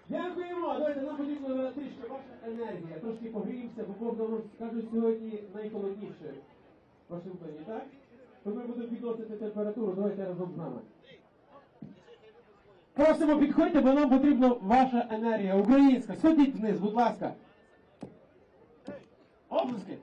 Дякуємо! Давайте, нам потрібна трішки ваша енергія. Трошки погріємося, бо Бог кажуть, сьогодні найхолодніше в Вашингтоні, так? То ми будемо підносити температуру, давайте разом з нами. Просимо, підходьте, бо нам потрібна ваша енергія. Українська. Сходіть вниз, будь ласка. Оплески.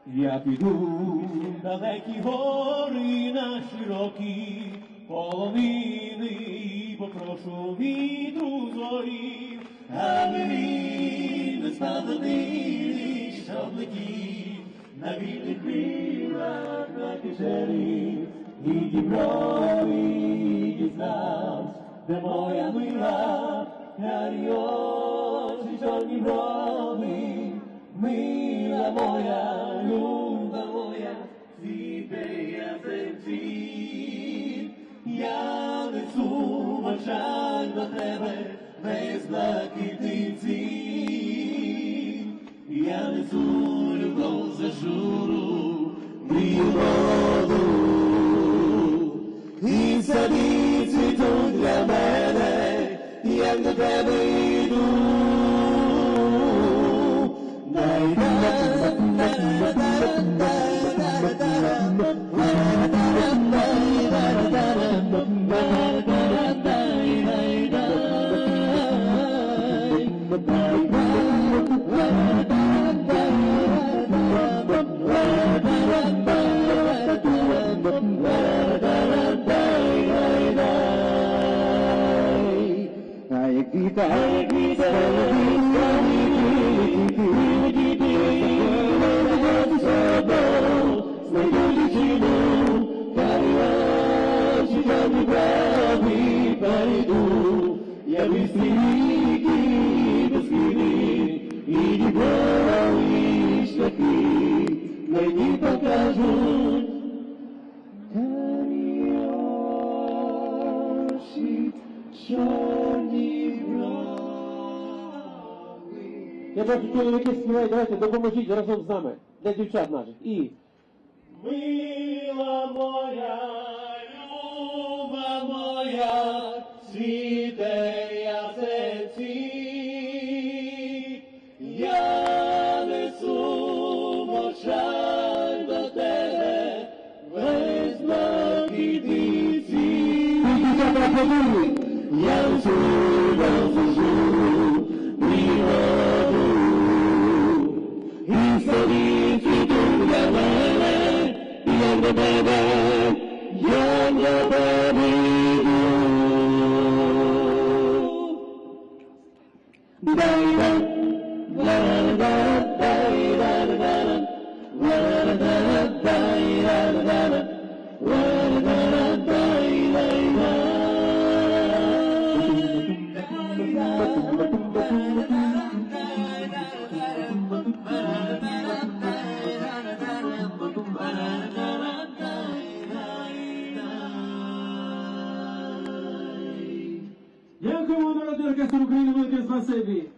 Я піду далекі гори на широкі полонини і попрошу вітру зорі, аби він не спав до нини, щоб летів на вільних крилах на печері, і Дніпрові дізнавсь, де моя мила, карі очі, чорні брови, мила моя, люба моя, цвіте ясенцвіт. Я несу в очах до тебе весь блакитний цвіт. Я несу любов за журу, мрію воду. І сади цвітуть для мене, як до тебе йду. Я вистрілки без хвилин, і діброві шляхи мені покажуть. Карі очі, чорні брови. Я бачу, чоловіки співають, давайте допоможіть разом з нами, для дівчат наших. І мила моя, люба моя, світе ясенцвіт, я несу в очах до тебе весь блакитний цвіт. Я несу любов за журу, мрію воду. І сади цвітуть для мене, як до тебе, як до тебе йду. Дякуємо, народний оркестр України, велике спасибі.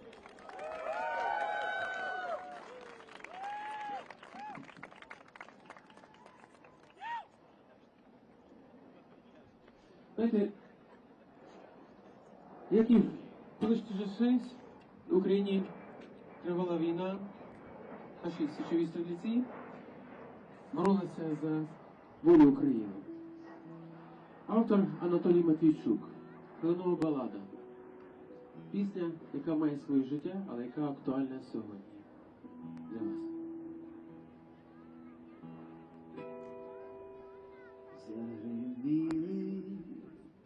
Знаєте, як і коли ж в Україні тривала війна, наші січові стрільці боролися за волю України. Автор Анатолій Матвійчук. Хвилинова балада. Пісня, яка має своє життя, але яка актуальна сьогодні. Для вас. Заревіли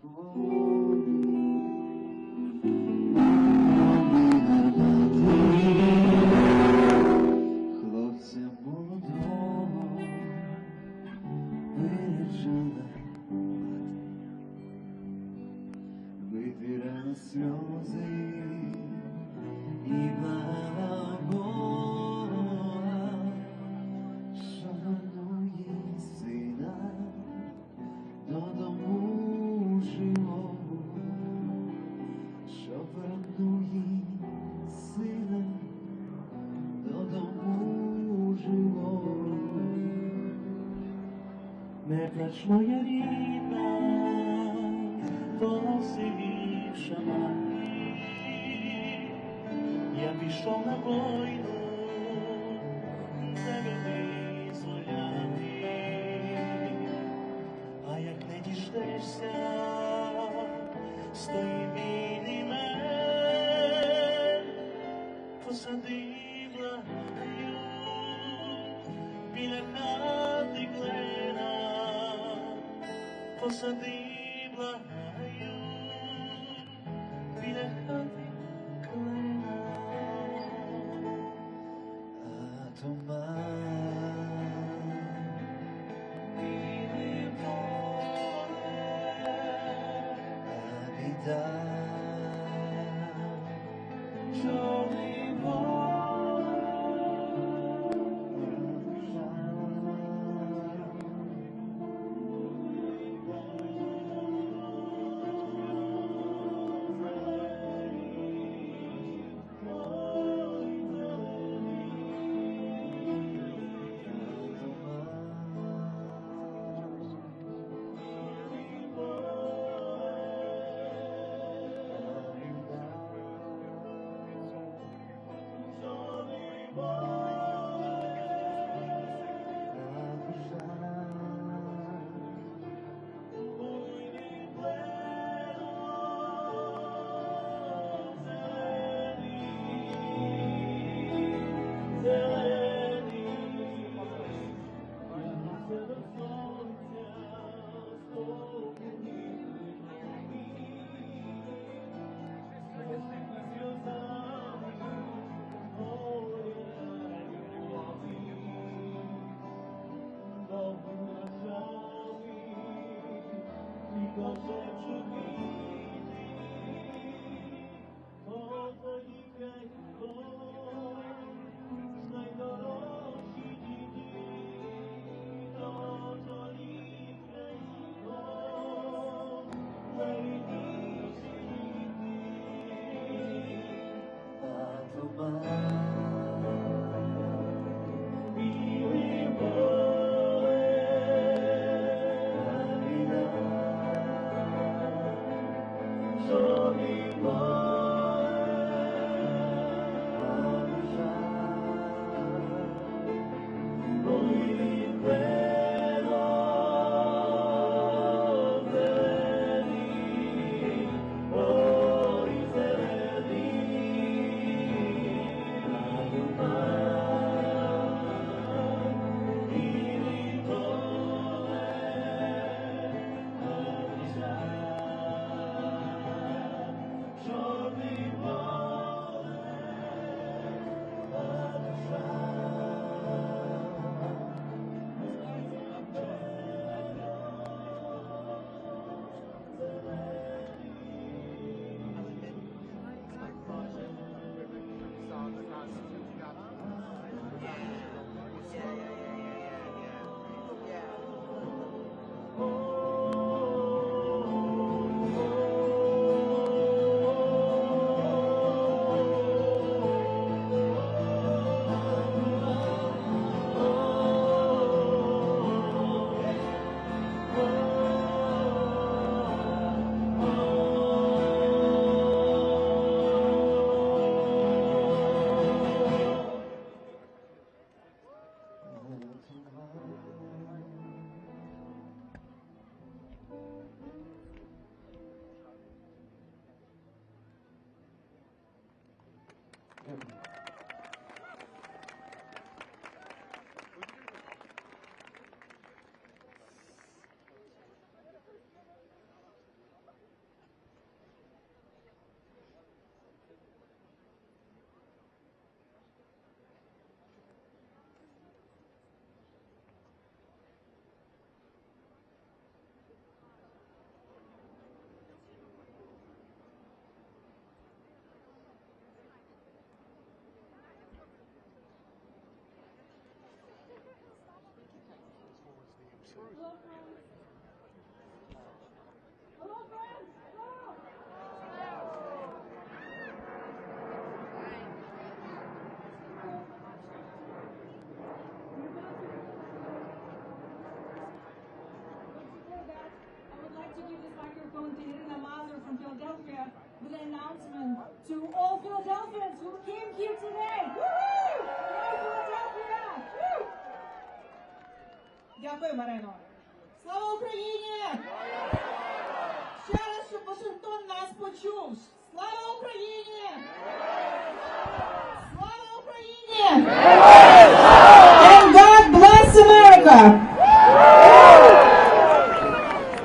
полі, хлопця молодого, держала, витирала сльози і благала Бога, що вернув їй сина додому живого, що вернув їй сина додому живого. Не плач, моя рідна, вона все більша мати. Я пішов на війну, тебе визволяти. А як не діждешся, стої білий мер, посади, благаю, біля хати клена, посади, благаю, біля хати клена. А туман Білий поле, а біда, чорний From Philadelphia with an announcement to all Philadelphians who came here today. Woo-hoo! Hello, Philadelphia! Woo! Дякую, Марино. Слава Україні! Ще раз, щоб Вашингтон нас почув. Слава Україні! Слава Україні! And God bless America!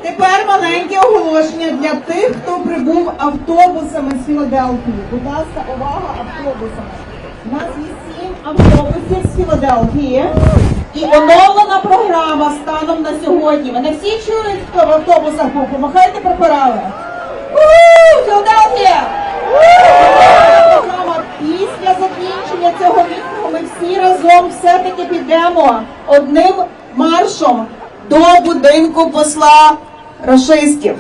Тепер маленьке оголошення для тих, хто прибув автобусами з Філадельфії. Будь ласка, увага, автобусами. У нас є 7 автобусів з Філадельфії і оновлена програма станом на сьогодні. Ви не всі чують, хто в автобусах був? Помахайте прапорами. Філадельфія! Програма. Після закінчення цього мітингу ми всі разом все-таки підемо одним маршом до будинку посла рашистів.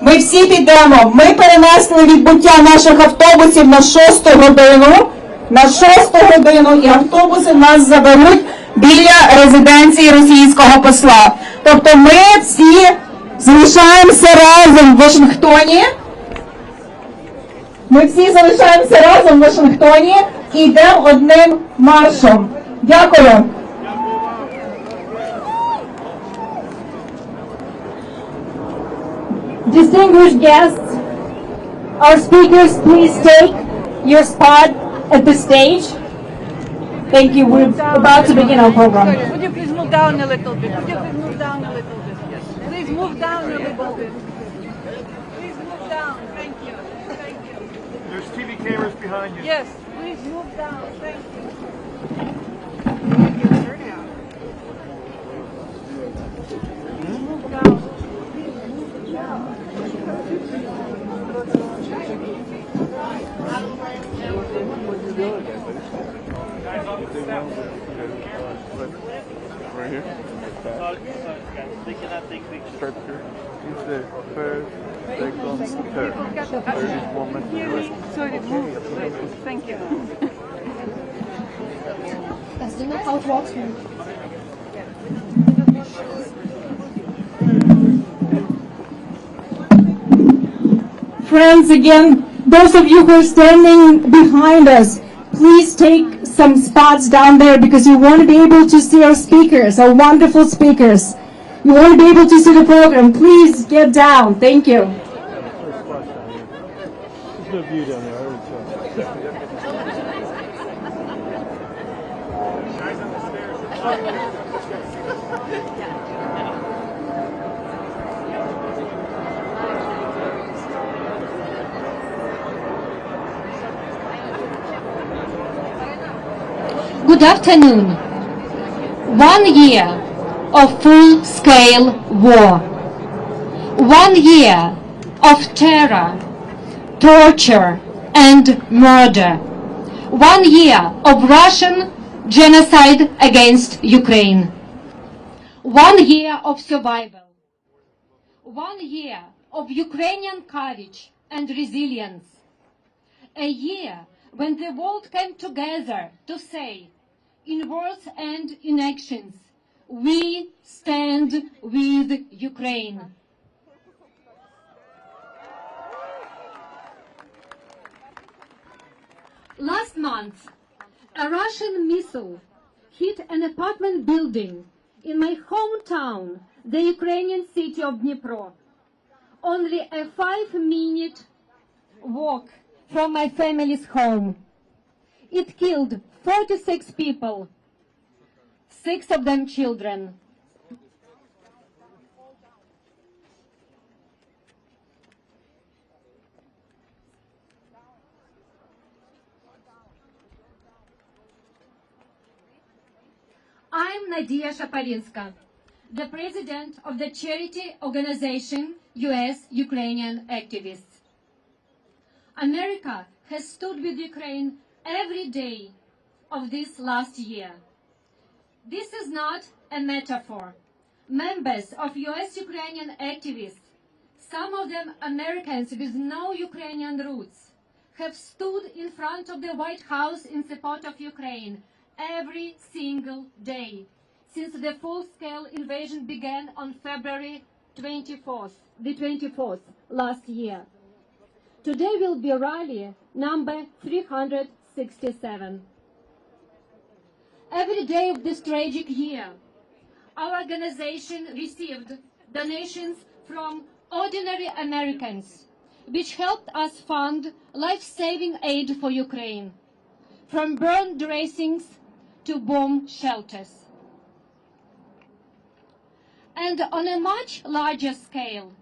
Ми всі підемо. Ми перенесли відбуття наших автобусів на 6 годину. На 6 годину і автобуси нас заберуть біля резиденції російського посла. Тобто ми всі залишаємося разом в Вашингтоні. Ми всі залишаємося разом в Вашингтоні і йдемо одним маршом. Дякую. Distinguished guests, our speakers, please take your spot at the stage. Thank you. We're about to begin our program. Would you please move down a little bit? Would you please move down a little bit? Yes. Please move down a little bit. Please move down. Thank you. Thank you. There's TV cameras behind you. Yes. Please move down. Thank you. Move down. Right here. They cannot take pictures. Picture. He's the first, second, third. Third is woman. Sorry, move. Thank you. Does it know how it works? Friends, again, those of you who are standing behind us, please take some spots down there because you want to be able to see our speakers, our wonderful speakers. You want to be able to see the program. Please get down. Thank you. There's no view down there. I already saw. Good afternoon. 1 year of full-scale war. 1 year of terror, torture, and murder. 1 year of Russian genocide against Ukraine. 1 year of survival. 1 year of Ukrainian courage and resilience. A year when the world came together to say, in words and in actions, we stand with Ukraine. Last month, a Russian missile hit an apartment building in my hometown, the Ukrainian city of Dnipro. Only a 5-minute walk from my family's home. It killed 46 people, 6 of them children. I'm Nadia Shaparinska, the president of the charity organization US-Ukrainian Activists. America has stood with Ukraine every day of this last year. This is not a metaphor. members of US Ukrainian activists, some of them Americans with no Ukrainian roots, have stood in front of the White House in support of Ukraine every single day since the full-scale invasion began on February 24th last year. Today will be rally number 367. Every day of this tragic year, our organization received donations from ordinary Americans, which helped us fund life-saving aid for Ukraine, from burn dressings to bomb shelters. And on a much larger scale,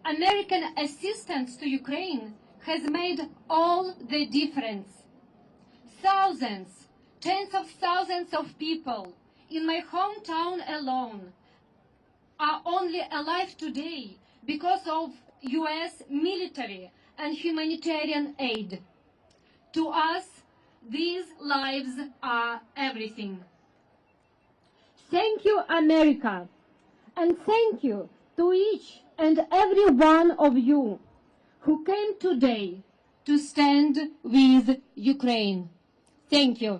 American assistance to Ukraine has made all the difference. Thousands, tens of thousands of people in my hometown alone are only alive today because of US military and humanitarian aid. To us, these lives are everything. Thank you, America, and thank you to each and every one of you who came today to stand with Ukraine. Thank you.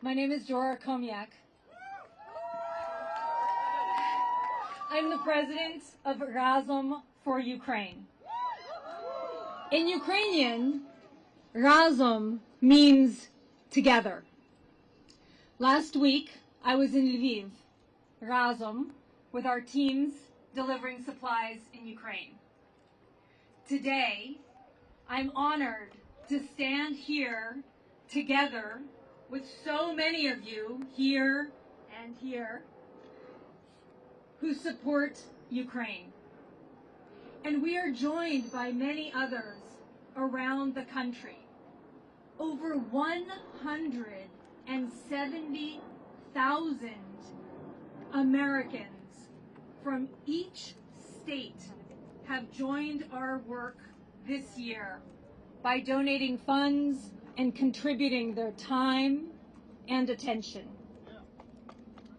My name is Jora Komyak. I'm the president of Razom for Ukraine. In Ukrainian, Razom means together. Last week, I was in Lviv, Razom, with our teams delivering supplies in Ukraine. Today, I'm honored to stand here together with so many of you here and here who support Ukraine. And we are joined by many others around the country. Over 170,000 Americans from each state have joined our work this year by donating funds and contributing their time and attention.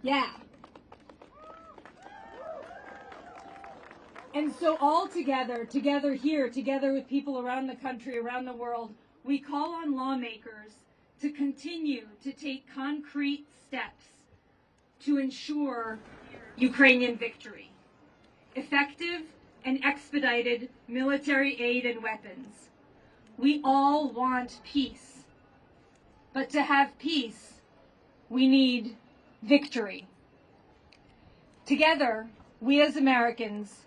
Yeah. And so all together here, together with people around the country, around the world, we call on lawmakers to continue to take concrete steps to ensure Ukrainian victory. Effective and expedited military aid and weapons. We all want peace. But to have peace, we need victory. Together, we as Americans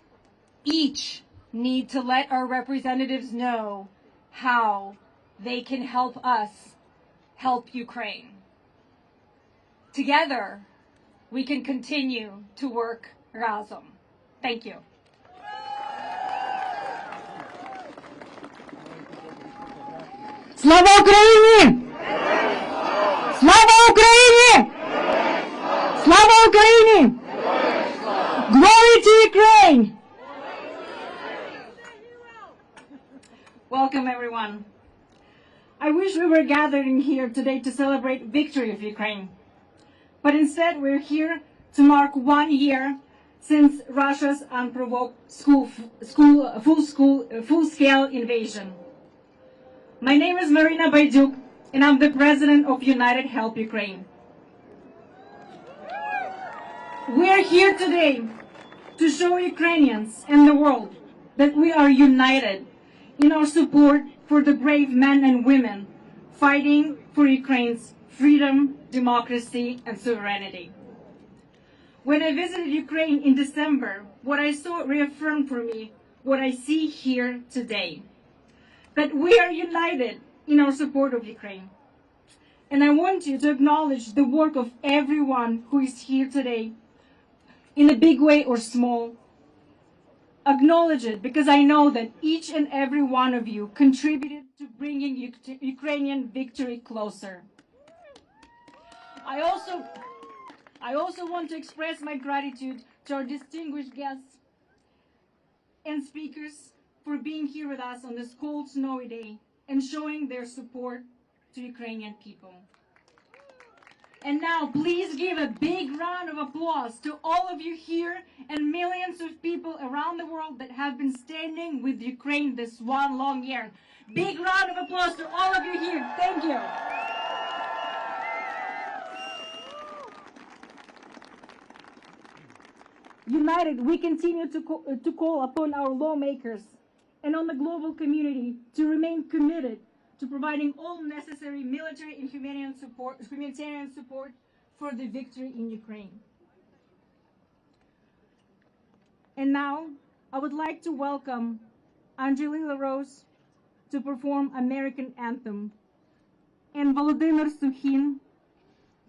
each need to let our representatives know how they can help us help Ukraine. Together, we can continue to work Razom. Thank you. Слава Україні! Слава Україні! Слава Україні! Glory to Ukraine! Welcome, everyone. I wish we were gathering here today to celebrate victory of Ukraine. But instead, we're here to mark 1 year since Russia's unprovoked full-scale invasion. My name is Marina Bayduk, and I'm the president of United Help Ukraine. We're here today to show Ukrainians and the world that we are united in our support for the brave men and women fighting for Ukraine's freedom, democracy, and sovereignty. When I visited Ukraine in December, what I saw reaffirmed for me what I see here today. That we are united in our support of Ukraine. And I want you to acknowledge the work of everyone who is here today, in a big way or small. Acknowledge it, because I know that each and every one of you contributed to bringing Ukrainian victory closer. I also want to express my gratitude to our distinguished guests and speakers for being here with us on this cold, snowy day and showing their support to Ukrainian people. And now, please give a big round of applause to all of you here and millions of people around the world that have been standing with Ukraine this one long year. Big round of applause to all of you here. Thank you. United, we continue to call upon our lawmakers and on the global community to remain committed to providing all necessary military and humanitarian support for the victory in Ukraine. And now, I would like to welcome Angelina Rose to perform American Anthem and Volodymyr Sukhin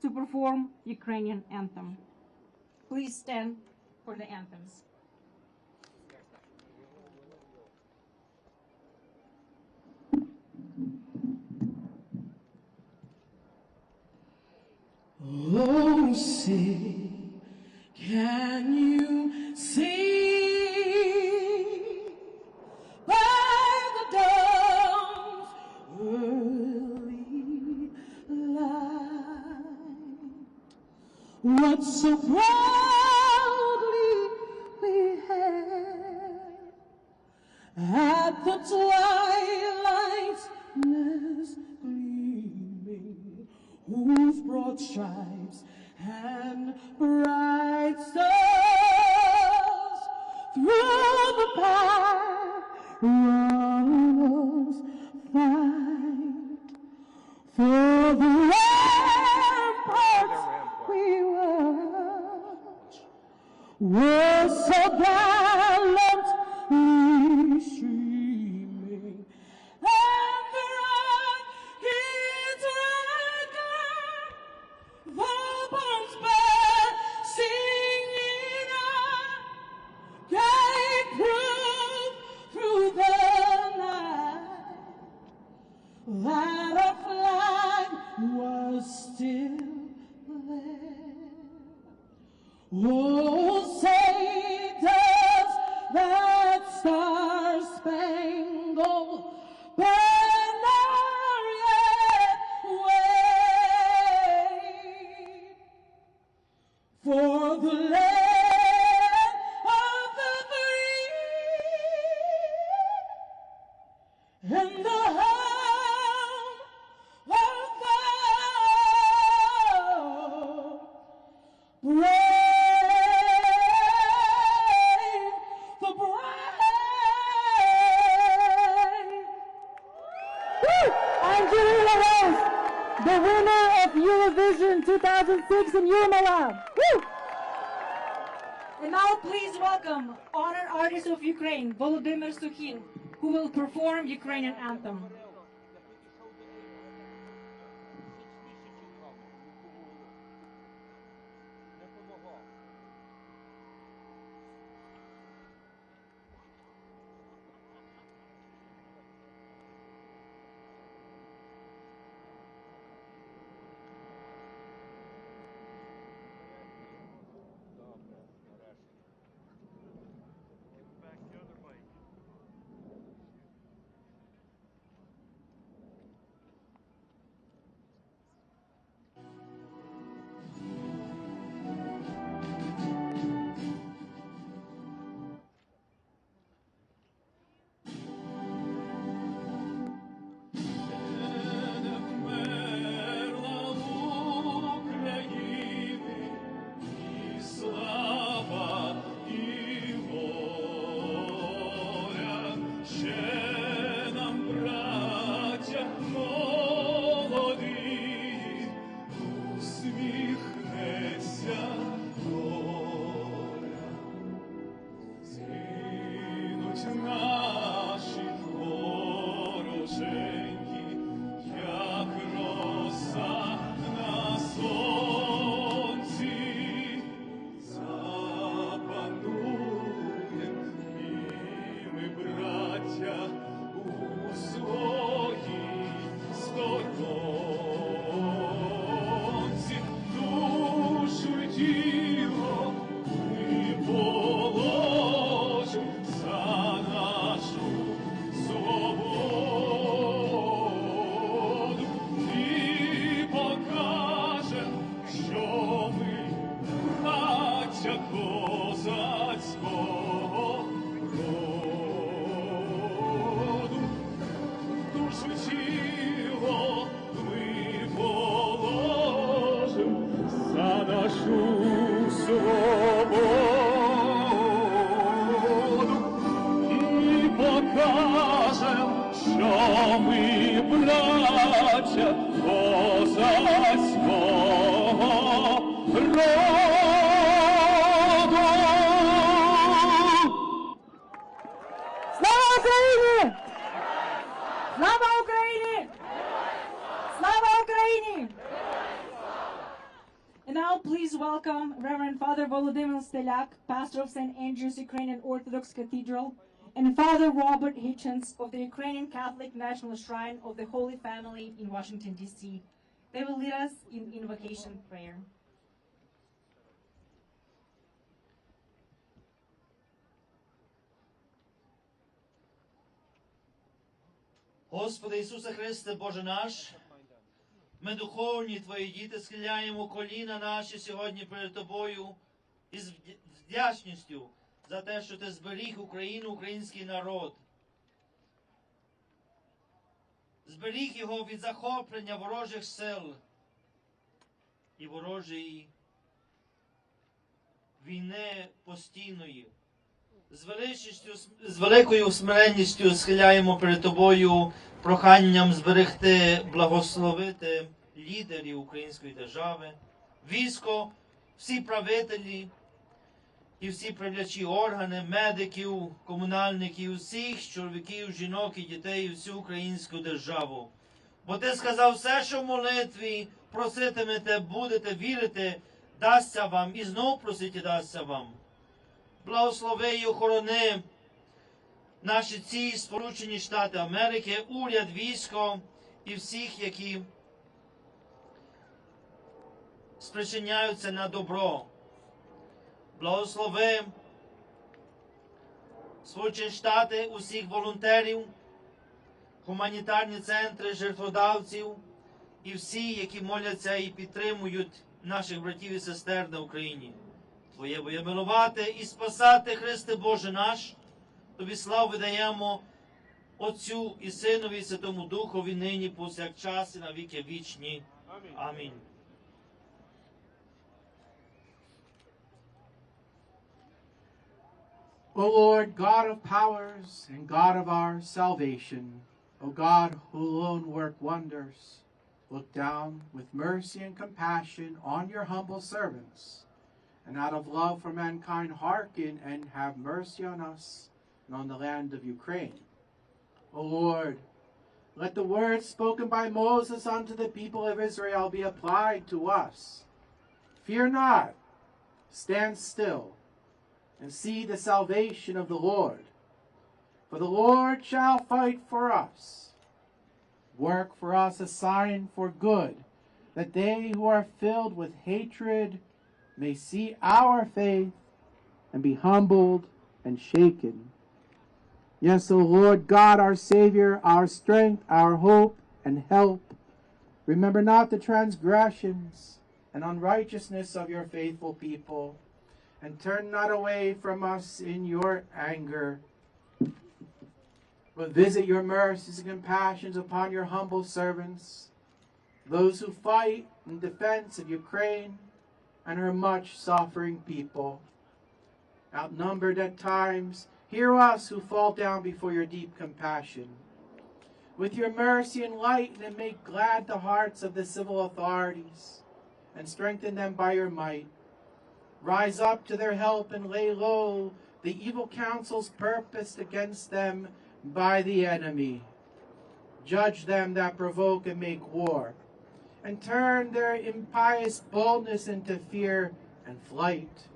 to perform Ukrainian Anthem. Please stand for the anthems. Oh, say, can you see by the dawn's early light what so proudly we hailed at the twilight's last gleaming, whose broad stripes and bright stars through the perilous fight for the ramparts we watch were so gallantly streaming, and the rocket's record the bombs singing out gave proof through the night that our flag was still there. Oh, say does that star-spangled banner yet wave for the land of the free and the home of the brave, the brave. Woo! Angelina Rose, the winner of Eurovision 2006 in Yurmala. Woo! And now please welcome honored artist of Ukraine, Volodymyr Sukhin, who will perform Ukrainian Anthem. плаче козацького роду. Слава Україні! Слава Україні! Слава Україні! And now please welcome Reverend Father Volodymyr Stelyak, pastor of St. Andrew's Ukrainian Orthodox Cathedral, and Father Robert Hitchens of the Ukrainian Catholic National Shrine of the Holy Family in Washington, D.C. They will lead us in invocation prayer. Господи Ісусе Христе, Боже наш, ми духовні Твої діти схиляємо коліна наші сьогодні перед Тобою із вдячністю за те, що Ти зберіг Україну, український народ. Зберіг його від захоплення ворожих сил і ворожої війни постійної. З великою смиренністю схиляємо перед Тобою проханням зберегти, благословити лідерів української держави, військо, всі правителі і всі правлячі органи, медиків, комунальників, всіх чоловіків, жінок і дітей, всю українську державу. Бо Ти сказав, все, що в молитві проситимете, будете вірити, дасться вам, і знов просите, дасться вам. Благослови і охорони наші ці Сполучені Штати Америки, уряд, військо і всіх, які спричиняються на добро. Благослови Сполучені Штати, усіх волонтерів, гуманітарні центри, жертводавців і всі, які моляться і підтримують наших братів і сестер на Україні. Твоє боє милувати і спасати, Христе Боже наш. Тобі славу видаємо Отцю і Синові і Святому Духові нині, повсякчас і на віки вічні. Амінь. O Lord, God of powers and God of our salvation, O God who alone work wonders, look down with mercy and compassion on your humble servants, and out of love for mankind hearken and have mercy on us and on the land of Ukraine. O Lord, let the words spoken by Moses unto the people of Israel be applied to us. Fear not, stand still, and see the salvation of the Lord. For the Lord shall fight for us. Work for us a sign for good, that they who are filled with hatred may see our faith and be humbled and shaken. Yes, O Lord God, our Savior, our strength, our hope and help, remember not the transgressions and unrighteousness of your faithful people, and turn not away from us in your anger, but visit your mercies and compassions upon your humble servants, those who fight in defense of Ukraine and her much suffering people. Outnumbered at times, hear us who fall down before your deep compassion. With your mercy enlighten and make glad the hearts of the civil authorities, and strengthen them by your might. Rise up to their help and lay low the evil counsels purposed against them by the enemy. Judge them that provoke and make war, and turn their impious boldness into fear and flight.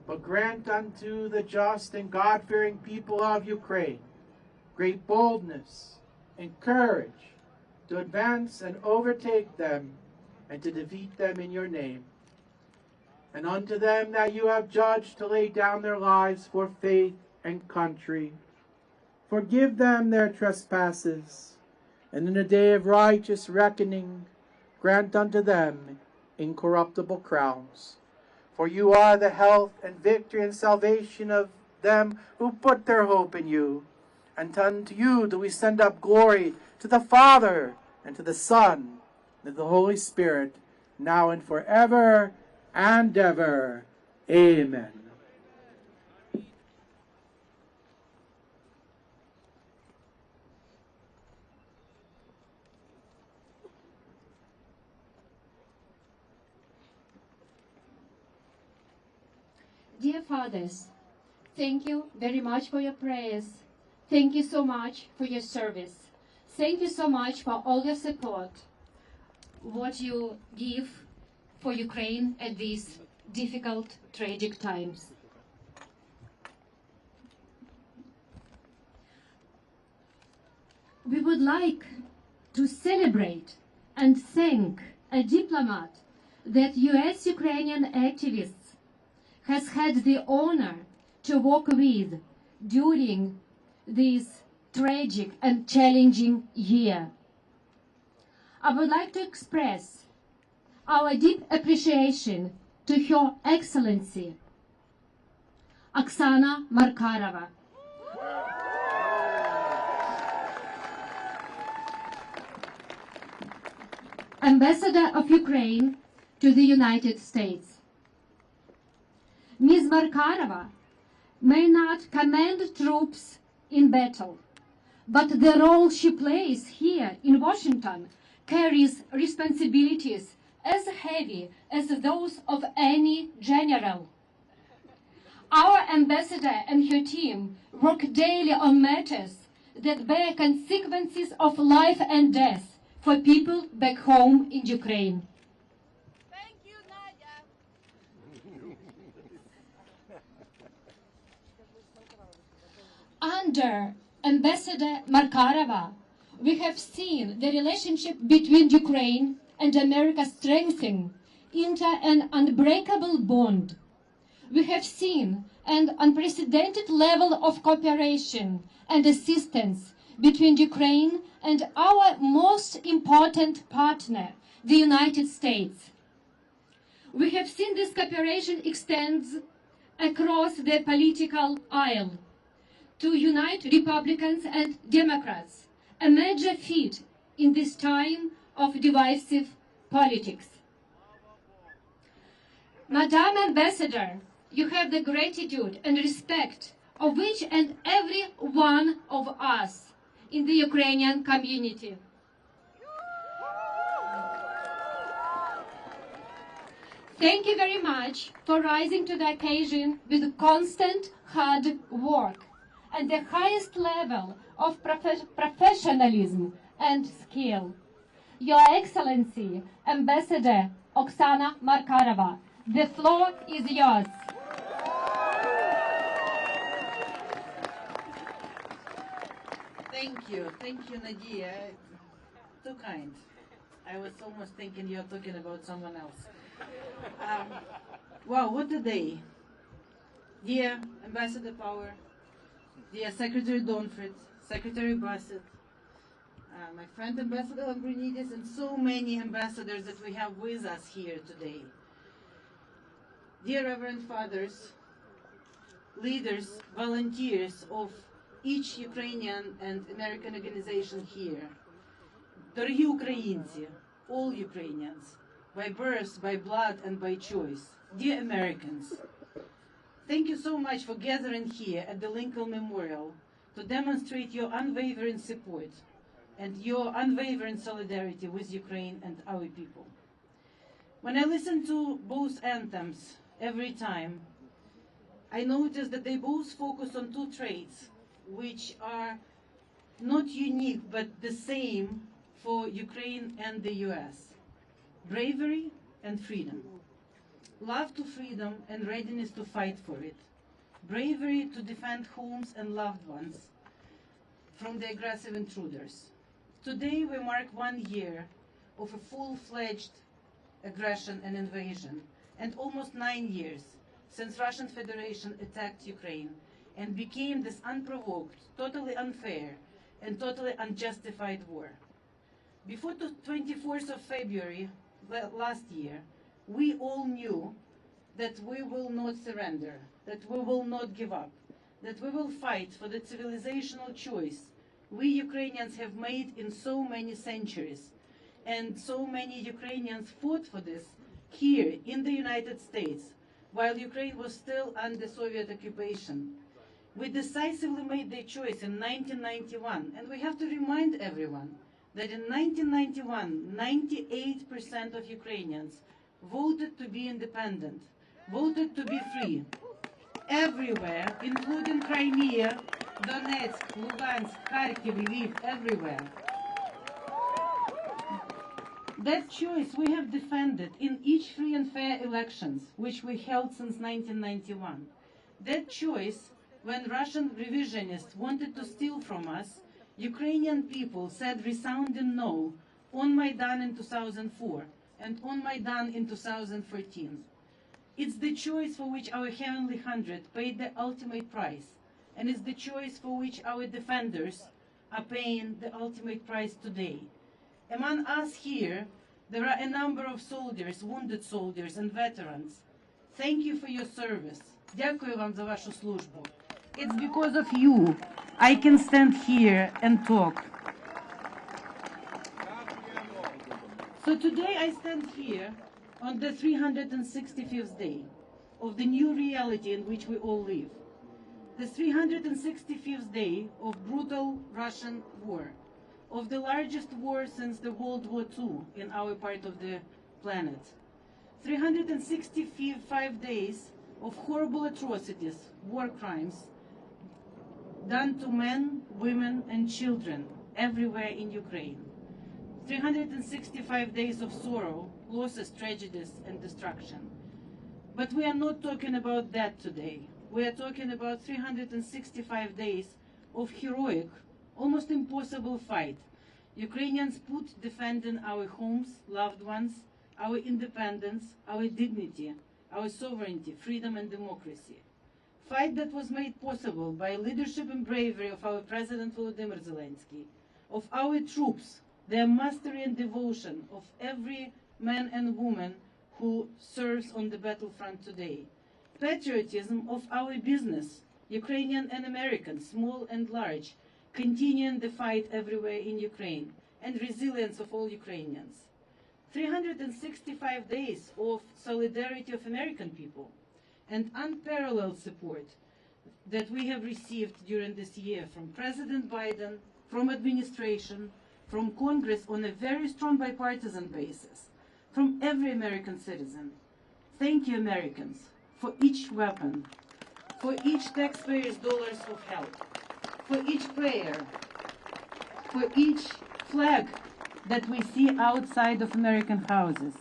But grant unto the just and God-fearing people of Ukraine great boldness and courage to advance and overtake them and to defeat them in your name. And unto them that you have judged to lay down their lives for faith and country, forgive them their trespasses, and in a day of righteous reckoning grant unto them incorruptible crowns. For you are the health and victory and salvation of them who put their hope in you. And unto you do we send up glory, to the Father, and to the Son, and to the Holy Spirit, now and forever and ever. Amen. Dear fathers, thank you very much for your prayers. Thank you so much for your service. Thank you so much for all your support, what you give for Ukraine at these difficult, tragic times. We would like to celebrate and thank a diplomat that US Ukrainian activists has had the honor to work with during this tragic and challenging year. I would like to express our deep appreciation to Her Excellency Oksana Markarova, Ambassador of Ukraine to the United States. Ms. Markarova may not command troops in battle, but the role she plays here in Washington carries responsibilities as heavy as those of any general. Our ambassador and her team work daily on matters that bear consequences of life and death for people back home in Ukraine. Thank you, Nadia. Under Ambassador Markarova, we have seen the relationship between Ukraine and America strengthen into an unbreakable bond. We have seen an unprecedented level of cooperation and assistance between Ukraine and our most important partner, the United States. We have seen this cooperation extends across the political aisle to unite Republicans and Democrats, a major feat in this time of divisive politics. Madam Ambassador, you have the gratitude and respect of each and every one of us in the Ukrainian community. Thank you very much for rising to the occasion with constant hard work and the highest level of professionalism and skill. Your Excellency, Ambassador Oksana Markarova, the floor is yours. Thank you, Nadia. Too kind. I was almost thinking you're talking about someone else. Wow, what a day. Dear Ambassador Power, dear Secretary Donfred, Secretary Bassett, my friend Ambassador Lambrinidis, and so many ambassadors that we have with us here today. Dear Reverend Fathers, leaders, volunteers of each Ukrainian and American organization here, Дорогі українці, all Ukrainians, by birth, by blood, and by choice, dear Americans, thank you so much for gathering here at the Lincoln Memorial to demonstrate your unwavering support and your unwavering solidarity with Ukraine and our people. When I listen to both anthems every time, I notice that they both focus on two traits which are not unique but the same for Ukraine and the US: bravery and freedom. Love to freedom and readiness to fight for it. Bravery to defend homes and loved ones from the aggressive intruders. Today we mark 1 year of a full-fledged aggression and invasion, and almost 9 years since Russian Federation attacked Ukraine and became this unprovoked, totally unfair, and totally unjustified war. Before the 24th of February last year, we all knew that we will not surrender, that we will not give up, that we will fight for the civilizational choice we Ukrainians have made in so many centuries. And so many Ukrainians fought for this here in the United States, while Ukraine was still under Soviet occupation. We decisively made the choice in 1991, and we have to remind everyone that in 1991, 98% of Ukrainians voted to be independent, voted to be free, everywhere, including Crimea, Donetsk, Lugansk, Kharkiv, Lviv, everywhere. That choice we have defended in each free and fair elections, which we held since 1991. That choice, when Russian revisionists wanted to steal from us, Ukrainian people said resounding no on Maidan in 2004 and on Maidan in 2014. It's the choice for which our Heavenly Hundred paid the ultimate price, and it's the choice for which our defenders are paying the ultimate price today. Among us here, there are a number of soldiers, wounded soldiers and veterans. Thank you for your service. Дякую вам за вашу службу. It's because of you I can stand here and talk. So today I stand here on the 365th day of the new reality in which we all live. The 365th day of brutal Russian war, of the largest war since the World War II in our part of the planet. 365 days of horrible atrocities, war crimes, done to men, women, and children everywhere in Ukraine. 365 days of sorrow, losses, tragedies, and destruction. But we are not talking about that today. We are talking about 365 days of heroic, almost impossible fight. Ukrainians put defending our homes, loved ones, our independence, our dignity, our sovereignty, freedom, and democracy. Fight that was made possible by leadership and bravery of our President Volodymyr Zelensky, of our troops, their mastery and devotion, of every man and woman who serves on the battlefront today. Patriotism of our business, Ukrainian and American, small and large, continuing the fight everywhere in Ukraine, and resilience of all Ukrainians. 365 days of solidarity of American people, and unparalleled support that we have received during this year from President Biden, from administration, from Congress on a very strong bipartisan basis, from every American citizen. Thank you, Americans, for each weapon, for each taxpayer's dollars of help, for each prayer, for each flag that we see outside of American houses,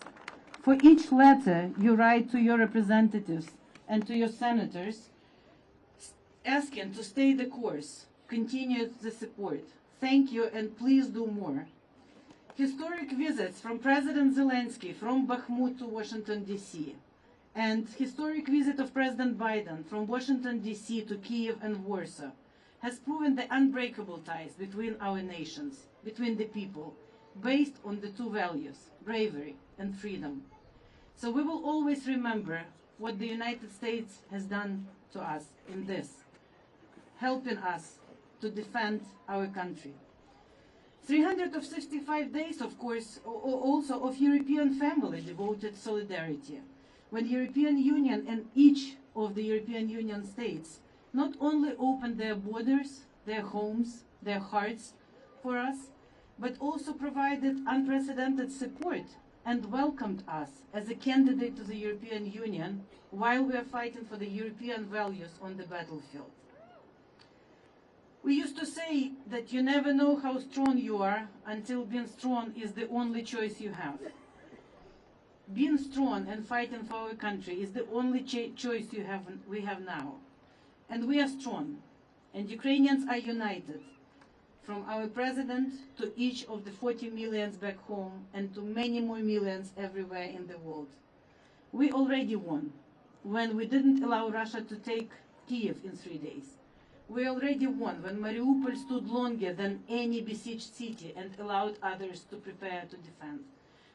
for each letter you write to your representatives and to your senators, asking to stay the course, continue the support. Thank you, and please do more. Historic visits from President Zelensky from Bakhmut to Washington, D.C., and historic visit of President Biden from Washington, D.C. to Kiev and Warsaw has proven the unbreakable ties between our nations, between the people, based on the two values, bravery and freedom. So we will always remember what the United States has done to us in this, helping us to defend our country. 365 days, of course, also of European family devoted solidarity, when the European Union and each of the European Union states not only opened their borders, their homes, their hearts for us, but also provided unprecedented support and welcomed us as a candidate to the European Union while we are fighting for the European values on the battlefield. We used to say that you never know how strong you are until being strong is the only choice you have. Being strong and fighting for our country is the only choice we have now. And we are strong, and Ukrainians are united, from our president to each of the 40 millions back home and to many more millions everywhere in the world. We already won when we didn't allow Russia to take Kiev in 3 days. We already won when Mariupol stood longer than any besieged city and allowed others to prepare to defend.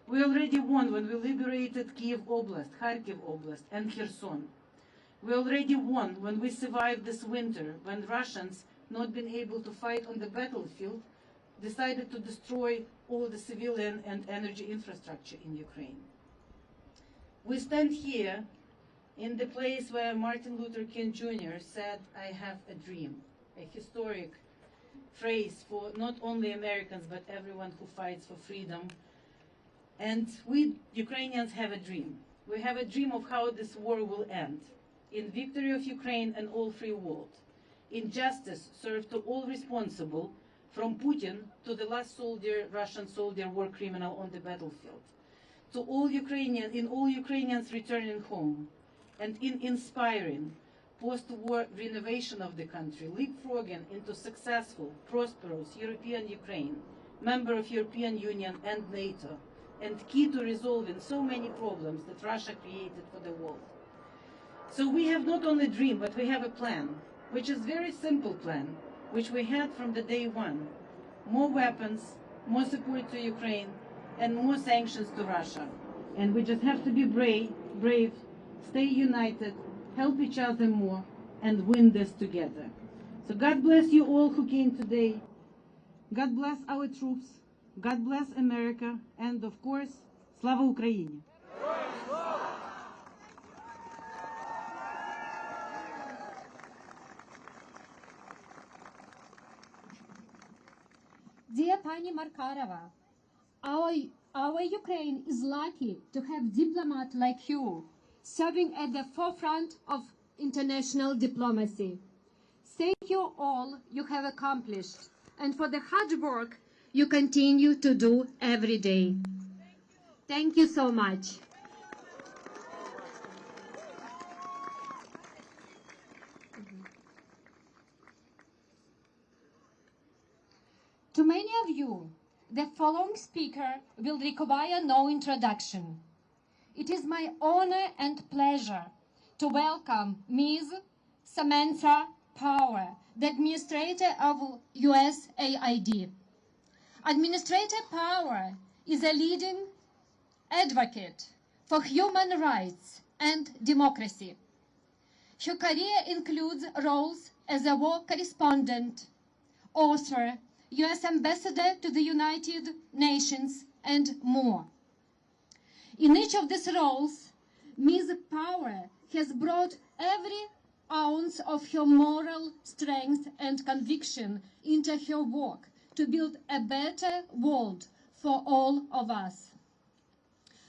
We already won when we liberated Kiev Oblast, Kharkiv Oblast, and Kherson. We already won when we survived this winter, when Russians, not being able to fight on the battlefield, decided to destroy all the civilian and energy infrastructure in Ukraine. We stand here in the place where Martin Luther King Jr. said, "I have a dream," a historic phrase for not only Americans, but everyone who fights for freedom. And we Ukrainians have a dream. We have a dream of how this war will end. in victory of Ukraine and all free world, in justice served to all responsible, from Putin to the last soldier, Russian soldier, war criminal on the battlefield, to all Ukrainians returning home, and in inspiring post-war renovation of the country, leapfrogging into successful, prosperous European Ukraine, member of European Union and NATO, and key to resolving so many problems that Russia created for the world. So we have not only a dream, but we have a plan, which is a very simple plan, which we had from the day one. More weapons, more support to Ukraine, and more sanctions to Russia. And we just have to be brave, stay united, help each other more, and win this together. So God bless you all who came today. God bless our troops. God bless America. And of course, Slava Ukraini! Dear Pani Markarova, our Ukraine is lucky to have diplomats like you serving at the forefront of international diplomacy. Thank you all you have accomplished and for the hard work you continue to do every day. Thank you so much. To many of you, the following speaker will require no introduction. It is my honor and pleasure to welcome Ms. Samantha Power, the Administrator of USAID. Administrator Power is a leading advocate for human rights and democracy. Her career includes roles as a war correspondent, author, U.S. Ambassador to the United Nations, and more. In each of these roles, Ms. Power has brought every ounce of her moral strength and conviction into her work to build a better world for all of us.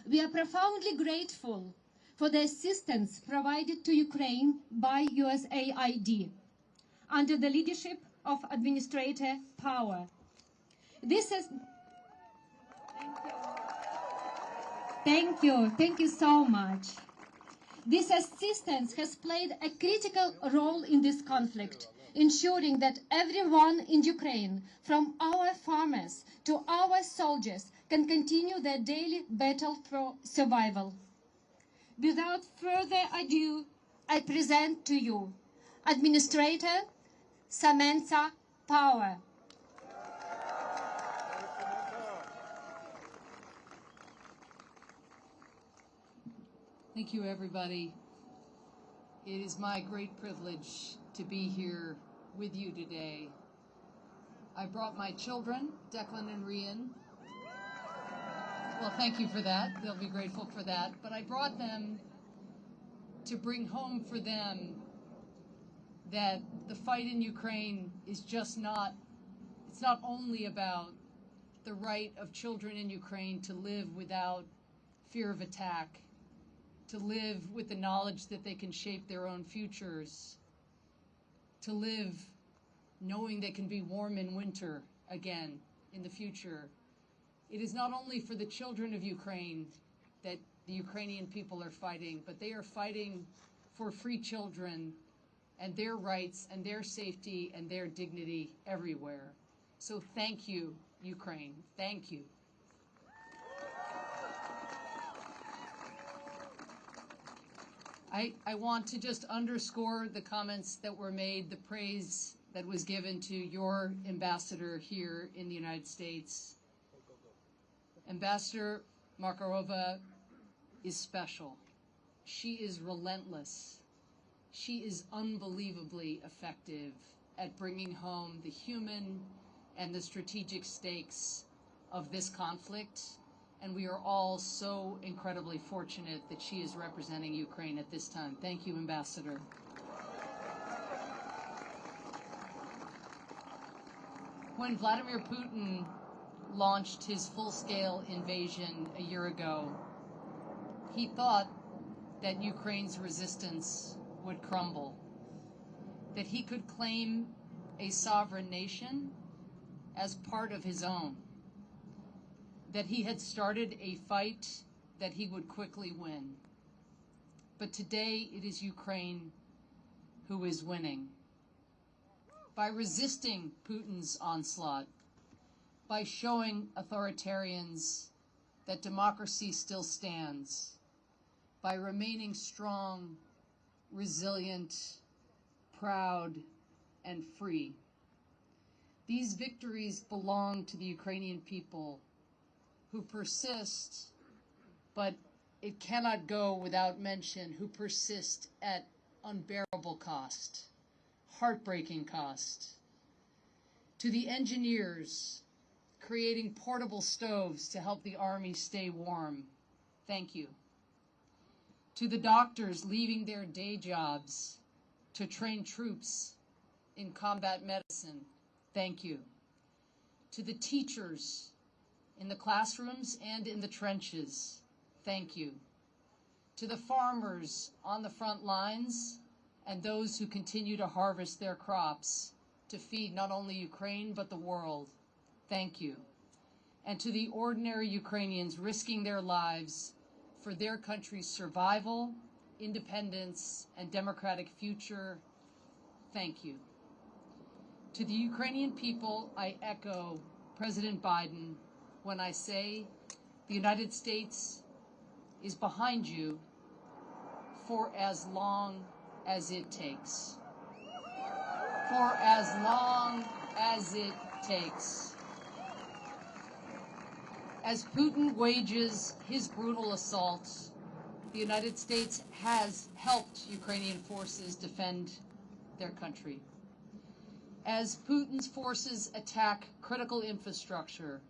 We are profoundly grateful for the assistance provided to Ukraine by USAID under the leadership of Administrator Power. This is... Thank you so much. This assistance has played a critical role in this conflict, ensuring that everyone in Ukraine, from our farmers to our soldiers, can continue their daily battle for survival. Without further ado, I present to you Administrator Samantha Power. Thank you, everybody. It is my great privilege to be here with you today. I brought my children, Declan and Rian. Well, thank you for that. They'll be grateful for that. But I brought them to bring home for them that the fight in Ukraine is just not, it's not only about the right of children in Ukraine to live without fear of attack, to live with the knowledge that they can shape their own futures, to live knowing they can be warm in winter again in the future. It is not only for the children of Ukraine that the Ukrainian people are fighting, but they are fighting for free children and their rights and their safety and their dignity everywhere. So thank you, Ukraine. Thank you. I want to just underscore the comments that were made, the praise that was given to your ambassador here in the United States. Ambassador Markarova is special. She is relentless. She is unbelievably effective at bringing home the human and the strategic stakes of this conflict. And we are all so incredibly fortunate that she is representing Ukraine at this time. Thank you, Ambassador. When Vladimir Putin launched his full-scale invasion a year ago, he thought that Ukraine's resistance would crumble, that he could claim a sovereign nation as part of his own, that he had started a fight that he would quickly win. But today it is Ukraine who is winning. By resisting Putin's onslaught, by showing authoritarians that democracy still stands, by remaining strong, resilient, proud, and free. These victories belong to the Ukrainian people who persist, but it cannot go without mention, who persist at unbearable cost, heartbreaking cost. To the engineers creating portable stoves to help the army stay warm, thank you. To the doctors leaving their day jobs to train troops in combat medicine, thank you. To the teachers in the classrooms and in the trenches, thank you. To the farmers on the front lines and those who continue to harvest their crops to feed not only Ukraine but the world, thank you. And to the ordinary Ukrainians risking their lives for their country's survival, independence, and democratic future, thank you. To the Ukrainian people, I echo President Biden when I say the United States is behind you for as long as it takes. For as long as it takes. As Putin wages his brutal assaults, the United States has helped Ukrainian forces defend their country. As Putin's forces attack critical infrastructure,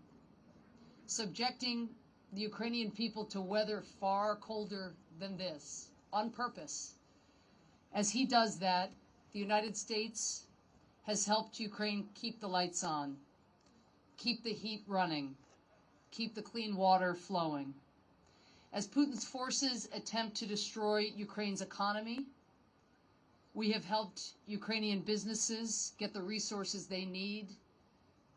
subjecting the Ukrainian people to weather far colder than this, on purpose. As he does that, the United States has helped Ukraine keep the lights on, keep the heat running, keep the clean water flowing. As Putin's forces attempt to destroy Ukraine's economy, we have helped Ukrainian businesses get the resources they need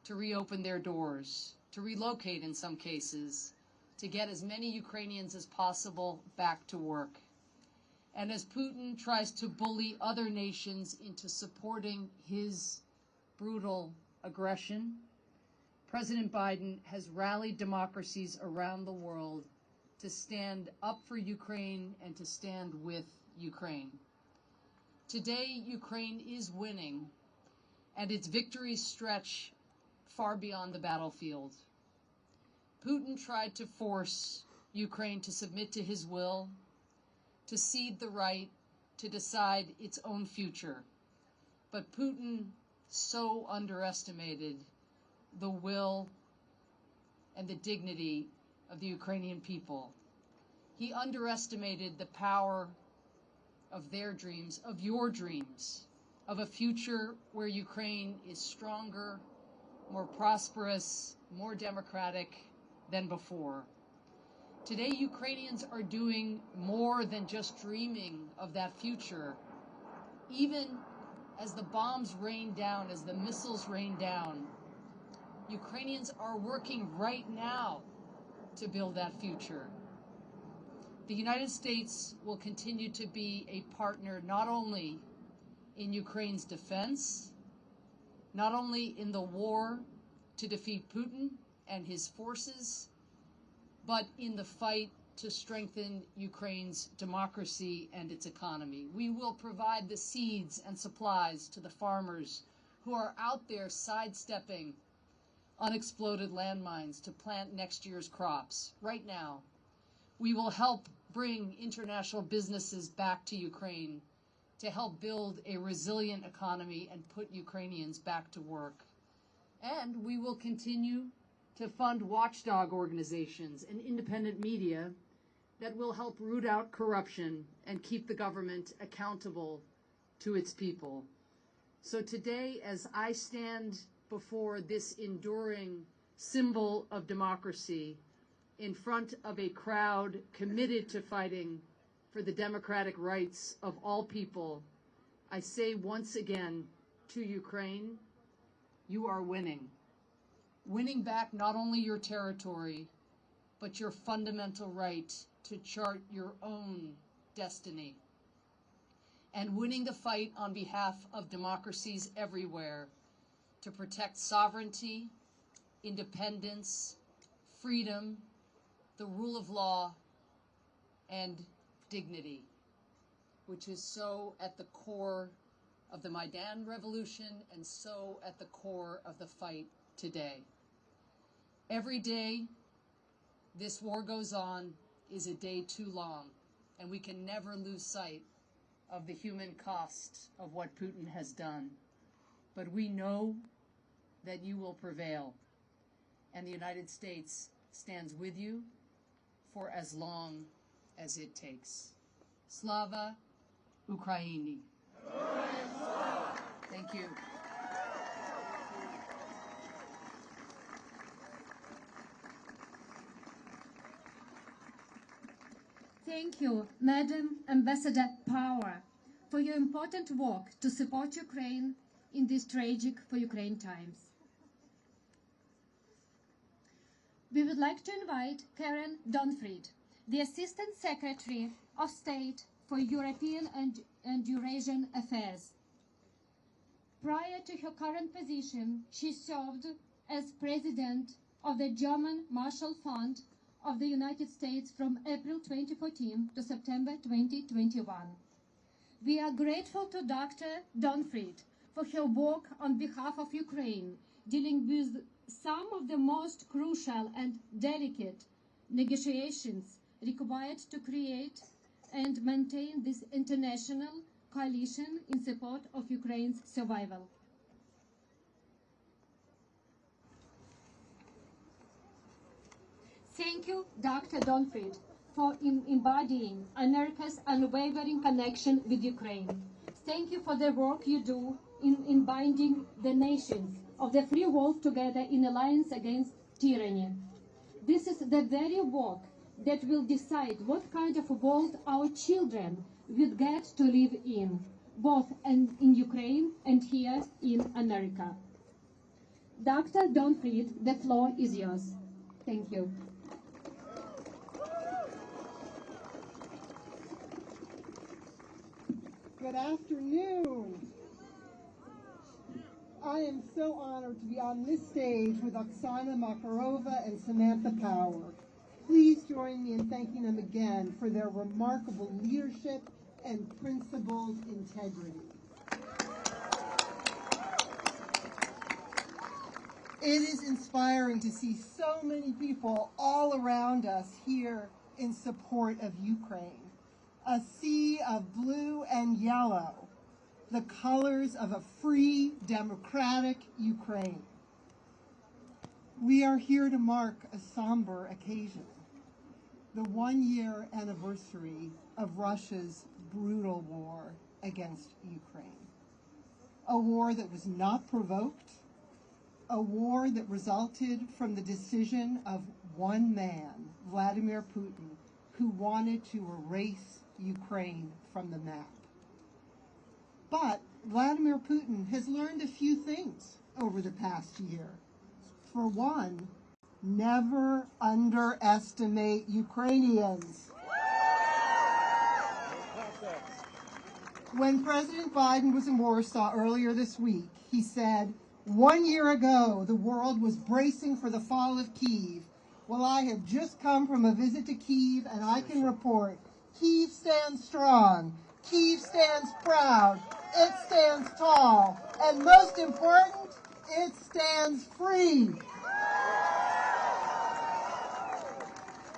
to reopen their doors, to relocate in some cases, to get as many Ukrainians as possible back to work. And as Putin tries to bully other nations into supporting his brutal aggression, President Biden has rallied democracies around the world to stand up for Ukraine and to stand with Ukraine. Today, Ukraine is winning, and its victories stretch far beyond the battlefield. Putin tried to force Ukraine to submit to his will, to cede the right to decide its own future. But Putin so underestimated the will and the dignity of the Ukrainian people. He underestimated the power of their dreams, of your dreams, of a future where Ukraine is stronger, more prosperous, more democratic than before. Today, Ukrainians are doing more than just dreaming of that future. Even as the bombs rain down, as the missiles rain down, Ukrainians are working right now to build that future. The United States will continue to be a partner not only in Ukraine's defense, not only in the war to defeat Putin and his forces, but in the fight to strengthen Ukraine's democracy and its economy. We will provide the seeds and supplies to the farmers who are out there sidestepping unexploded landmines to plant next year's crops right now. We will help bring international businesses back to Ukraine to help build a resilient economy and put Ukrainians back to work. And we will continue to fund watchdog organizations and independent media that will help root out corruption and keep the government accountable to its people. So today, as I stand before this enduring symbol of democracy in front of a crowd committed to fighting for the democratic rights of all people, I say once again to Ukraine, you are winning. Winning back not only your territory, but your fundamental right to chart your own destiny. And winning the fight on behalf of democracies everywhere to protect sovereignty, independence, freedom, the rule of law, and dignity, which is so at the core of the Maidan Revolution and so at the core of the fight today. Every day this war goes on is a day too long, and we can never lose sight of the human cost of what Putin has done. But we know that you will prevail, and the United States stands with you for as long as it takes. Slava Ukraini. Thank you. Thank you, Madam Ambassador Power, for your important work to support Ukraine in these tragic for Ukraine times. We would like to invite Karen Donfried, the Assistant Secretary of State for European and Eurasian Affairs. Prior to her current position, she served as President of the German Marshall Fund of the United States from April 2014 to September 2021. We are grateful to Dr. Donfried for her work on behalf of Ukraine, dealing with some of the most crucial and delicate negotiations required to create and maintain this international coalition in support of Ukraine's survival. Thank you, Dr. Donfried, for embodying America's unwavering connection with Ukraine. Thank you for the work you do in binding the nations of the free world together in alliance against tyranny. This is the very work that will decide what kind of a world our children will get to live in, both in Ukraine and here in America. Dr. Donfried, the floor is yours. Thank you. Good afternoon. I am so honored to be on this stage with Oksana Makarova and Samantha Power. Please join me in thanking them again for their remarkable leadership and principled integrity. It is inspiring to see so many people all around us here in support of Ukraine. A sea of blue and yellow, the colors of a free, democratic Ukraine. We are here to mark a somber occasion, the one-year anniversary of Russia's brutal war against Ukraine. A war that was not provoked, a war that resulted from the decision of one man, Vladimir Putin, who wanted to erase Ukraine from the map. But Vladimir Putin has learned a few things over the past year. For one, never underestimate Ukrainians. When President Biden was in Warsaw earlier this week, he said, 1 year ago, the world was bracing for the fall of Kyiv. Well, I have just come from a visit to Kyiv, and I can report Kyiv stands strong, Kyiv stands proud, it stands tall, and most important, it stands free.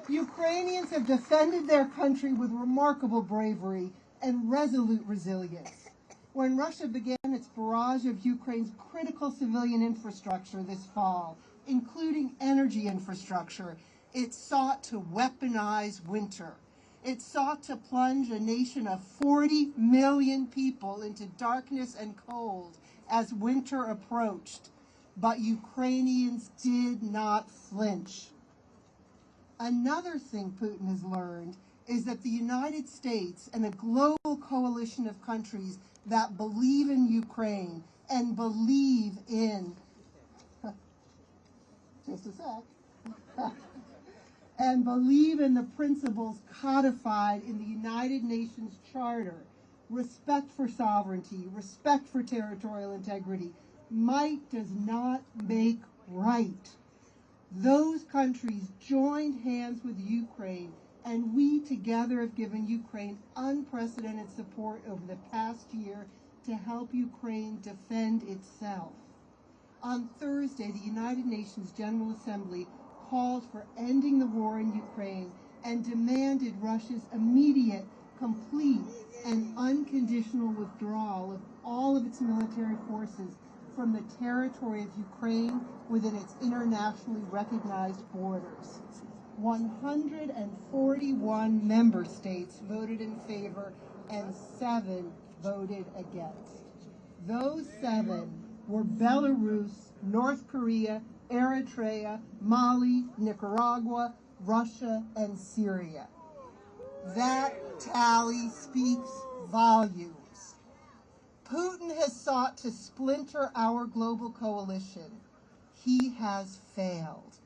Ukrainians have defended their country with remarkable bravery and resolute resilience. When Russia began its barrage of Ukraine's critical civilian infrastructure this fall, including energy infrastructure, it sought to weaponize winter. It sought to plunge a nation of 40 million people into darkness and cold as winter approached. But Ukrainians did not flinch. Another thing Putin has learned is that the United States and a global coalition of countries that believe in Ukraine and believe in, just a sec, and believe in the principles codified in the United Nations Charter, respect for sovereignty, respect for territorial integrity. Might does not make right. Those countries joined hands with Ukraine, and we together have given Ukraine unprecedented support over the past year to help Ukraine defend itself. On Thursday, the United Nations General Assembly called for ending the war in Ukraine and demanded Russia's immediate, complete, and unconditional withdrawal of all of its military forces from the territory of Ukraine within its internationally recognized borders. 141 member states voted in favor and 7 voted against. Those 7 were Belarus, North Korea, Eritrea, Mali, Nicaragua, Russia, and Syria. That tally speaks volumes. Putin has sought to splinter our global coalition. He has failed.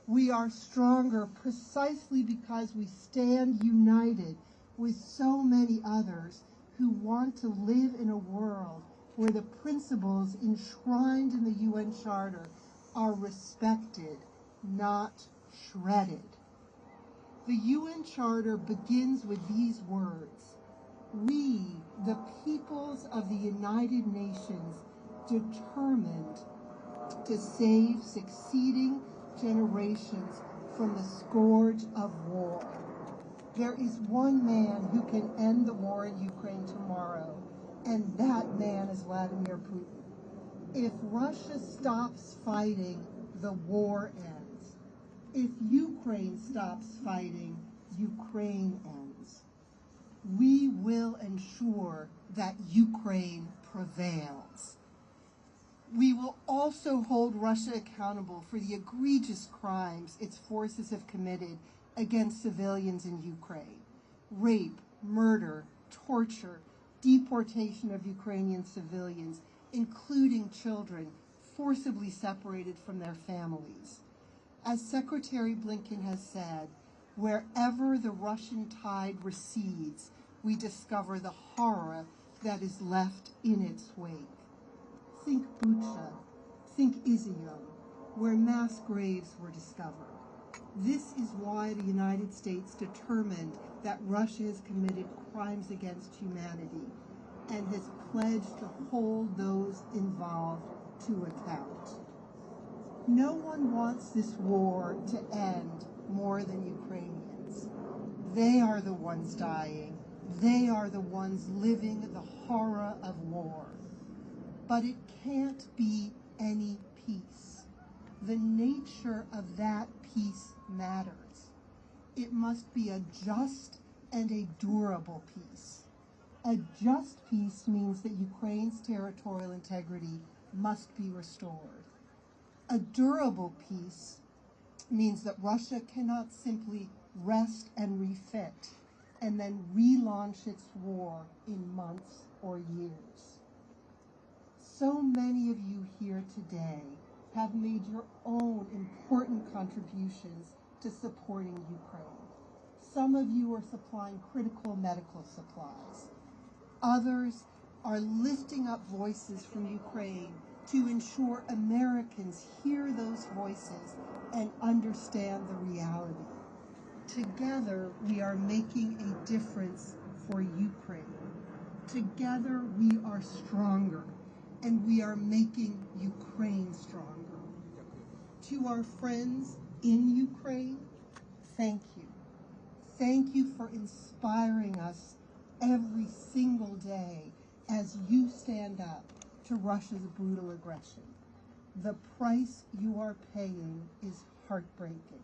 We are stronger precisely because we stand united with so many others who want to live in a world where the principles enshrined in the UN Charter are respected, not shredded. The UN Charter begins with these words: "We, the peoples of the United Nations, determined to save succeeding generations from the scourge of war." There is one man who can end the war in Ukraine tomorrow, and that man is Vladimir Putin. If Russia stops fighting, the war ends. If Ukraine stops fighting, Ukraine ends. We will ensure that Ukraine prevails. We will also hold Russia accountable for the egregious crimes its forces have committed against civilians in Ukraine: rape, murder, torture, deportation of Ukrainian civilians, including children, forcibly separated from their families. As Secretary Blinken has said, wherever the Russian tide recedes, we discover the horror that is left in its wake. Think Bucha, think Izium, where mass graves were discovered. This is why the United States determined that Russia has committed crimes against humanity and has pledged to hold those involved to account. No one wants this war to end more than Ukrainians. They are the ones dying. They are the ones living the horror of war. But it can't be any peace. The nature of that peace matters. It must be a just and a durable peace. A just peace means that Ukraine's territorial integrity must be restored. A durable peace means that Russia cannot simply rest and refit and then relaunch its war in months or years. So many of you here today have made your own important contributions to supporting Ukraine. Some of you are supplying critical medical supplies. Others are lifting up voices from Ukraine to ensure Americans hear those voices and understand the reality. Together, we are making a difference for Ukraine. Together, we are stronger, and we are making Ukraine stronger. To our friends in Ukraine, thank you. Thank you for inspiring us every single day as you stand up to Russia's brutal aggression. The price you are paying is heartbreaking.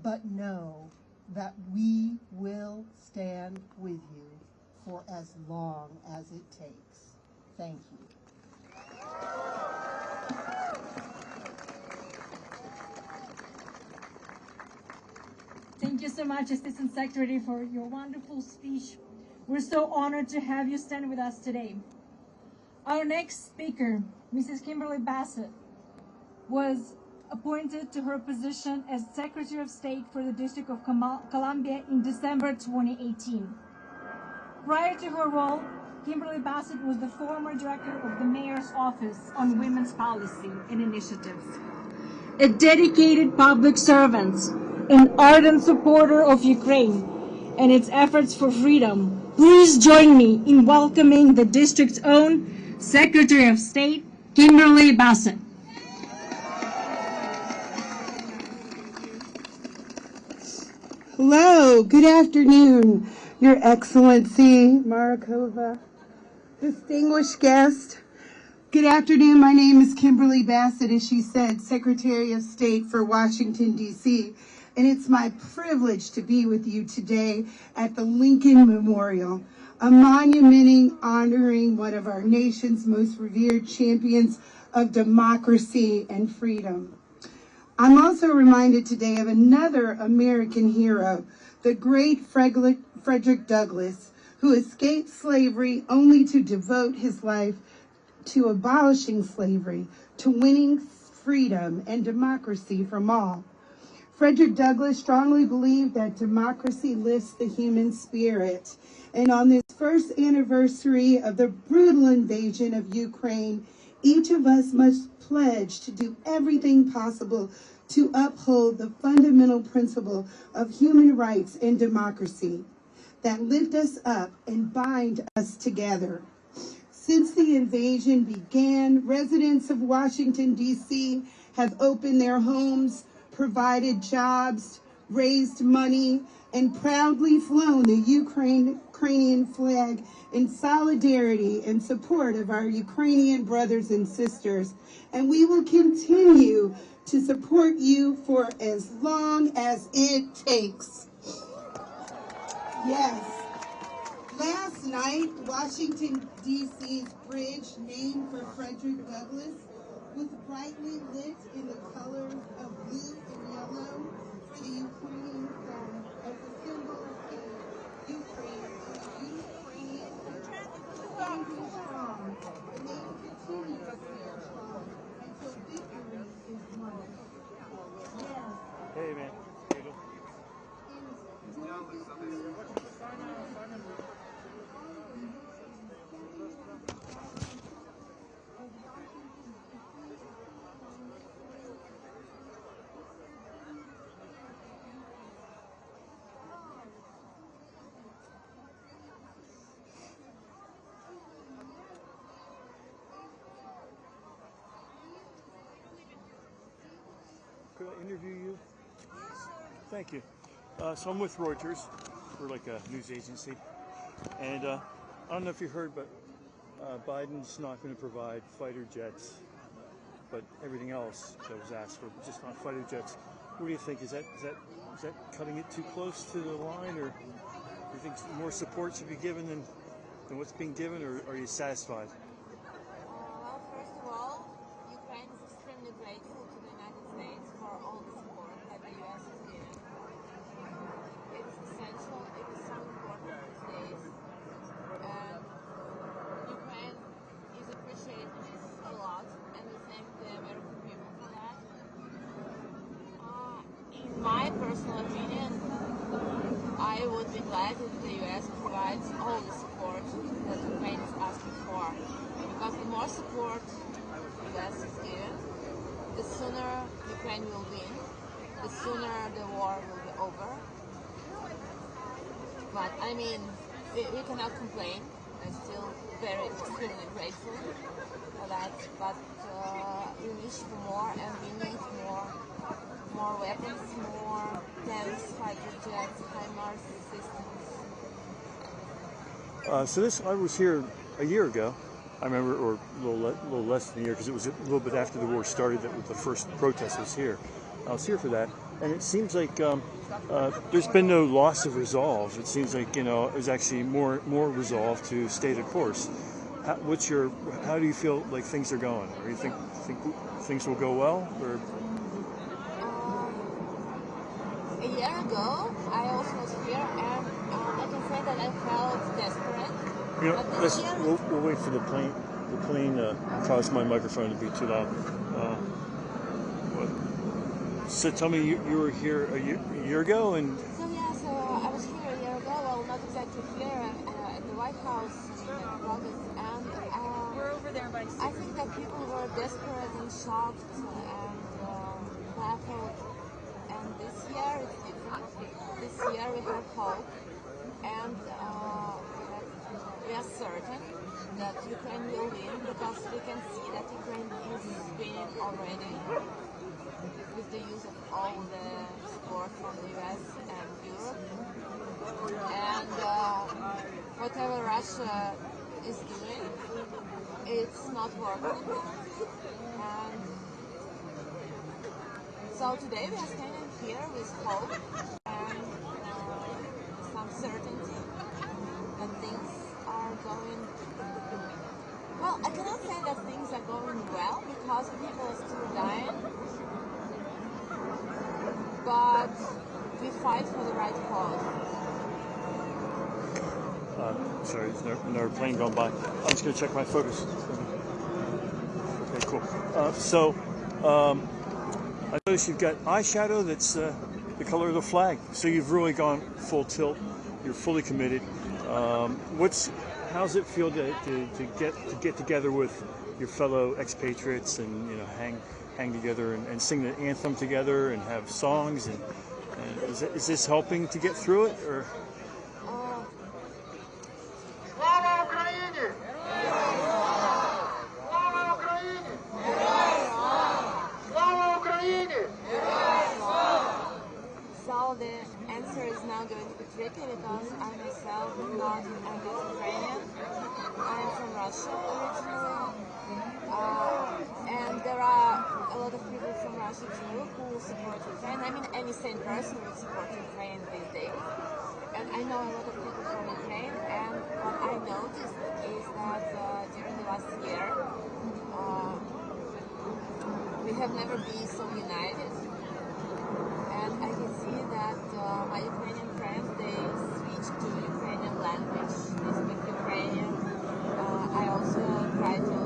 But know that we will stand with you for as long as it takes. Thank you. Thank you so much, Assistant Secretary, for your wonderful speech. We're so honored to have you stand with us today. Our next speaker, Mrs. Kimberly Bassett, was appointed to her position as Secretary of State for the District of Columbia in December 2018. Prior to her role, Kimberly Bassett was the former director of the Mayor's Office on Women's Policy and Initiatives. A dedicated public servant, an ardent supporter of Ukraine and its efforts for freedom, please join me in welcoming the district's own Secretary of State, Kimberly Bassett. Hello, good afternoon, Your Excellency Markova, distinguished guest. Good afternoon, my name is Kimberly Bassett, as she said, Secretary of State for Washington, D.C., and it's my privilege to be with you today at the Lincoln Memorial, a monument honoring one of our nation's most revered champions of democracy and freedom. I'm also reminded today of another American hero, the great Frederick Douglass, who escaped slavery only to devote his life to abolishing slavery, to winning freedom and democracy from all. Frederick Douglass strongly believed that democracy lifts the human spirit. And on this first anniversary of the brutal invasion of Ukraine, each of us must pledge to do everything possible to uphold the fundamental principle of human rights and democracy that lift us up and bind us together. Since the invasion began, residents of Washington, D.C. have opened their homes, provided jobs, raised money, and proudly flown the Ukrainian flag in solidarity and support of our Ukrainian brothers and sisters. And we will continue to support you for as long as it takes. Yes. Last night, Washington, D.C.'s bridge, named for Frederick Douglass, was brightly lit in the colors of blue and yellow for the Ukrainian flag as a symbol of Ukraine standing strong, and they will continue to stand strong until victory is won. Yes. Hey, man. Could I interview you? Thank you. So I'm with Reuters. We're like a news agency. And I don't know if you heard, but Biden's not going to provide fighter jets, but everything else that was asked for, just not fighter jets. What do you think? Is that cutting it too close to the line, or do you think more support should be given than what's being given, or are you satisfied? Well, first of all, Ukraine is extremely grateful to the United States for all the support that the U.S. is giving. It is essential, it is so important these days, and Ukraine is appreciating this a lot, and we thank the American people for that. In my personal opinion, I would be glad if the U.S. provides all the support that Ukraine is asking for, because the more support the U.S. is given, the sooner Ukraine will win, the sooner the war will be over. But I mean, we cannot complain. I'm still very extremely grateful for that. But we wish for more, and we need more weapons, more tanks, fighter jets, HIMARS systems. I was here a year ago. I remember, or a little less than a year, because it was a little bit after the war started that the first protest was here. I was here for that, and it seems like there's been no loss of resolve. It seems like it was actually more resolve to stay the course. How do you feel like things are going? Or you think things will go well? Or A year ago, You know, we'll wait for the plane cause my microphone to be too loud. So tell me, you were here a year ago, and So I was here a year ago. Well, not exactly here at the White House in August, and we're over there by. I think that people were desperate and shocked and baffled. And this year it's different. This year we have hope, and we are certain that Ukraine will win because we can see that Ukraine is winning already with the use of all the support from the US and Europe. And whatever Russia is doing, it's not working. And so today we are standing here with hope and some certainty that things are going. Well, I cannot say that things are going well because people are still dying, but we fight for the right cause. Sorry, there's another plane going by. I'm just going to check my focus. Okay, cool. I notice you've got eyeshadow that's the color of the flag. So you've really gone full tilt. You're fully committed. How's it feel to get together with your fellow expatriates and hang together and sing the anthem together and have songs and is this helping to get through it or? Слава Україні! Слава Україні! Слава Україні! So the answer is now going to be tricky because I myself am not Ukrainian. I'm from Russia originally. And there are a lot of people from Russia too who support Ukraine. I mean, any sane person would support Ukraine these days. And I know a lot of people from Ukraine, and what I noticed is that during the last year, we have never been so united. And I can see that my Ukrainian friends, they switch to Ukrainian language, they speak Ukrainian. I also try to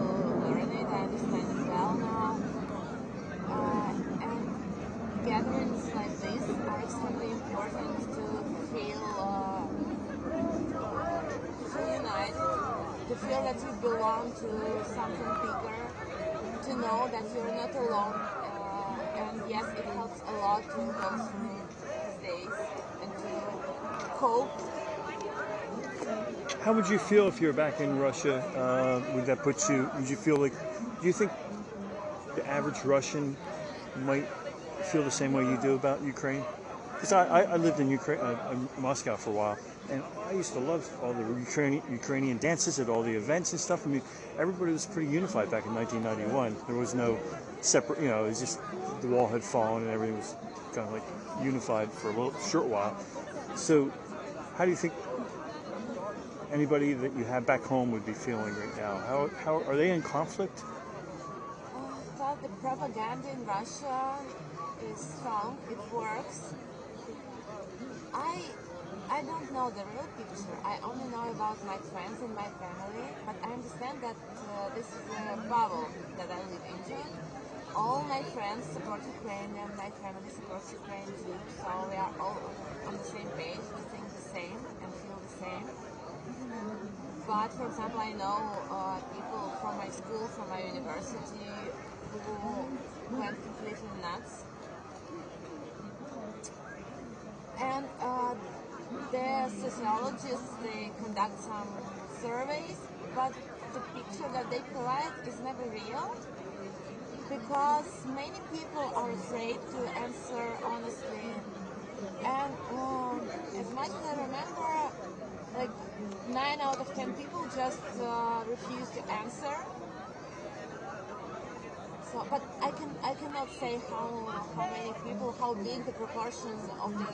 learn it, I understand it well now. And gatherings like this are extremely important to feel united, to feel that you belong to something bigger, to know that you're not alone. And yes, it helps a lot to go through these days and to cope. How would you feel if you're back in Russia? Would that put you? Would you feel like? Do you think the average Russian might feel the same way you do about Ukraine? Because I lived in Ukraine, Moscow for a while, and I used to love all the Ukrainian dances at all the events and stuff. I mean, everybody was pretty unified back in 1991. There was no separate, it was just the wall had fallen and everything was kind of like unified for a short while. So, how do you think anybody that you have back home would be feeling right now? How are they in conflict? Well, the propaganda in Russia is strong. It works. I don't know the real picture. I only know about my friends and my family, but I understand that this is a bubble that I live into. All my friends support Ukraine and my family supports Ukraine too, so we are all on the same page, we think the same and feel the same. But for example, I know people from my school, from my university, who went completely nuts. And the sociologists, they conduct some surveys, but the picture that they provide is never real because many people are afraid to answer honestly. And as much as I remember, like 9 out of 10 people just refuse to answer. So, but I cannot say how many people, how big the proportion of the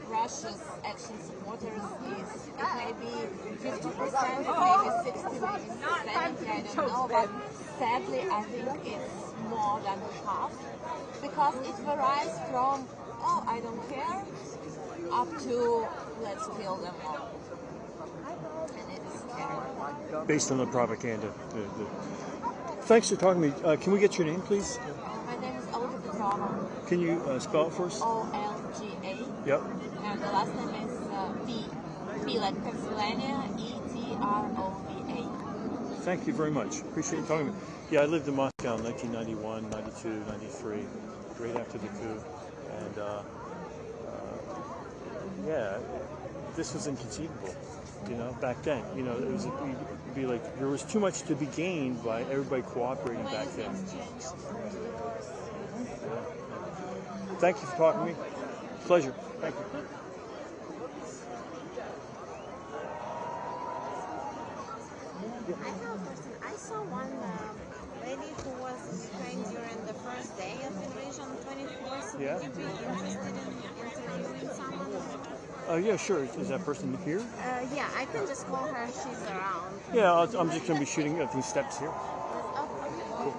Russia's action supporters is. It may be 50%, maybe 60, maybe 70, I don't know. But sadly, I think it's more than half because it varies from oh I don't care up to let's kill them all. And it is based on the propaganda. Thanks for talking to me. Can we get your name, please? My name is Olga Petrova. Can you spell it for us? Olga. Yep. And the last name is P like Pennsylvania, Etrova. Thank you very much. Appreciate you talking to me. Yeah, I lived in Moscow in 1991, 92, 93, right after the coup. And yeah, this was inconceivable, back then. It was it'd be like there was too much to be gained by everybody cooperating back then. Yeah. Thank you for talking to me. Pleasure. Thank you. I saw one lady who was in Ukraine during the first day of invasion, 24th. Yeah. Would you be interested in interviewing someone? Yeah, sure. Is that person here? Yeah, I can just call her. She's around. Yeah, I'm just going to be shooting at these steps here. Cool.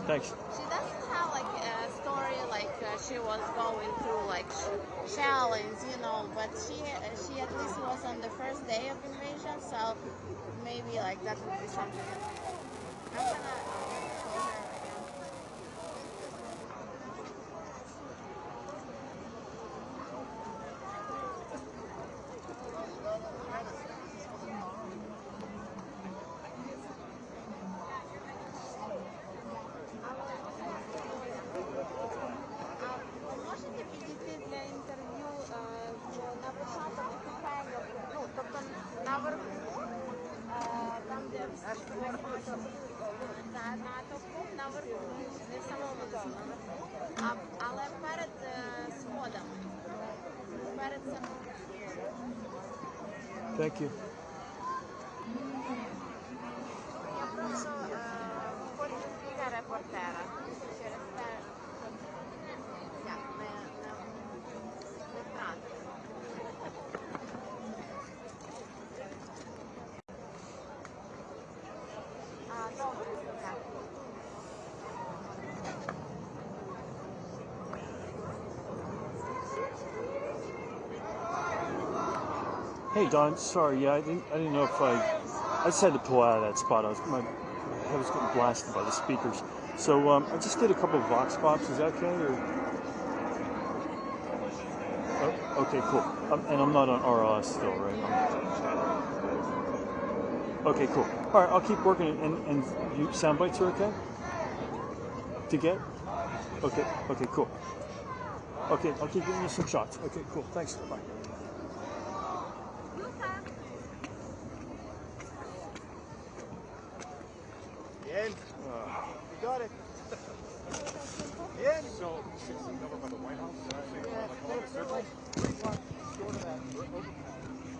Thanks. She doesn't have like a story like she was going through like challenge, but she at least was on the first day of invasion, so maybe like that would be something. I'm gonna call her again. Можете підійти для інтерв'ю на початок питання, тобто наверху, там де натовпу, наверху, не в самому наверху, але перед сходами, перед самим. Thank you. Я прошу потім біля репортера. Через те, як не втратити. Добре, так. Hey Don, sorry, yeah, I didn't know if I just had to pull out of that spot. My head was getting blasted by the speakers. So I just did a couple of vox pops. Is that okay? Or okay, cool. And I'm not on RLS still, right? Okay, cool. All right, I'll keep working. And you sound bites are okay to get? Okay, cool. Okay, I'll keep giving you some shots. Okay, cool. Thanks. Bye. In. You got it. In. So, 16 over by the White House.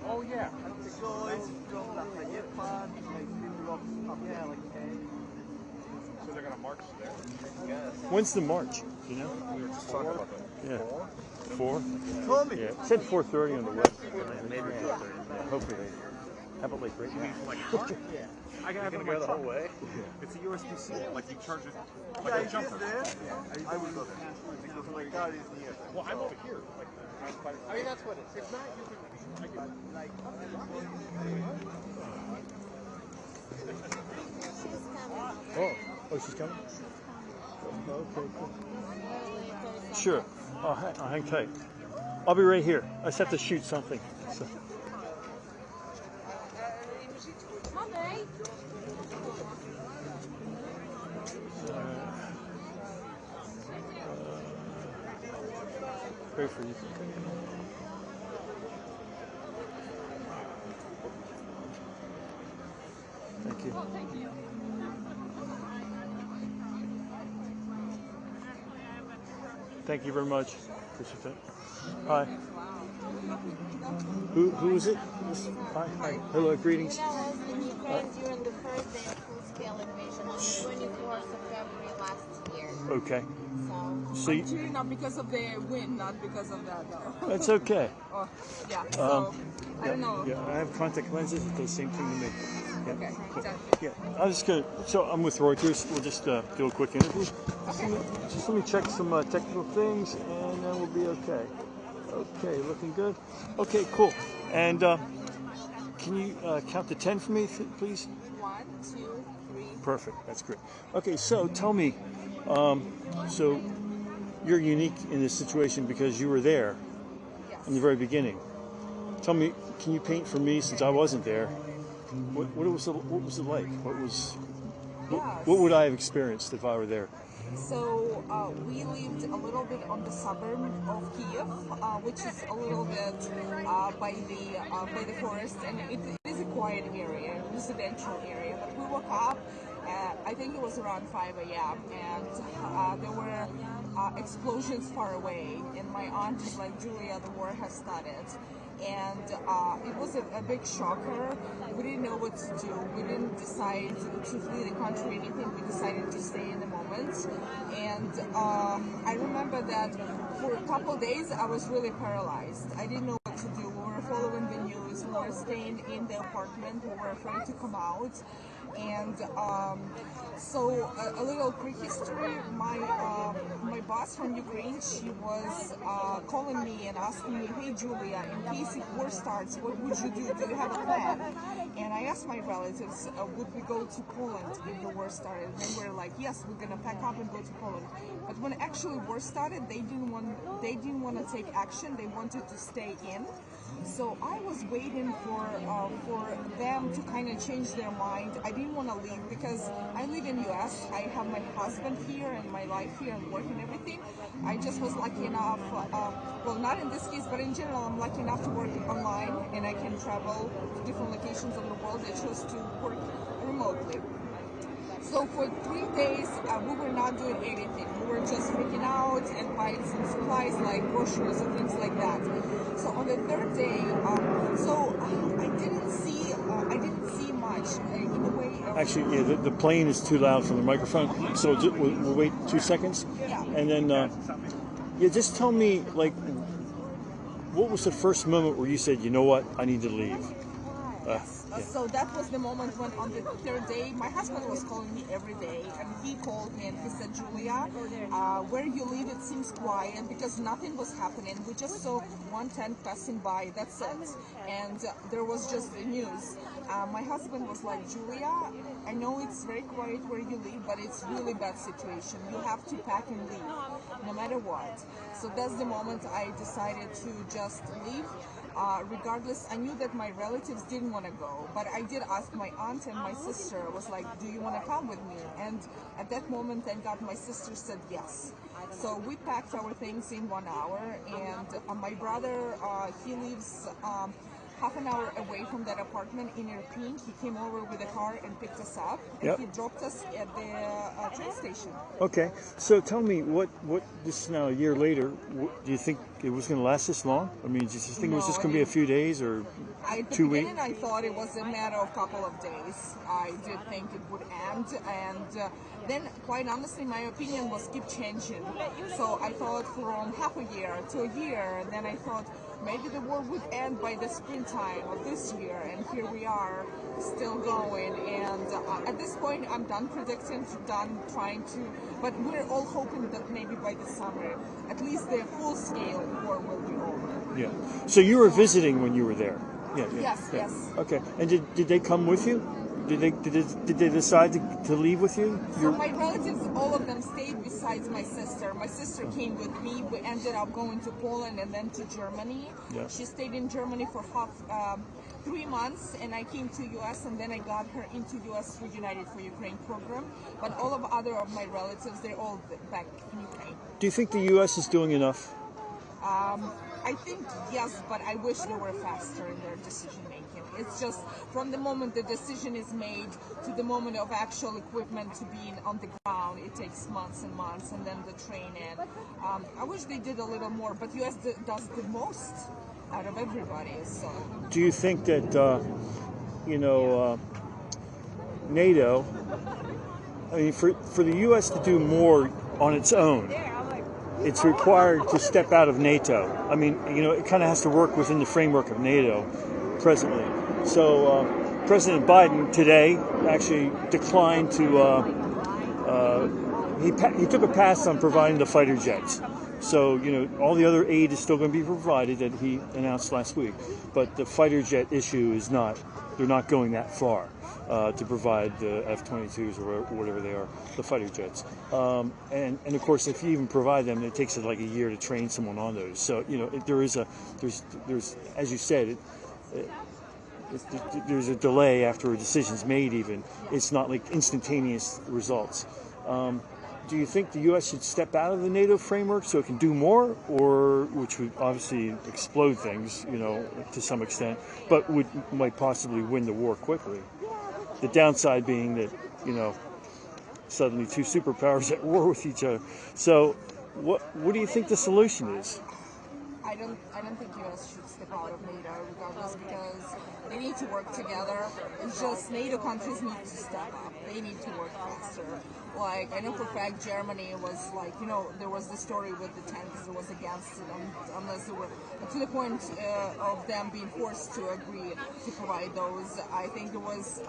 Oh yeah. So it's from the Japan, like people up, yeah, like so they're gonna march there. Yes. When's the march? You know? We were just talking about that. Yeah. 4? Told me. Yeah. It said 4:30 on the web. Maybe 4:30. Yeah, hopefully they have it like right now. Yeah. I can have it go the whole way. It's a USB-C. Like you charge it like a jumper. I would go there. Because my car is near. Well, I'm over here. Like, I mean, that's what it is. If not, you can. I can like. Oh, she's coming? Okay, cool. Sure. I'll hang tight. I'll be right here. I just have to shoot something. So. Pray for you. Thank you. Thank you very much. Appreciate it. Hi. Who is it? Hi. Hello. Greetings. I was in Ukraine during the first day of full-scale invasion on the 24th of February last year. Okay. So I'm cheering not because of the win, not because of that though. That's okay. Oh, yeah. So I don't know. Yeah, I have contact lenses. It does the same thing to me. Yeah. Okay. Cool. Exactly. Yeah. I'm just gonna. So I'm with Reuters. We'll just do a quick interview. Okay. Just let me check some technical things, and then we'll be okay. Okay, looking good. Okay, cool. And can you count to 10 for me, please? 1, 2, 3. Perfect. That's great. Okay, so tell me, so you're unique in this situation because you were there in the very beginning. Tell me, can you paint for me, since I wasn't there, what was it like? What would I have experienced if I were there? So we lived a little bit on the suburb of Kiev, which is a little bit by the forest, and it is a quiet area, a residential area. But we woke up, I think it was around 5 a.m., and there were explosions far away, and my aunt was like, "Julia, the war has started." And it was a big shocker. We didn't know what to do. We didn't decide to flee the country or anything. We decided to stay in the moment. And I remember that for a couple of days I was really paralyzed. I didn't know what to do. We were following the news. We were staying in the apartment. We were afraid to come out. And so a little prehistory, my boss from Ukraine, she was calling me and asking me, "Hey Julia, in case if war starts, what would you do? Do you have a plan?" And I asked my relatives, would we go to Poland if the war started? And they were like, "Yes, we're gonna pack up and go to Poland." But when actually war started, they didn't want to take action. They wanted to stay in. So I was waiting for them to kind of change their mind. I didn't want to leave because I live in US. I have my husband here and my life here and work and everything. I just was lucky enough, well, not in this case, but in general, I'm lucky enough to work online and I can travel to different locations of the world. I chose to work remotely. So for 3 days, we were not doing anything. We were just freaking out and buying some supplies like groceries and things like that. So on the third day, I didn't see much in the way of... Actually, yeah, the plane is too loud from the microphone, so we'll wait 2 seconds. Yeah. And then, just tell me, like, what was the first moment where you said, "You know what, I need to leave"? So that was the moment when on the third day, my husband was calling me every day, and he called me and he said, "Julia, where you live, it seems quiet because nothing was happening. We just saw one tank passing by, that's it." And there was just the news. My husband was like, "Julia, I know it's very quiet where you live, but it's really bad situation. You have to pack and leave, no matter what." So that's the moment I decided to just leave. Regardless, I knew that my relatives didn't want to go, but I did ask my aunt and my sister. I was like, "Do you want to come with me?" And at that moment, thank God, my sister said yes. So we packed our things in 1 hour, and my brother, he lives half an hour away from that apartment in Irpin. He came over with a car and picked us up, and he dropped us at the train station. Okay, so tell me, what this is now a year later, do you think it was going to last this long? I mean, do you think it was just going to be a few days or 2 weeks? I thought it was a matter of a couple of days. I did think it would end, and then, quite honestly, my opinion was keep changing. So I thought from half a year to a year, and then I thought maybe the war would end by the springtime of this year, and here we are, still going. And at this point, I'm done predicting, done trying to, but we're all hoping that maybe by the summer, at least the full-scale war will be over. Yeah. So you were visiting when you were there? Yeah. Yes. Okay. And did they come with you? Did they decide to leave with you? So my relatives, all of them stayed besides my sister. My sister came with me. We ended up going to Poland and then to Germany. Yeah. She stayed in Germany for 3 months, and I came to US, and then I got her into US through United for Ukraine program. But all of other of my relatives, they're all back in Ukraine. Do you think the US is doing enough? I think yes, but I wish they were faster in their decision making. It's just from the moment the decision is made to the moment of actual equipment to being on the ground, it takes months and months, and then the training. I wish they did a little more, but US does the most out of everybody. So. Do you think that NATO? I mean, for the U.S. to do more on its own, it's required to step out of NATO. I mean, it kind of has to work within the framework of NATO presently. So President Biden today actually declined to, he took a pass on providing the fighter jets So, you know, all the other aid is still going to be provided that he announced last week. But the fighter jet issue is not, they're not going that far to provide the F-22s or whatever they are, the fighter jets. And of course, if you even provide them, it takes like a year to train someone on those. So, you know, there's, as you said, there's a delay after a decision's made even. It's not like instantaneous results. Do you think the U.S. should step out of the NATO framework so it can do more, or which would obviously explode things, you know, to some extent, but might possibly win the war quickly? The downside being that, you know, suddenly two superpowers at war with each other. So, what do you think the solution is? I don't think U.S. should step out of NATO regardless, because they need to work together. It's just NATO countries need to step up. They need to work faster. Like, I know for a fact Germany was like, you know, there was the story with the tanks that was against it, unless they were, to the point of them being forced to agree to provide those. I think it was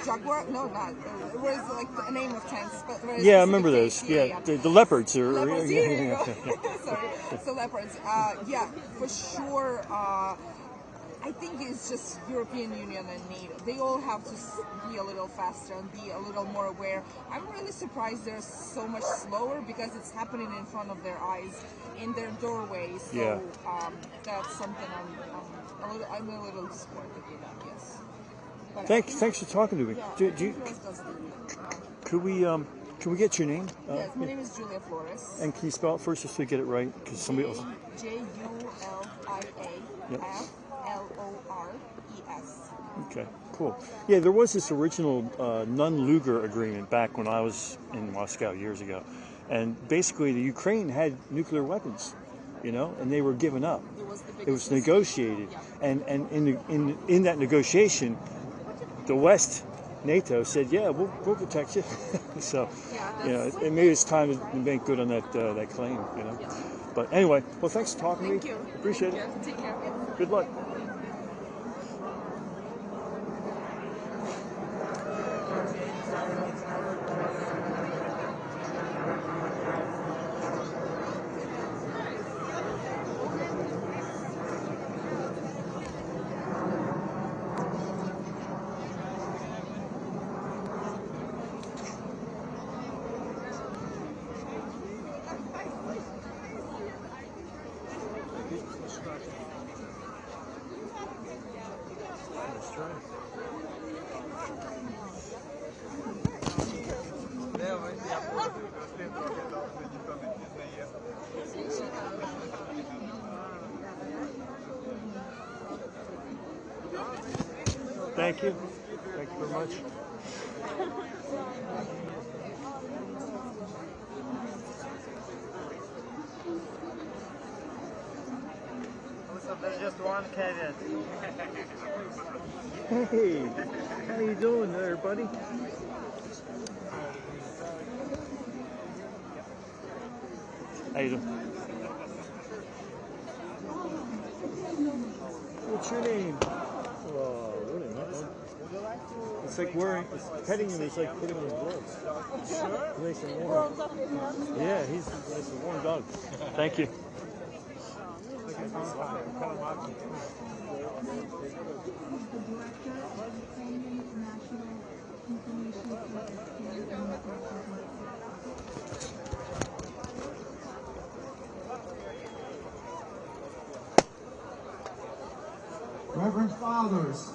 Jaguar, no, not, it was like a name of tanks. But yeah, I remember those. Yeah. The Leopards. Leopards, sorry. So Leopards, yeah, for sure. I think it's just European Union and NATO. They all have to be a little faster and be a little more aware. I'm really surprised they're so much slower, because it's happening in front of their eyes, in their doorways. So yeah. That's something I'm a little disappointed with that. Yes. But Thanks for talking to me. Yeah, Can we get your name? Yes, my name is Julia Flores. And can you spell it first just to get it right? Because somebody else. Juliaflores. Okay, cool. Yeah, there was this original Nunn-Lugar agreement back when I was in Moscow years ago, and basically the Ukraine had nuclear weapons, you know, and they were given up. It was negotiated, and in that negotiation, the West, NATO said, "Yeah, we'll protect you." So, you know, maybe it's time to make good on that claim, you know. But anyway, well, thanks for talking to me. Thank you. Appreciate it. Take care. Good luck. Thank you. Thank you very much. There's just one caveat. Hey, how you doing there, buddy? How you doing? What's your name? It's like petting him is like putting him in gloves. Sure? Nice and warm. Yeah, he's a nice and warm dog. Thank you. Reverend Fathers,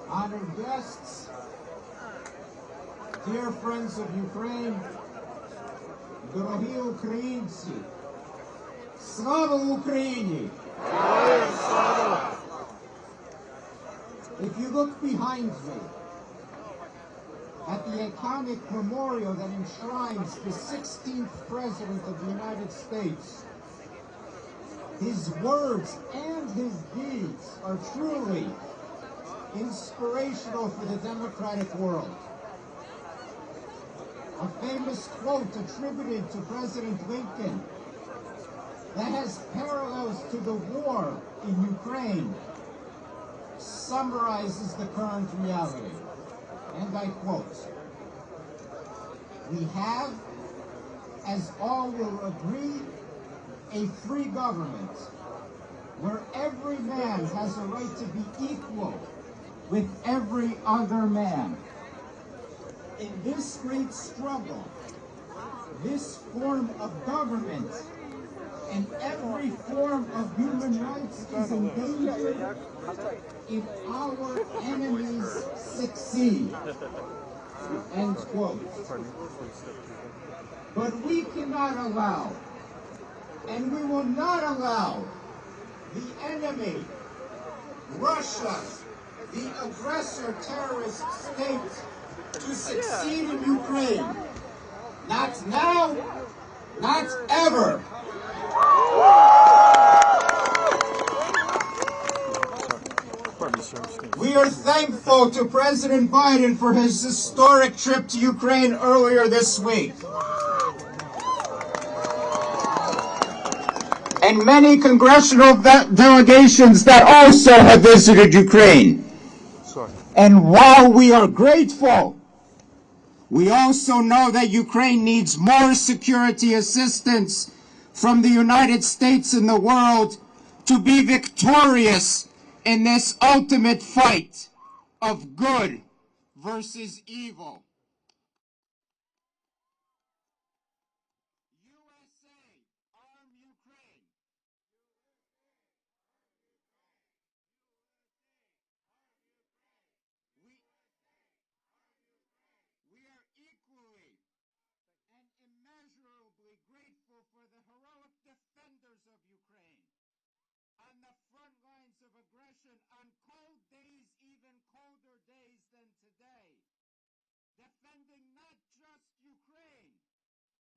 honored guests, dear friends of Ukraine, дорогі українці, слава Україні! If you look behind me at the iconic memorial that enshrines the 16th President of the United States, his words and his deeds are truly inspirational for the democratic world. A famous quote attributed to President Lincoln that has parallels to the war in Ukraine summarizes the current reality. And I quote, "We have as all will agree, a free government where every man has a right to be equal with every other man. In this great struggle, this form of government and every form of human rights is endangered if our enemies succeed. End quote. But we cannot allow, and we will not allow, the enemy, Russia, the aggressor terrorist state, to succeed in Ukraine. Not now, not ever. We are thankful to President Biden for his historic trip to Ukraine earlier this week. And many congressional delegations that also have visited Ukraine. And while we are grateful, we also know that Ukraine needs more security assistance from the United States and the world to be victorious in this ultimate fight of good versus evil. We are equally and immeasurably grateful for the heroic defenders of Ukraine on the front lines of aggression on cold days, even colder days than today, defending not just Ukraine,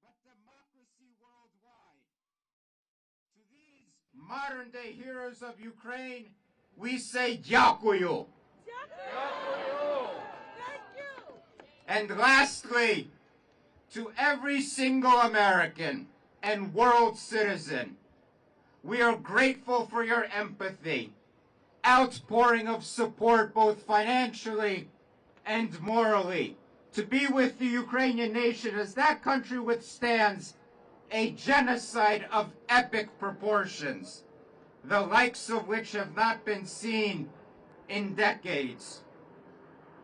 but democracy worldwide. To these modern-day heroes of Ukraine, we say Дякую. And lastly, to every single American and world citizen, we are grateful for your empathy, outpouring of support both financially and morally, to be with the Ukrainian nation as that country withstands a genocide of epic proportions, the likes of which have not been seen in decades.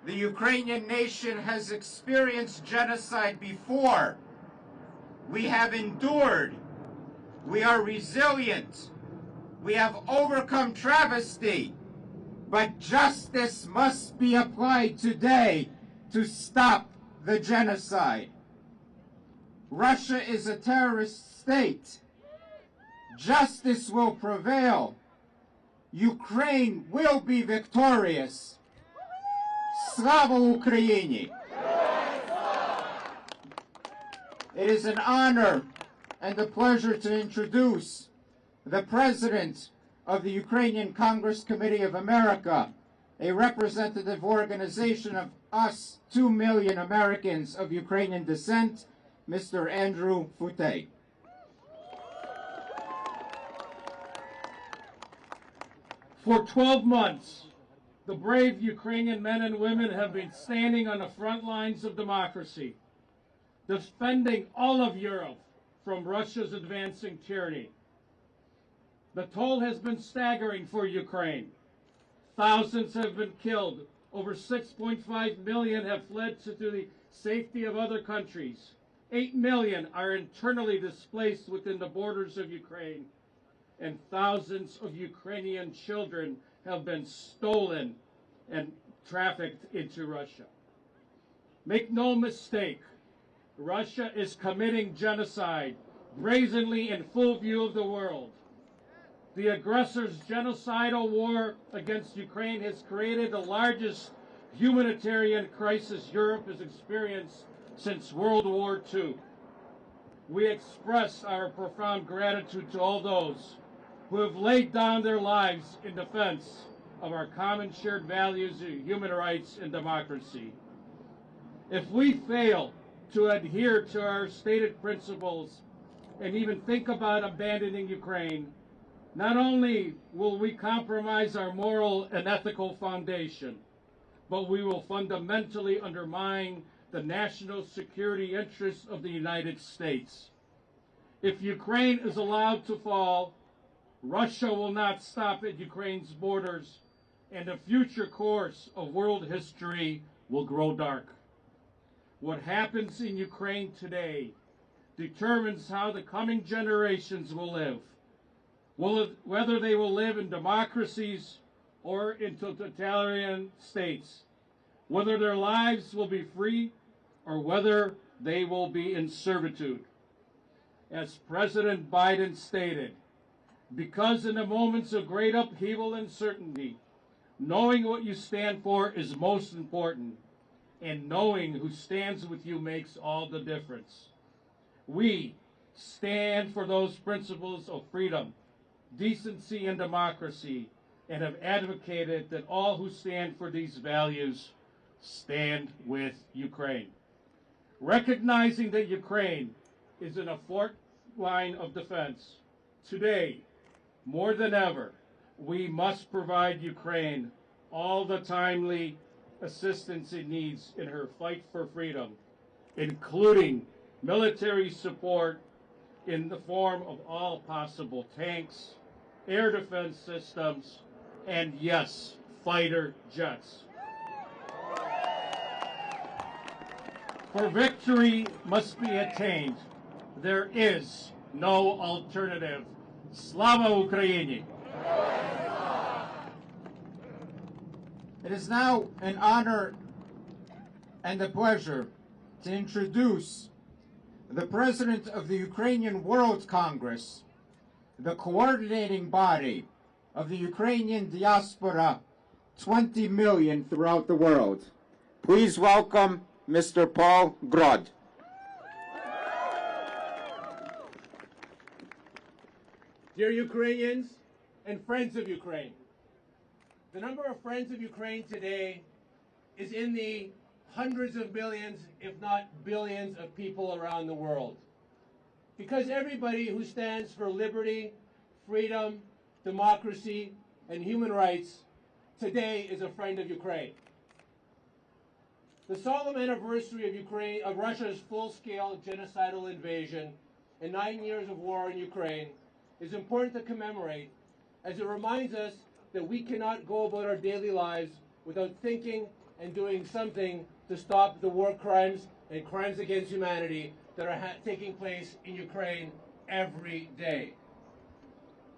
The Ukrainian nation has experienced genocide before. We have endured. We are resilient. We have overcome travesty. But justice must be applied today to stop the genocide. Russia is a terrorist state. Justice will prevail. Ukraine will be victorious. Slava Ukraini! It is an honor and a pleasure to introduce the President of the Ukrainian Congress Committee of America, a representative organization of us 2 million Americans of Ukrainian descent, Mr. Andrew Futey. For 12 months, the brave Ukrainian men and women have been standing on the front lines of democracy, defending all of Europe from Russia's advancing tyranny. The toll has been staggering for Ukraine. Thousands have been killed. Over 6.5 million have fled to the safety of other countries. 8 million are internally displaced within the borders of Ukraine. And thousands of Ukrainian children have been stolen and trafficked into Russia. Make no mistake, Russia is committing genocide brazenly in full view of the world. The aggressor's genocidal war against Ukraine has created the largest humanitarian crisis Europe has experienced since World War II. We express our profound gratitude to all those who have laid down their lives in defense of our common shared values of human rights and democracy. If we fail to adhere to our stated principles and even think about abandoning Ukraine, not only will we compromise our moral and ethical foundation, but we will fundamentally undermine the national security interests of the United States. If Ukraine is allowed to fall, Russia will not stop at Ukraine's borders, and the future course of world history will grow dark. What happens in Ukraine today determines how the coming generations will live, whether they will live in democracies or in totalitarian states, whether their lives will be free or whether they will be in servitude. As President Biden stated, because in the moments of great upheaval and uncertainty, knowing what you stand for is most important, and knowing who stands with you makes all the difference. We stand for those principles of freedom, decency, and democracy, and have advocated that all who stand for these values stand with Ukraine. Recognizing that Ukraine is in a front line of defense, today, more than ever, we must provide Ukraine all the timely assistance it needs in her fight for freedom, including military support in the form of all possible tanks, air defense systems, and yes, fighter jets. For victory must be attained. There is no alternative. Slava Ukraini! It is now an honor and a pleasure to introduce the President of the Ukrainian World Congress, the coordinating body of the Ukrainian diaspora, 20 million throughout the world. Please welcome Mr. Paul Grod. Dear Ukrainians and friends of Ukraine, the number of friends of Ukraine today is in the hundreds of millions, if not billions, of people around the world. Because everybody who stands for liberty, freedom, democracy, and human rights today is a friend of Ukraine. The solemn anniversary of Russia's full-scale genocidal invasion and 9 years of war in Ukraine is important to commemorate, as it reminds us that we cannot go about our daily lives without thinking and doing something to stop the war crimes and crimes against humanity that are taking place in Ukraine every day.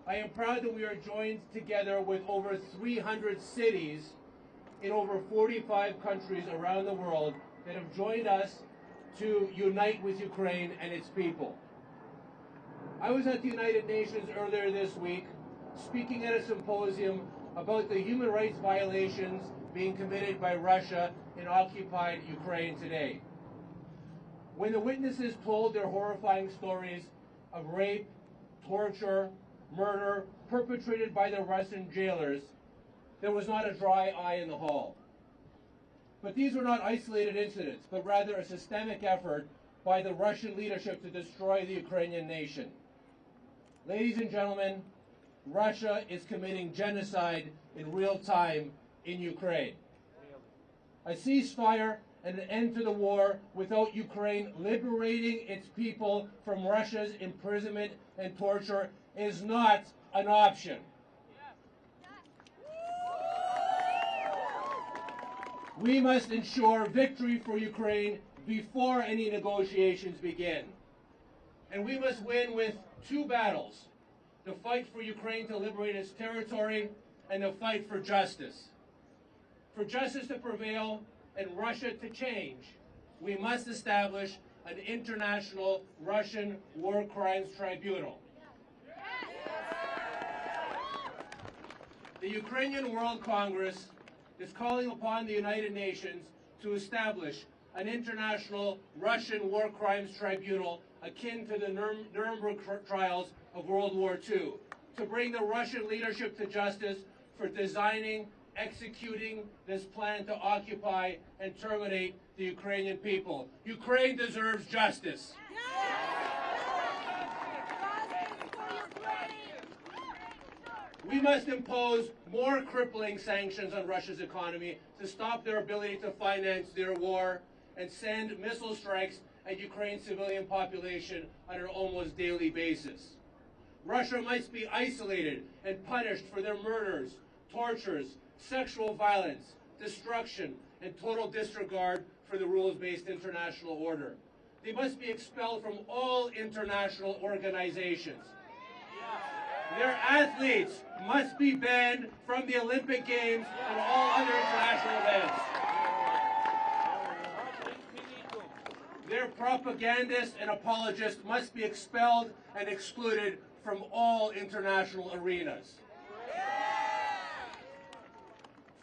I am proud that we are joined together with over 300 cities in over 45 countries around the world that have joined us to unite with Ukraine and its people. I was at the United Nations earlier this week speaking at a symposium about the human rights violations being committed by Russia in occupied Ukraine today. When the witnesses told their horrifying stories of rape, torture, murder perpetrated by the Russian jailers, there was not a dry eye in the hall. But these were not isolated incidents, but rather a systemic effort by the Russian leadership to destroy the Ukrainian nation. Ladies and gentlemen, Russia is committing genocide in real time in Ukraine. A ceasefire and an end to the war without Ukraine liberating its people from Russia's imprisonment and torture is not an option. We must ensure victory for Ukraine before any negotiations begin. And we must win with two battles: the fight for Ukraine to liberate its territory and the fight for justice. For justice to prevail and Russia to change, we must establish an international Russian war crimes tribunal. The Ukrainian World Congress is calling upon the United Nations to establish an international Russian war crimes tribunal akin to the Nuremberg trials of World War II, to bring the Russian leadership to justice for designing, executing this plan to occupy and terminate the Ukrainian people. Ukraine deserves justice. We must impose more crippling sanctions on Russia's economy to stop their ability to finance their war and send missile strikes at Ukraine's civilian population on an almost daily basis. Russia must be isolated and punished for their murders, tortures, sexual violence, destruction, and total disregard for the rules-based international order. They must be expelled from all international organizations. Their athletes must be banned from the Olympic Games and all other international events. Their propagandists and apologists must be expelled and excluded from all international arenas.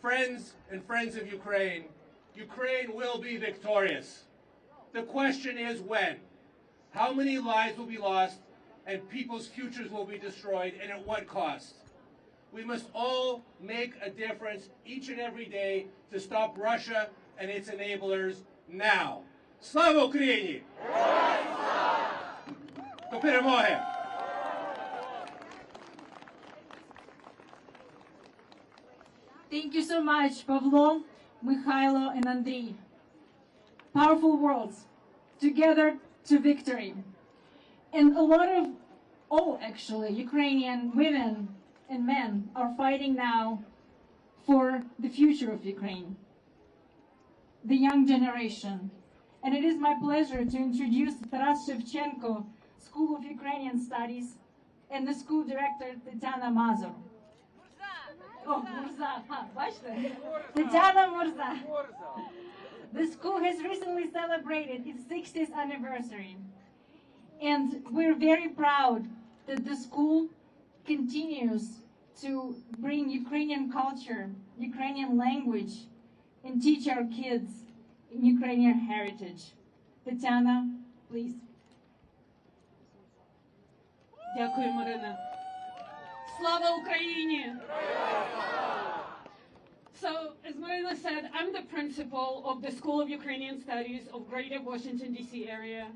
Friends and friends of Ukraine, Ukraine will be victorious. The question is when. How many lives will be lost and people's futures will be destroyed, and at what cost? We must all make a difference each and every day to stop Russia and its enablers now. Slava Ukraini! До перемоги! Thank you so much, Pavlo, Mikhailo, and Andriy. Powerful words, together to victory. And a lot of, actually, Ukrainian women and men are fighting now for the future of Ukraine, the young generation. And it is my pleasure to introduce Taras Shevchenko, School of Ukrainian Studies, and the school director, Tatiana Mazur. Oh, Murza, Tatiana Murza. The school has recently celebrated its 60th anniversary. And we're very proud that the school continues to bring Ukrainian culture, Ukrainian language, and teach our kids in Ukrainian heritage. Tatiana, please. Дякую, Марина. Слава Україні! So, as Marina said, I'm the principal of the School of Ukrainian Studies of Greater Washington, D.C. area.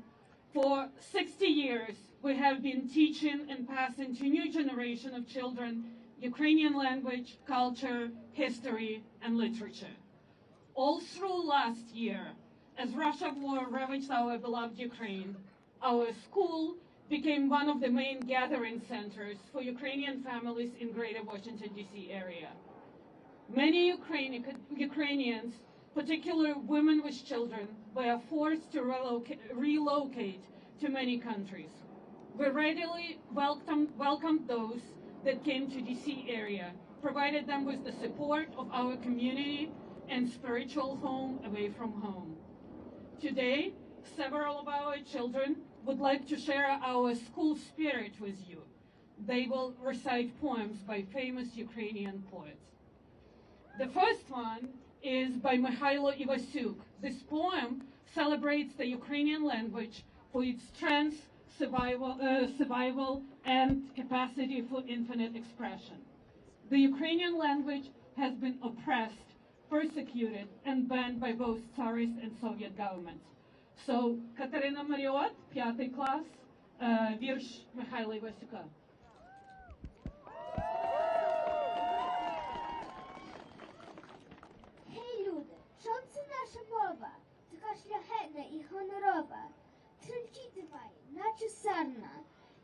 For 60 years, we have been teaching and passing to new generation of children Ukrainian language, culture, history, and literature. All through last year, as Russia war ravaged our beloved Ukraine, our school became one of the main gathering centers for Ukrainian families in Greater Washington, D.C. area. Many Ukrainians, particularly women with children, were forced to relocate to many countries. We readily welcomed those that came to D.C. area, provided them with the support of our community and spiritual home away from home. Today, several of our children would like to share our school spirit with you. They will recite poems by famous Ukrainian poets. The first one is by Mikhailo Ivasyuk. This poem celebrates the Ukrainian language for its strength, survival, and capacity for infinite expression. The Ukrainian language has been oppressed, persecuted, and banned by both Tsarist and Soviet governments. So, Katarina Mariot, 5th class, вірш Михайла Івасюка. Гей, люди, чом це наша мова? Така шляхетна і гонорова. Тремтіть давай, наче сарна,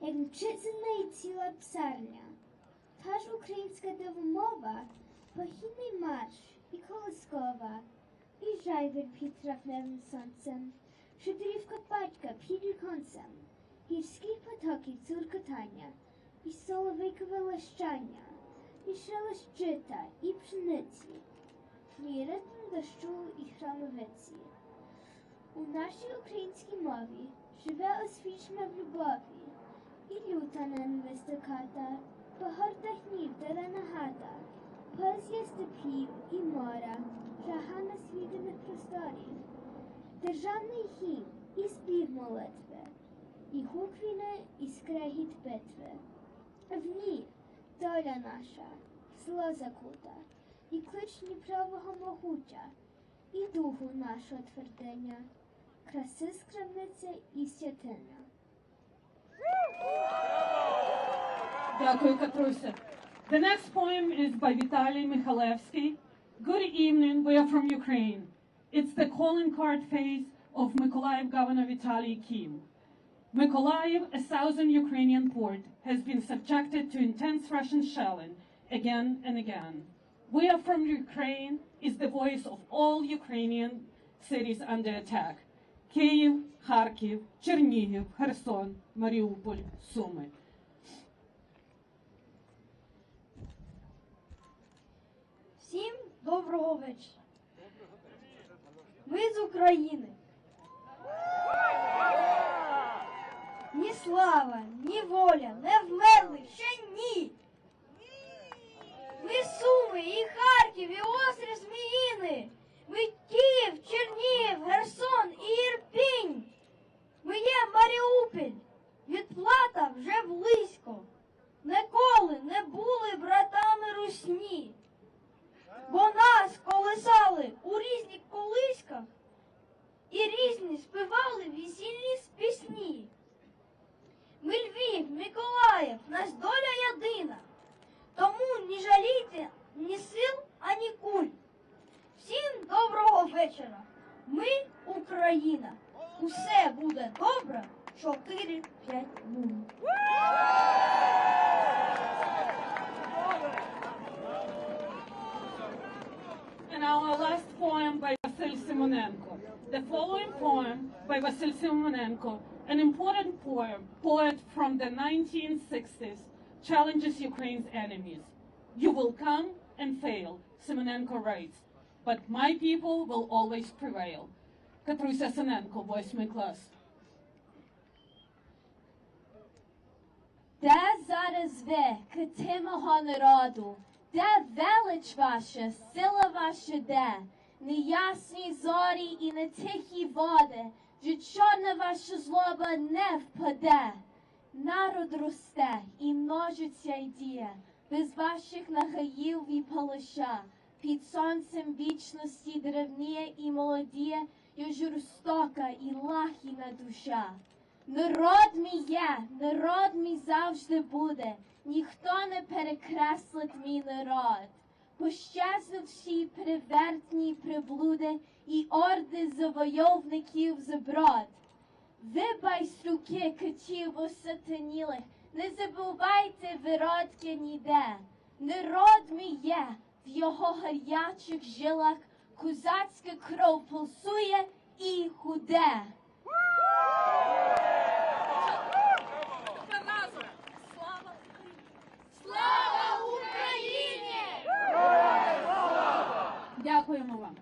як мчиться в неї ціла псарня. Та ж українська дивомова, похідний марш і колискова, і жайвір під травневим сонцем, щедрівка батька під віконцем, гірські потоки цуркотання, і соловейкове лещання, і шелест жита, і пшениці, мій ритм дощу і храмовиці. У нашій українській мові живе освічна в любові, і люта ненависть ката, по гордах днів дарена гата, поезія степів і моря, жага на світових просторів, державний гімн і спів молитви, і гук війни, і скрегіт битви. В ній доля наша, зло закута, і клич Дніпрового могутя, і духу нашого твердиня, краси скравниця і святиня. Дякую, Катруся. The next poem is by Vitaly Mikhalevsky. Good evening, we are from Ukraine. It's the calling card phase of Mykolaiv Governor Vitaly Kim. Mykolaiv, a southern Ukrainian port, has been subjected to intense Russian shelling again and again. We Are From Ukraine is the voice of all Ukrainian cities under attack. Kyiv, Kharkiv, Chernihiv, Kherson, Mariupol, Sumy. Всім доброго вечора. Ми з України. Ні слава, ні воля не вмерли ще ні. Ми Суми, і Харків, і острів Зміїний. Ми Київ, Чернігів, Херсон і Ірпінь. Ми є Маріуполь. Відплата вже близько. Ніколи не були братами русні. Бо нас колисали у різних колисках і різні співали весільні пісні. Ми Львів, Миколаїв, нас доля єдина. Тому не жалійте ні сил, ані куль. Всім доброго вечора. Ми Україна. Усе буде добре. 4-5-0. And our last poem by Vasyl Simonenko. The following poem by Vasyl Simonenko, an important poet from the 1960s, challenges Ukraine's enemies. You will come and fail, Simonenko writes, but my people will always prevail. Катруся Синенко, 8 клас. Де зараз ви, кити мого народу? Де велич ваша, сила ваша де? Неясні зорі і не тихі води, що чорна ваша злоба не впаде. Народ росте і множиться й діє, без ваших нахаїв і палаша. Під сонцем вічності древніє і молодіє, і жорстока і лахіна душа. Народ мій є, народ мій завжди буде, ніхто не перекреслить мій народ. Пощезнуть всі привертні приблуди і орди завойовників заброд. Вибай з руки китів осатанілих, не забувайте виродки ніде. Народ мій є, в його гарячих жилах козацька кров пульсує і худе. Слава Україні! Дякуємо вам.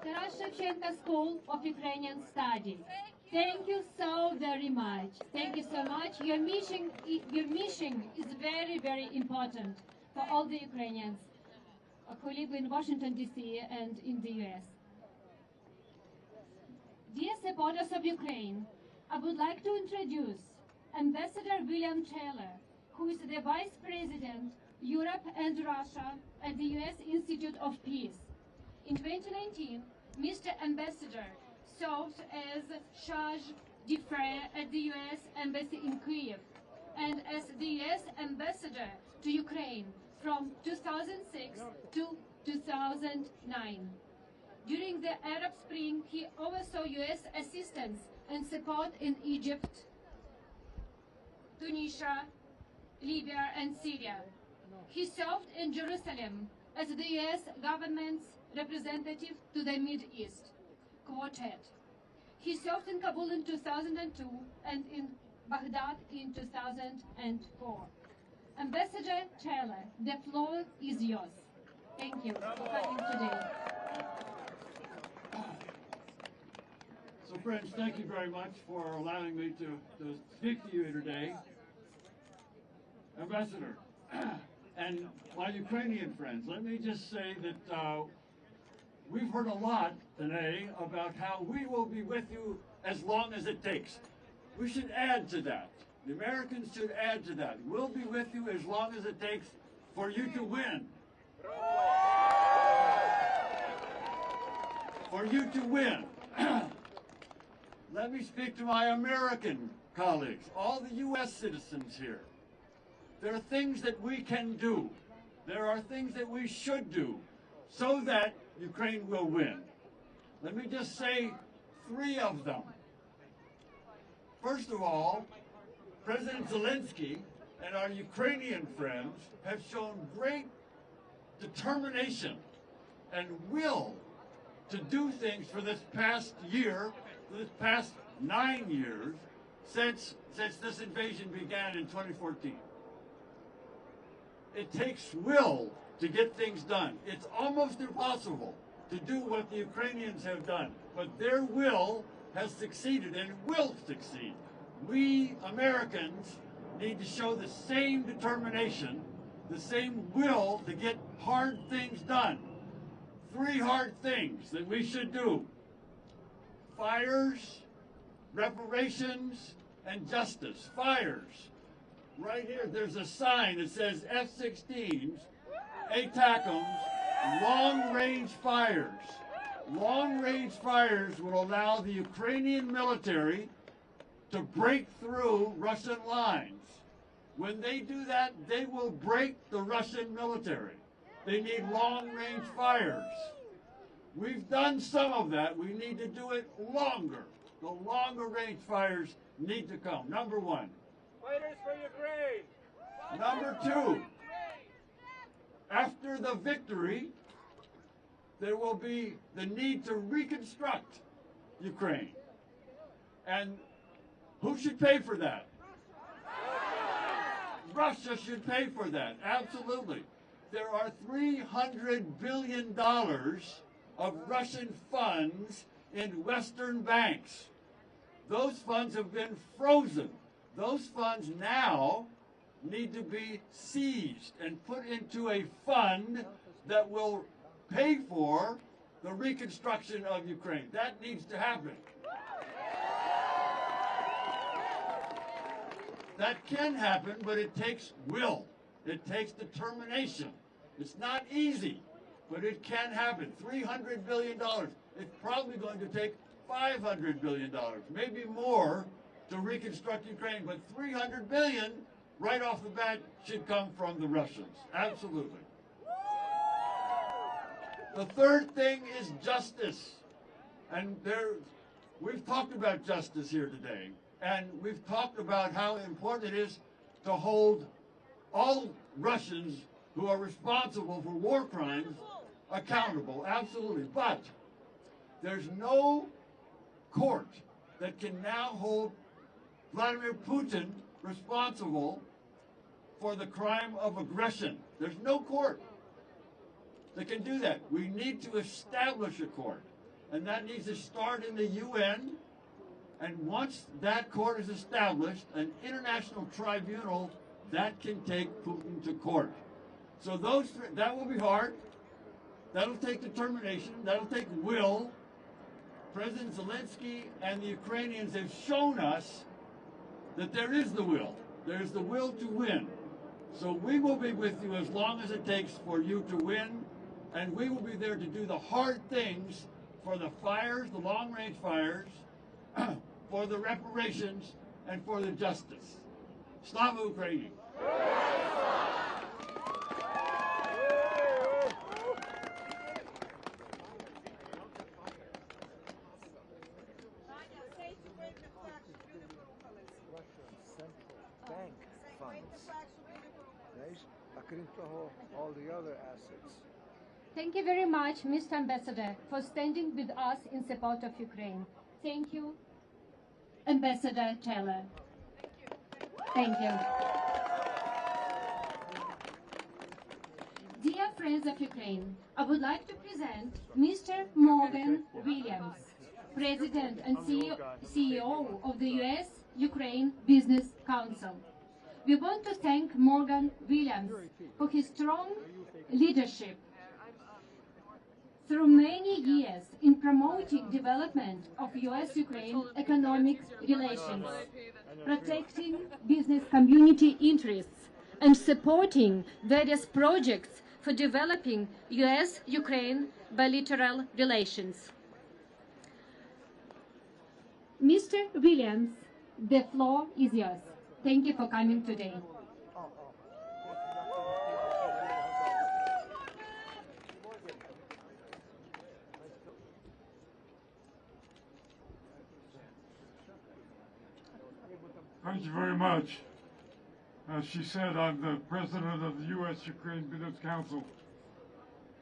Taras Shevchenko School of Ukrainian Studies. Thank you so very much. Thank you so much. Your mission is very, very important for all the Ukrainians who live in Washington, D.C. and in the U.S. Dear supporters of Ukraine, I would like to introduce Ambassador William Taylor, who is the Vice President, Europe and Russia at the U.S. Institute of Peace. In 2019, Mr. Ambassador served as charge d'affaires at the U.S. Embassy in Kyiv and as the U.S. Ambassador to Ukraine from 2006 to 2009. During the Arab Spring, he oversaw U.S. assistance and support in Egypt, Tunisia, Libya, and Syria. He served in Jerusalem as the U.S. government's representative to the Middle East Quartet. He served in Kabul in 2002 and in Baghdad in 2004. Ambassador Taylor, the floor is yours. Thank you for coming today. So friends, thank you very much for allowing me to speak to you today. Ambassador, and my Ukrainian friends, let me just say that we've heard a lot today about how we will be with you as long as it takes. We should add to that. The Americans should add to that. We'll be with you as long as it takes for you to win. For you to win. Let me speak to my American colleagues, all the U.S. citizens here. There are things that we can do. There are things that we should do so that Ukraine will win. Let me just say 3 of them. First of all, President Zelensky and our Ukrainian friends have shown great determination and will to do things for this past year, for this past 9 years, since this invasion began in 2014. It takes will to get things done. It's almost impossible to do what the Ukrainians have done, but their will has succeeded and will succeed. We Americans need to show the same determination, the same will to get hard things done. 3 hard things that we should do: fires, reparations, and justice. Fires. Right here, there's a sign that says F-16s, ATACMS, long-range fires. Long-range fires will allow the Ukrainian military to break through Russian lines. When they do that, they will break the Russian military. They need long-range fires. We've done some of that. We need to do it longer. The longer-range fires need to come. Number 1. Fighters for Ukraine! Number 2, after the victory, there will be the need to reconstruct Ukraine. And who should pay for that? Russia should pay for that, absolutely. There are $300 billion of Russian funds in Western banks. Those funds have been frozen. Those funds now need to be seized and put into a fund that will pay for the reconstruction of Ukraine. That needs to happen. That can happen, but it takes will. It takes determination. It's not easy, but it can happen. $300 billion. It's probably going to take $500 billion, maybe more, to reconstruct Ukraine. But $300 billion, right off the bat, should come from the Russians. Absolutely. The third thing is justice. And we've talked about justice here today. And we've talked about how important it is to hold all Russians who are responsible for war crimes accountable, absolutely. But there's no court that can now hold Vladimir Putin responsible for the crime of aggression. There's no court that can do that. We need to establish a court, and that needs to start in the UN. And once that court is established, an international tribunal that can take Putin to court. So that will be hard. That'll take determination. That'll take will. President Zelensky and the Ukrainians have shown us that there is the will. There's the will to win. So we will be with you as long as it takes for you to win, and we will be there to do the hard things for the fires, the long-range fires, for the reparations, and for the justice. Slava Ukraini! Bank funds, right? According to all the other assets. Thank you very much, Mr. Ambassador, for standing with us in support of Ukraine. Thank you, Ambassador Taylor. Thank you. Dear friends of Ukraine, I would like to present Mr. Morgan Williams, President and CEO of the US-Ukraine Business Council. We want to thank Morgan Williams for his strong leadership through many years in promoting development of US-Ukraine economic relations, protecting business community interests, and supporting various projects for developing US-Ukraine bilateral relations. Mr. Williams, the floor is yours. Thank you for coming today. Thank you very much. As she said, I'm the president of the U.S.-Ukraine Business Council.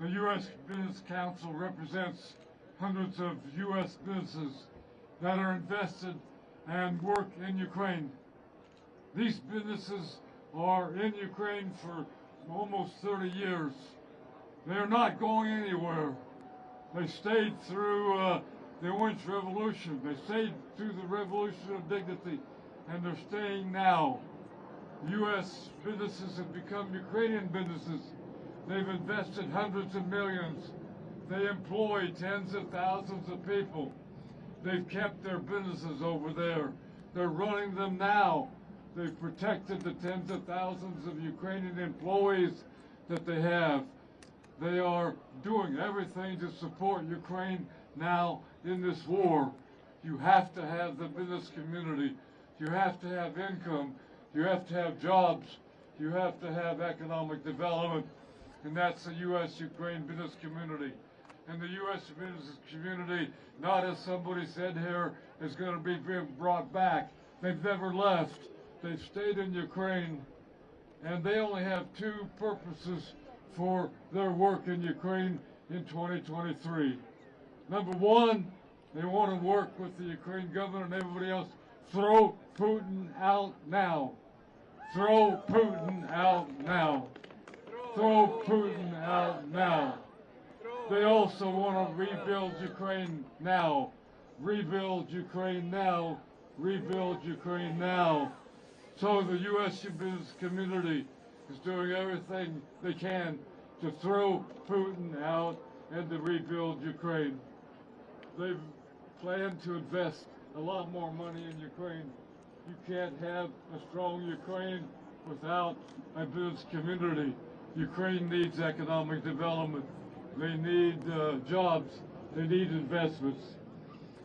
The U.S. Business Council represents hundreds of U.S. businesses that are invested and work in Ukraine. These businesses are in Ukraine for almost 30 years. They're not going anywhere. They stayed through the Orange Revolution. They stayed through the Revolution of Dignity, and they're staying now. U.S. businesses have become Ukrainian businesses. They've invested hundreds of millions. They employ tens of thousands of people. They've kept their businesses over there. They're running them now. They've protected the tens of thousands of Ukrainian employees that they have. They are doing everything to support Ukraine now in this war. You have to have the business community. You have to have income. You have to have jobs. You have to have economic development. And that's the U.S.-Ukraine business community. And the U.S. business community, not as somebody said here, is going to be brought back. They've never left. They've stayed in Ukraine. And they only have two purposes for their work in Ukraine in 2023. Number one, they want to work with the Ukraine government and everybody else. Throw Putin out now. Throw Putin out now. Throw Putin out now. They also want to rebuild Ukraine now. Rebuild Ukraine now. Rebuild Ukraine now. So the U.S. business community is doing everything they can to throw Putin out and to rebuild Ukraine. They've planned to invest a lot more money in Ukraine. You can't have a strong Ukraine without a business community. Ukraine needs economic development. They need jobs. They need investments.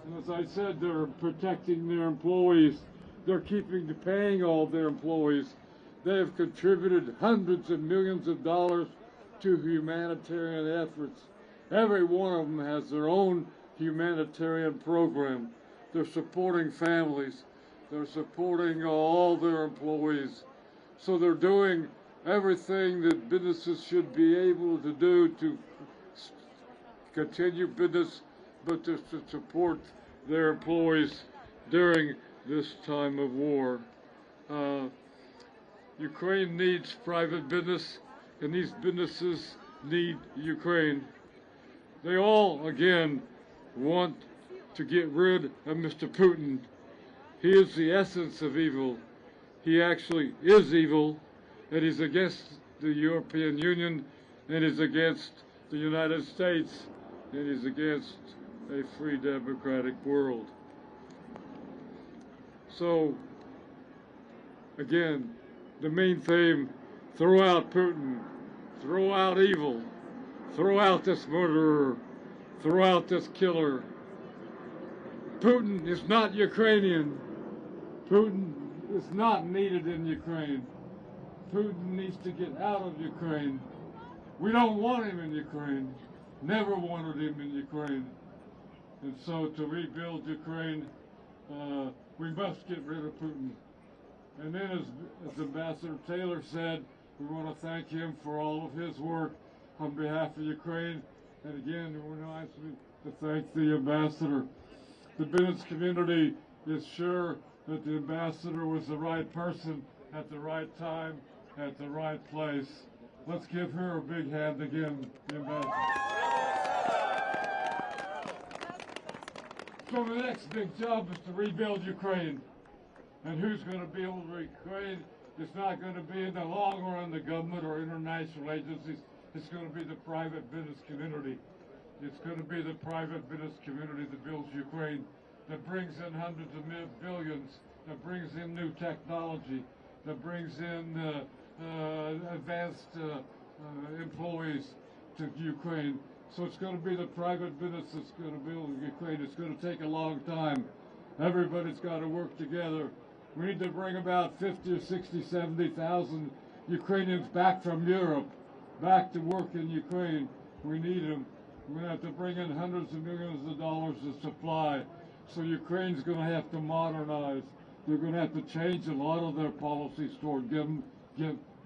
And as I said, they're protecting their employees. They're paying all their employees. They have contributed hundreds of millions of dollars to humanitarian efforts. Every one of them has their own humanitarian program. They're supporting families. They're supporting all their employees. So they're doing everything that businesses should be able to do to continue business, but to support their employees during this time of war. Ukraine needs private business, and these businesses need Ukraine. They all, again, want to get rid of Mr. Putin. He is the essence of evil. He actually is evil, and he's against the European Union, and he's against the United States, and he's against a free democratic world. So, again, the main theme, throw out Putin, throw out evil, throw out this murderer, throw out this killer. Putin is not Ukrainian. Putin is not needed in Ukraine. Putin needs to get out of Ukraine. We don't want him in Ukraine. Never wanted him in Ukraine. And so to rebuild Ukraine, we must get rid of Putin. And then as Ambassador Taylor said, we want to thank him for all of his work on behalf of Ukraine. And again, we want to thank the ambassador. The business community is sure that the ambassador was the right person at the right time, at the right place. Let's give her a big hand again, the ambassador. So the next big job is to rebuild Ukraine. And who's going to be able to Ukraine? It's not going to be in the long run the government or international agencies. It's going to be the private business community. It's going to be the private business community that builds Ukraine, that brings in hundreds of billions, that brings in new technology, that brings in advanced employees to Ukraine. So it's going to be the private business that's going to build Ukraine. It's going to take a long time. Everybody's got to work together. We need to bring about 50 or 60, 70,000 Ukrainians back from Europe, back to work in Ukraine. We need them. We're going to have to bring in hundreds of millions of dollars of supply. So Ukraine's going to have to modernize. They're going to have to change a lot of their policies toward give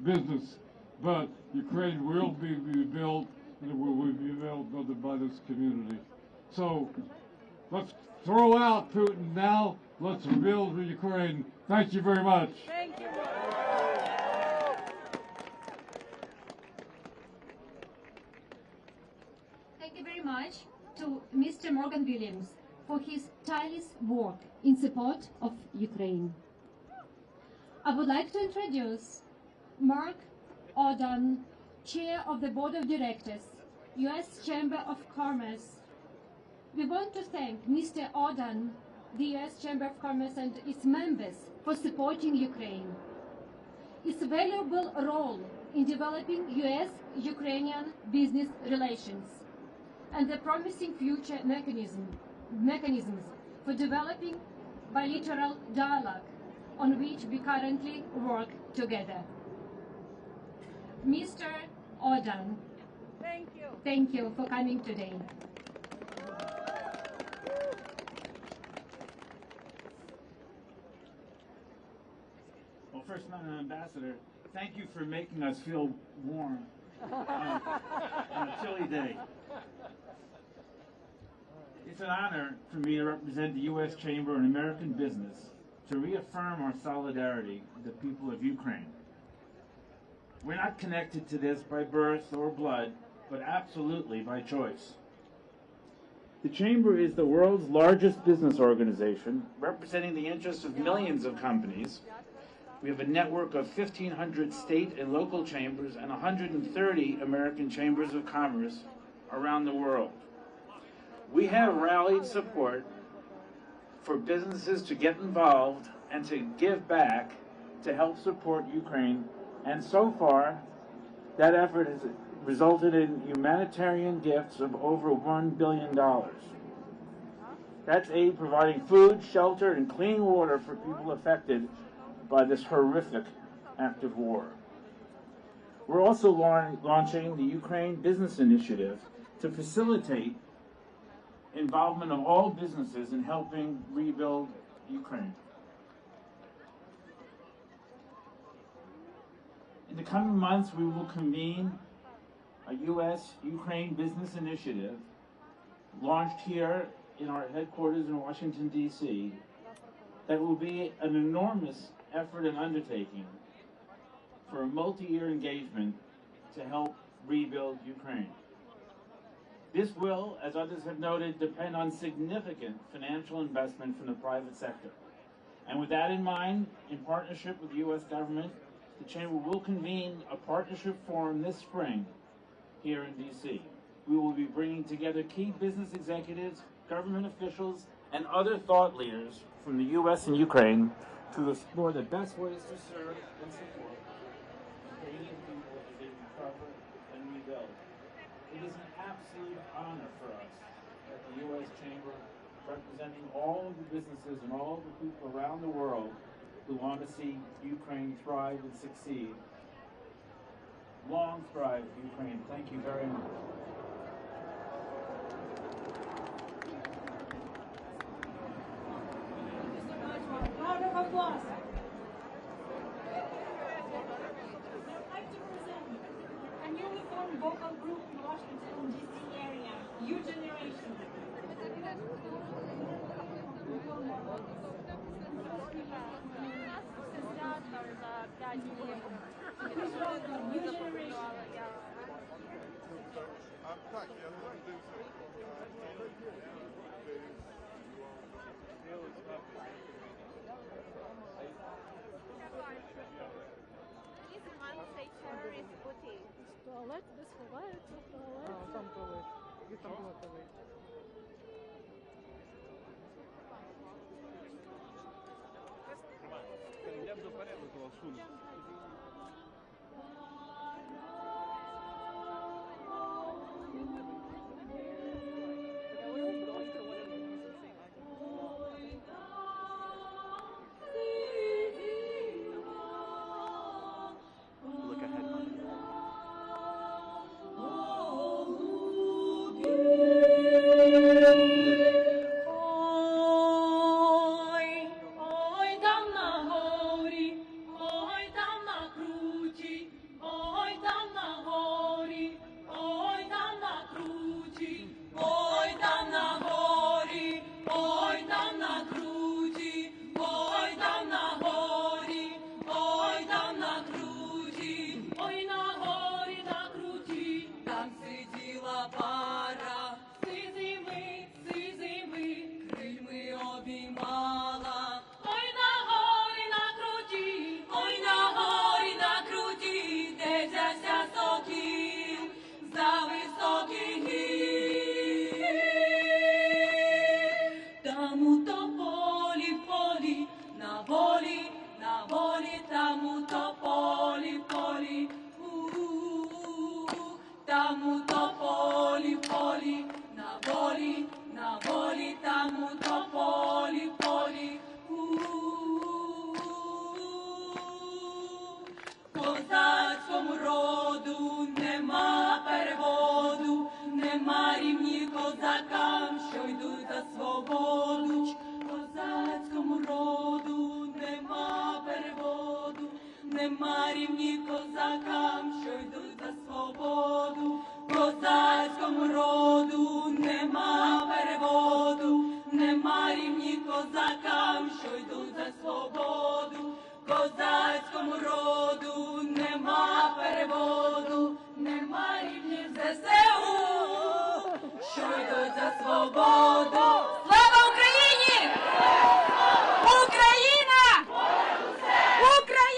business. But Ukraine will be rebuilt, and it will be rebuilt by this community. So let's throw out Putin now. Let's rebuild Ukraine. Thank you very much. Thank you. Thank you very much to Mr. Morgan Williams for his tireless work in support of Ukraine. I would like to introduce Mark Oden, Chair of the Board of Directors, U.S. Chamber of Commerce. We want to thank Mr. Oden, the U.S. Chamber of Commerce and its members for supporting Ukraine. Its valuable role in developing U.S.-Ukrainian business relations and the promising future mechanisms for developing bilateral dialogue on which we currently work together. Mr. Oden, thank you for coming today. Well, First Madam Ambassador, thank you for making us feel warm on a chilly day. It's an honor for me to represent the U.S. Chamber and American business to reaffirm our solidarity with the people of Ukraine. We're not connected to this by birth or blood, but absolutely by choice. The Chamber is the world's largest business organization, representing the interests of millions of companies. We have a network of 1,500 state and local chambers and 130 American chambers of commerce around the world. We have rallied support for businesses to get involved and to give back to help support Ukraine, and so far, that effort has resulted in humanitarian gifts of over $1 billion. That's aid providing food, shelter, and clean water for people affected by this horrific act of war. We're also launching the Ukraine Business Initiative to facilitate involvement of all businesses in helping rebuild Ukraine. In the coming months, we will convene a U.S.-Ukraine business initiative launched here in our headquarters in Washington, D.C. that will be an enormous effort and undertaking for a multi-year engagement to help rebuild Ukraine. This will, as others have noted, depend on significant financial investment from the private sector. And with that in mind, in partnership with the U.S. government, the Chamber will convene a partnership forum this spring here in D.C. We will be bringing together key business executives, government officials, and other thought leaders from the U.S. and Ukraine to explore the best ways to serve and support Ukrainian people as they recover and rebuild. It is an absolute honor for us at the U.S. Chamber, representing all of the businesses and all of the people around the world who want to see Ukraine thrive and succeed. Long thrive, Ukraine. Thank you very much. Round of applause. I'd like to present a newly formed vocal group in Washington, D.C. area, U Generation. Please welcome U Generation. Туалет, де сховаються в туалеті. Там туалет. І там туалет. Я б до перегляду суну. нема рівні козакам, що йдуть за свободу, козацькому роду нема переводу, нема рівні козакам, що йдуть за свободу, козацькому роду нема переводу, нема рівні ЗСУ, що йдуть за свободу. Слава Україні! Україна! Україна!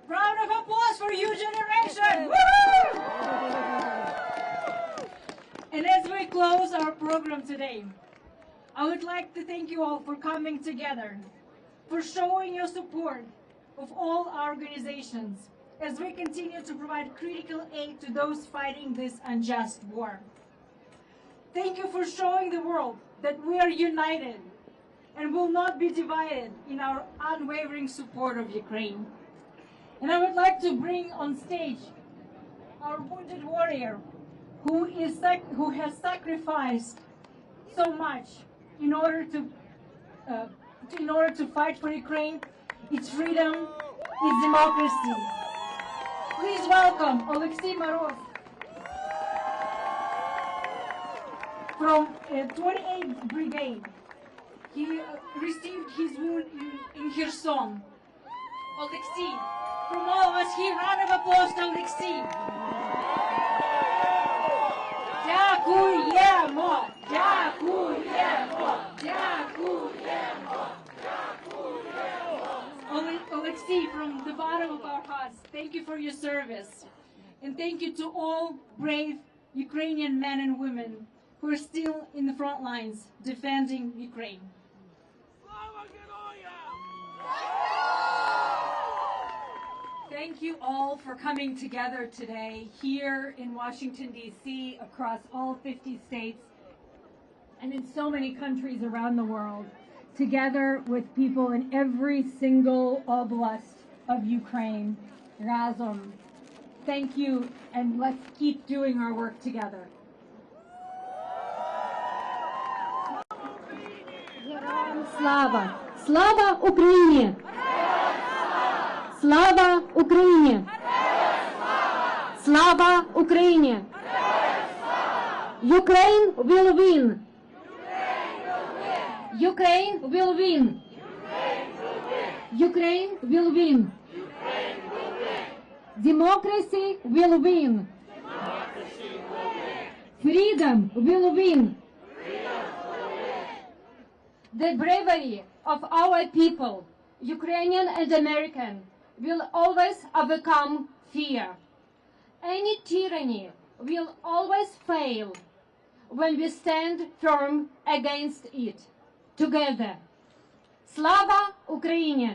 Round of applause for you, generation! Woo! And as we close our program today, I would like to thank you all for coming together, for showing your support of all our organizations as we continue to provide critical aid to those fighting this unjust war. Thank you for showing the world that we are united and will not be divided in our unwavering support of Ukraine. And I would like to bring on stage our wounded warrior who has sacrificed so much in order to fight for Ukraine, its freedom, its democracy. Please welcome Alexei Marov from 28th Brigade. He received his wound in Kherson. Alexei, from all of us here, round of applause to Alexei. Дякуємо! Дякуємо! Дякуємо! Alexei, from the bottom of our hearts, thank you for your service. And thank you to all brave Ukrainian men and women who are still in the front lines defending Ukraine. Thank you all for coming together today here in Washington, D.C., across all 50 states, and in so many countries around the world, together with people in every single oblast of Ukraine. Razom. Thank you, and let's keep doing our work together. Слава! Слава Україні! Слава Україні! Слава Україні! Ukraine will win! Ukraine will win! Ukraine will win! Democracy will win! Freedom will win! The bravery of our people, Ukrainian and American, will always overcome fear. Any tyranny will always fail when we stand firm against it, together. Slava Ukraini!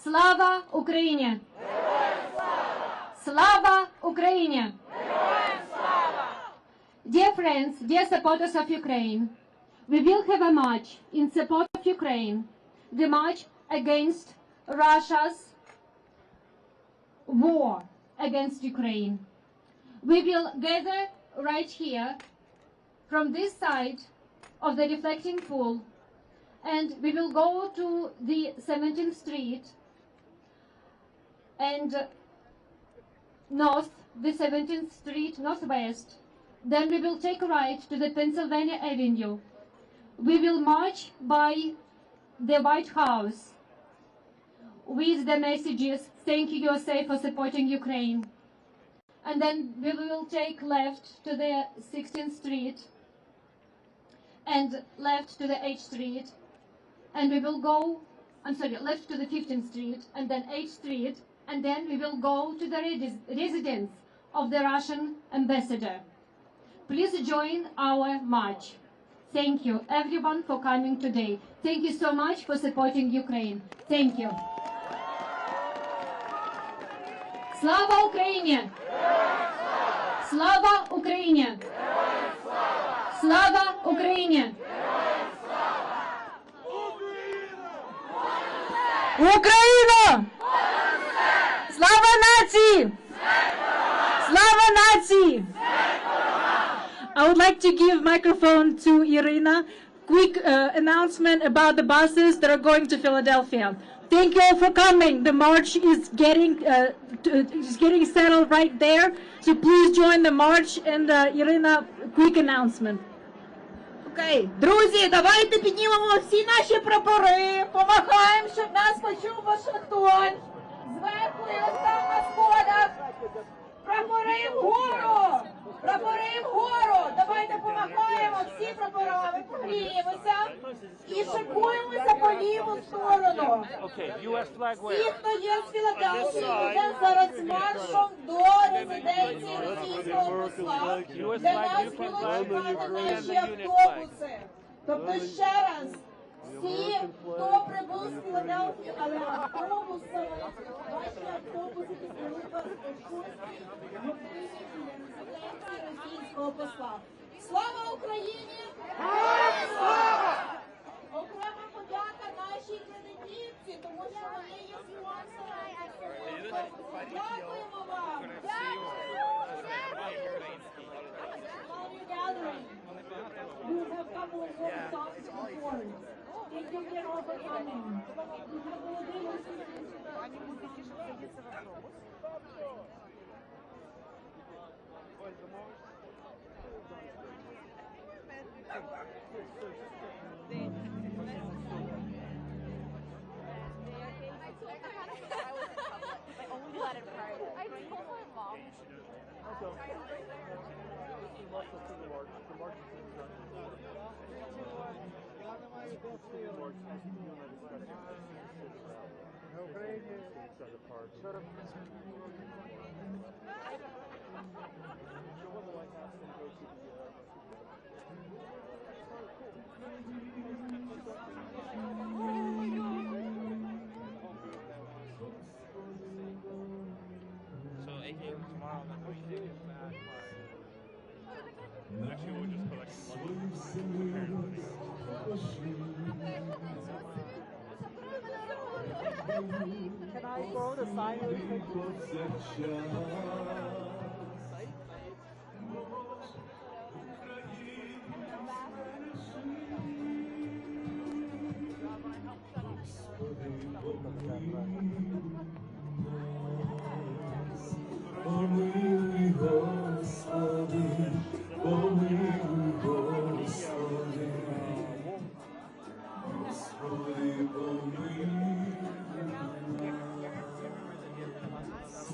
Slava Ukraini! Slava Ukraini! Dear friends, dear supporters of Ukraine, we will have a march in support of Ukraine, the march against Russia's war against Ukraine. We will gather right here from this side of the reflecting pool, and we will go to the 17th Street and north, the 17th Street northwest. Then we will take a right to the Pennsylvania Avenue. We will march by the White House with the messages, thank you, USA, for supporting Ukraine. And then we will take left to the 16th Street and left to the H Street. And we will go, left to the 15th Street and then H Street. And then we will go to the residence of the Russian ambassador. Please join our march. Thank you, everyone, for coming today. Thank you so much for supporting Ukraine. Thank you. Слава Україні! Слава Україні! Слава Україні! Україна! I would like to give microphone to Irina. Quick announcement about the buses that are going to Philadelphia. Thank you all for coming. The march is getting settled right there. So please join the march. And Irina, quick announcement. Окей, друзі, давайте піднімемо всі наші прапори, помахаємо, щоб нас почув Вашингтон. Зверху і ось там на сходах. Прапори вгору! Прапори вгору! Давайте помахаємо всі прапорами, погріємося і шикуємося по ліву сторону. Всі, хто є з Філадельфії, йде зараз маршом до резиденції російського посла, де нас будуть чекати наші автобуси. Тобто ще раз, всі, хто прибув з Філадельфії, але автобусом, ваші автобуси підведуть вас о 6 годині резиденції російського посла. Слава Україні! Слава! Окрема подяка нашій кредитівці, тому що вони є спонсором. Дякуємо вам! While you're gathering, you have come with one song to perform. Thank you again all for coming. We have Volodymyr Can I borrow the sign really quick? Помилуй, Господи, помилуй, Господи, Господи, помилуй нас.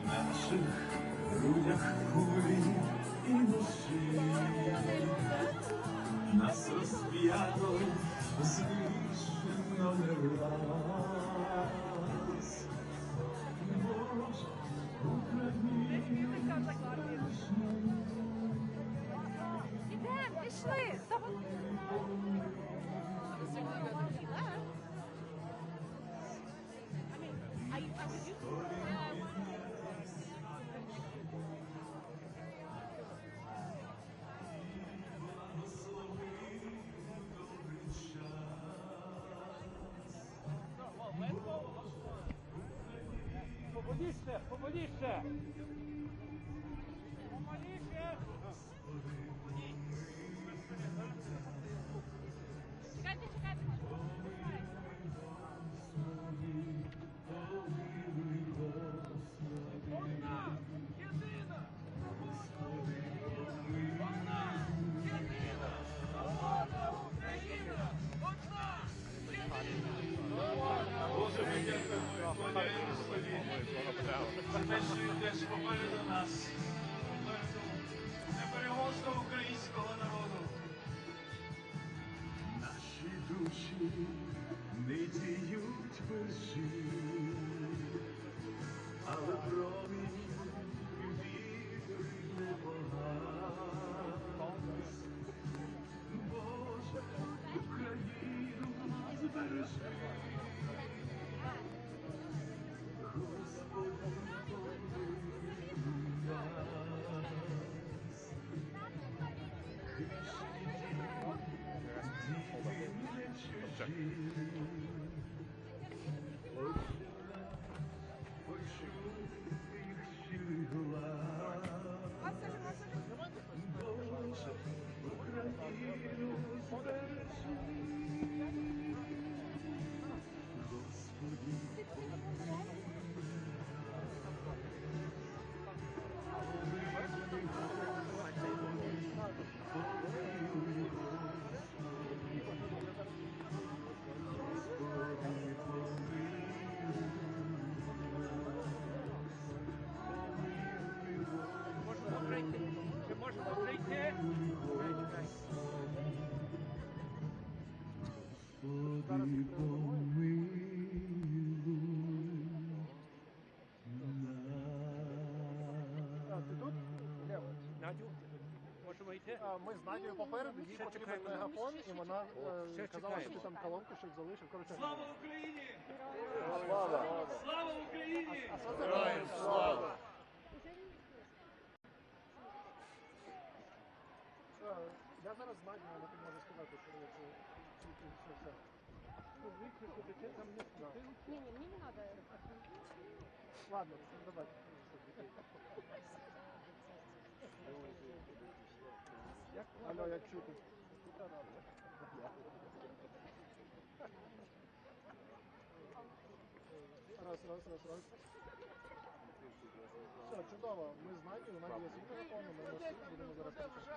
В наших грудях кулі і ножі, нас розп'ято, знищено не раз. Боже, Ідемо, пішли! Поволіше, поволіше! Чекайте, чекайте! Боже, ми дякуємо, вклоняємось тобі, за те, що йдеш попереду нас, попереду непереможного українського народу. Наші душі не діють перші, але промінь віри не погас. Боже, Україну збережи. Почув їх щирий глас. з Надією попереду, їй потрібен мегафон, і вона казала, що ти там колонку щось залишив. Коротше, Слава Україні! Слава! Слава Україні! Героям слава! Я зараз з Надією, вона тобі може сказати, що це. Там не сказав. Не, мне не надо. Ладно, давай. Алло, як чути? Раз. Все, чудово. Ми з Надією, у Наді є свій телефон, ми носимо, будемо зараз працювати.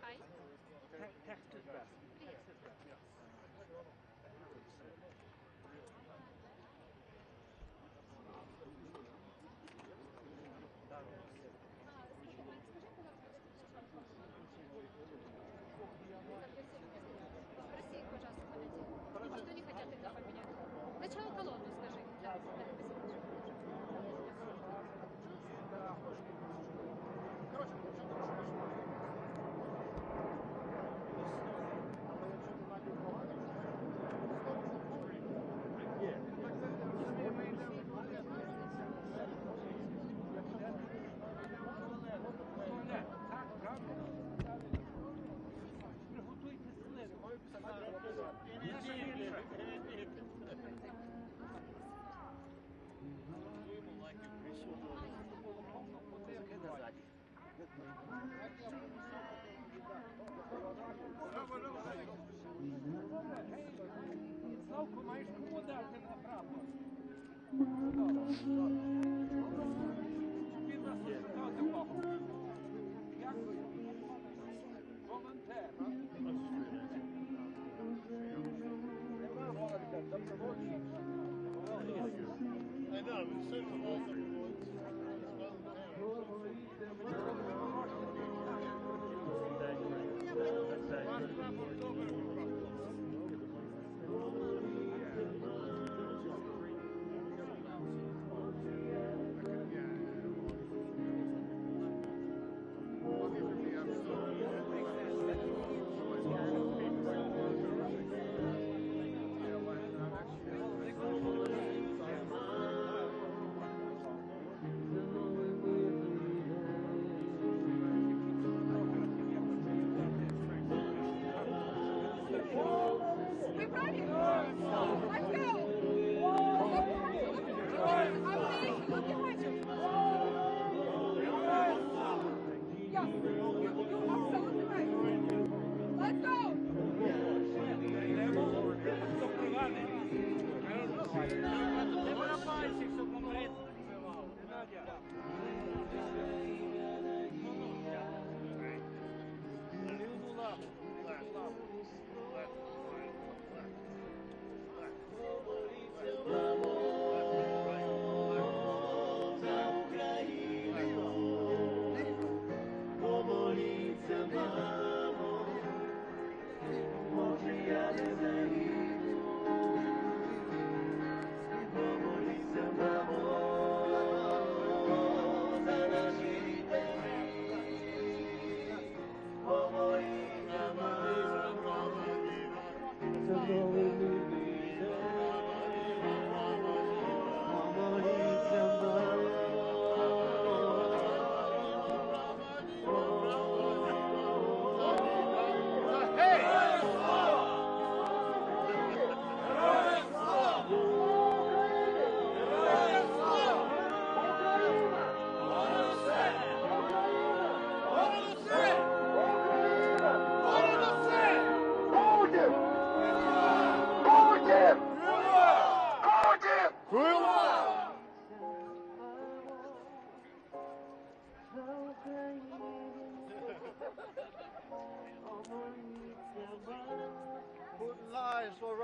Hi. Text is best. Спроси их, пожалуйста, подойти. Может, они хотят тогда поменять. Сначала колонну скажи. Славко, маєш кому дати на прапор? Тобі заслухати Богу. Дякую. Волонтер. I know, but so do all the rewards. Thank you.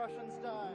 Russians die.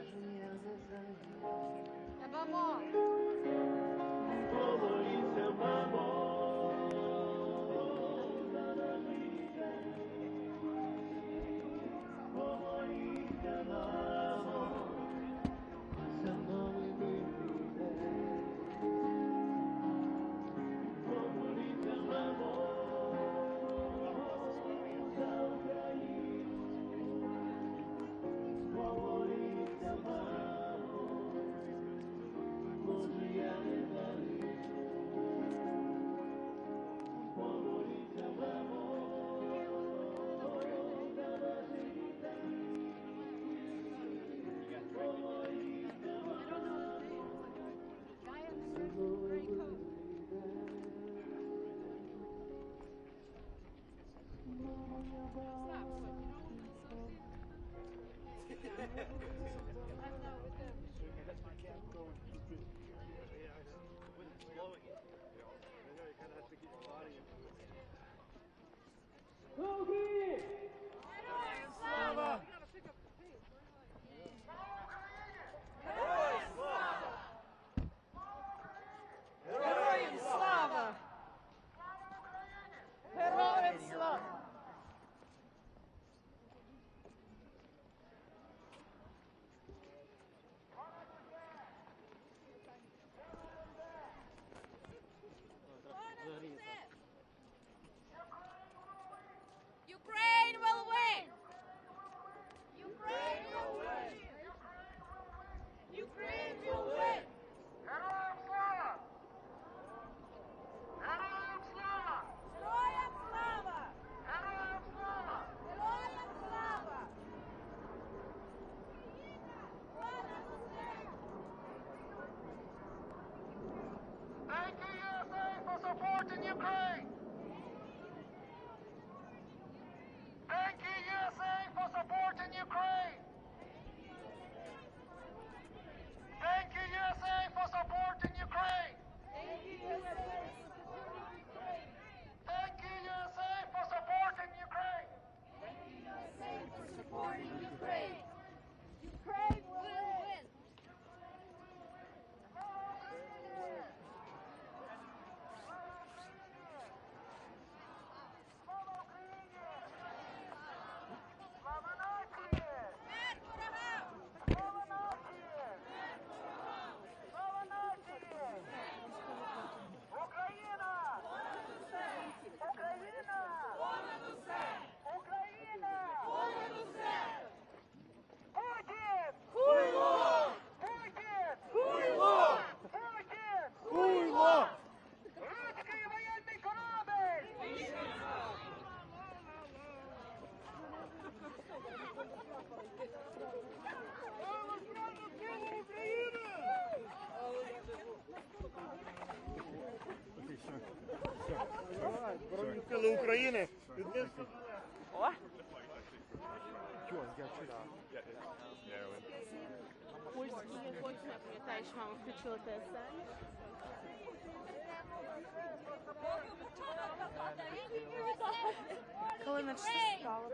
Героям слава! Героям слава! Ukraine will win! Ukraine will win! Ukraine will win! Героям слава! Героям слава! Героям слава! Героям слава! Героям слава! Thank you, USA, for supporting Ukraine! Thank you, USA, for supporting Ukraine! Thank you, USA, for supporting Ukraine! Thank you, USA, Thank you, USA, for supporting Ukraine! Thank you, USA, for supporting Ukraine! Ukraine will win! Збройні сили України. О! Польські точно, пам'ятаєш, мама включила ТСН. Коли наче стало.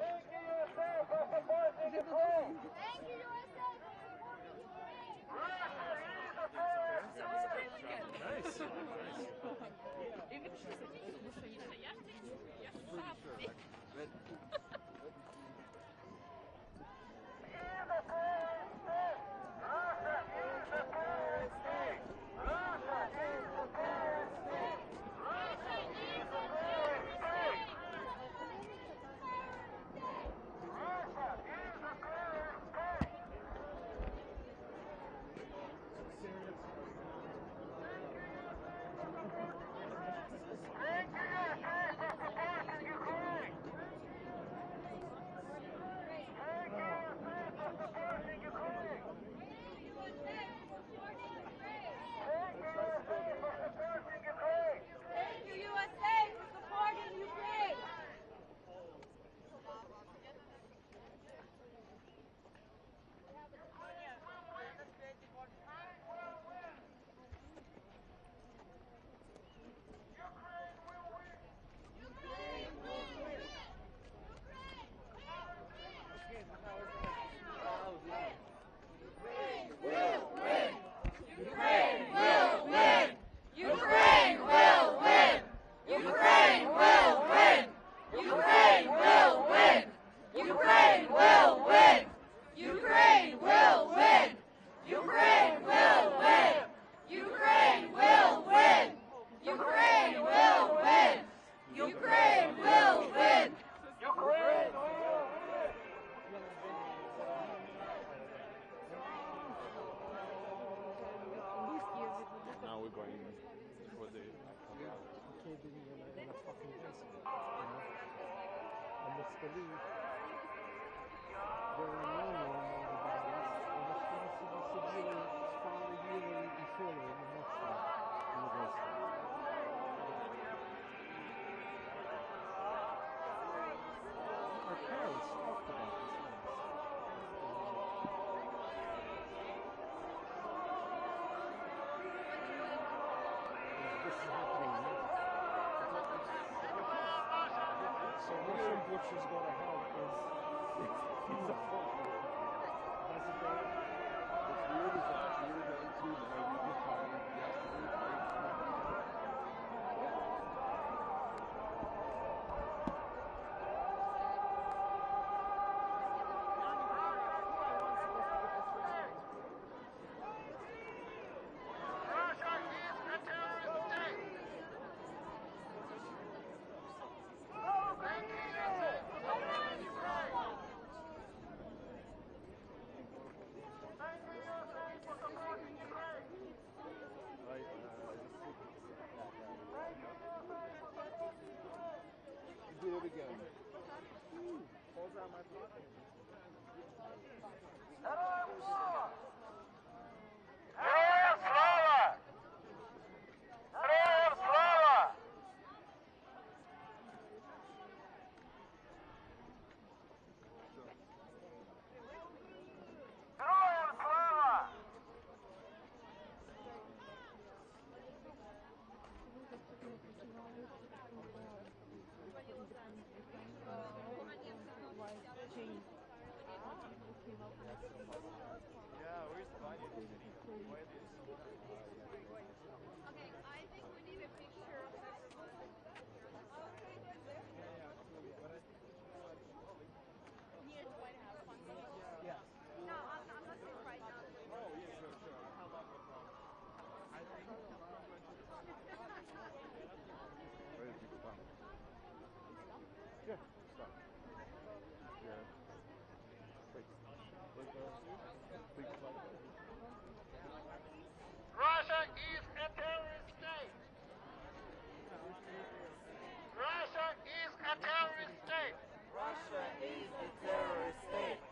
Thank And the Scali, there are no normal bodies, and it's going to be severe, stare really і школи не можна university. Our parents talked about this once. This is happening now. So Russian butchers go to hell is he's a fuck. That's a bad. It's weird as that. Weird that it's weird that I just thought it was do it again. Hold on my pocket. Героям слава! Героям слава! Героям слава! Героям слава! Yeah, where's the body? Why this? Okay, I think we need a picture of everyone. Near the White House. Yes. No, I'm not saying right now. Oh, yeah, sure. How about no problem? Where did you stop? Yeah, stop. Yeah. Wait. Where's the big slide? Russia is a terrorist state. Russia is a terrorist state. Russia is a terrorist state.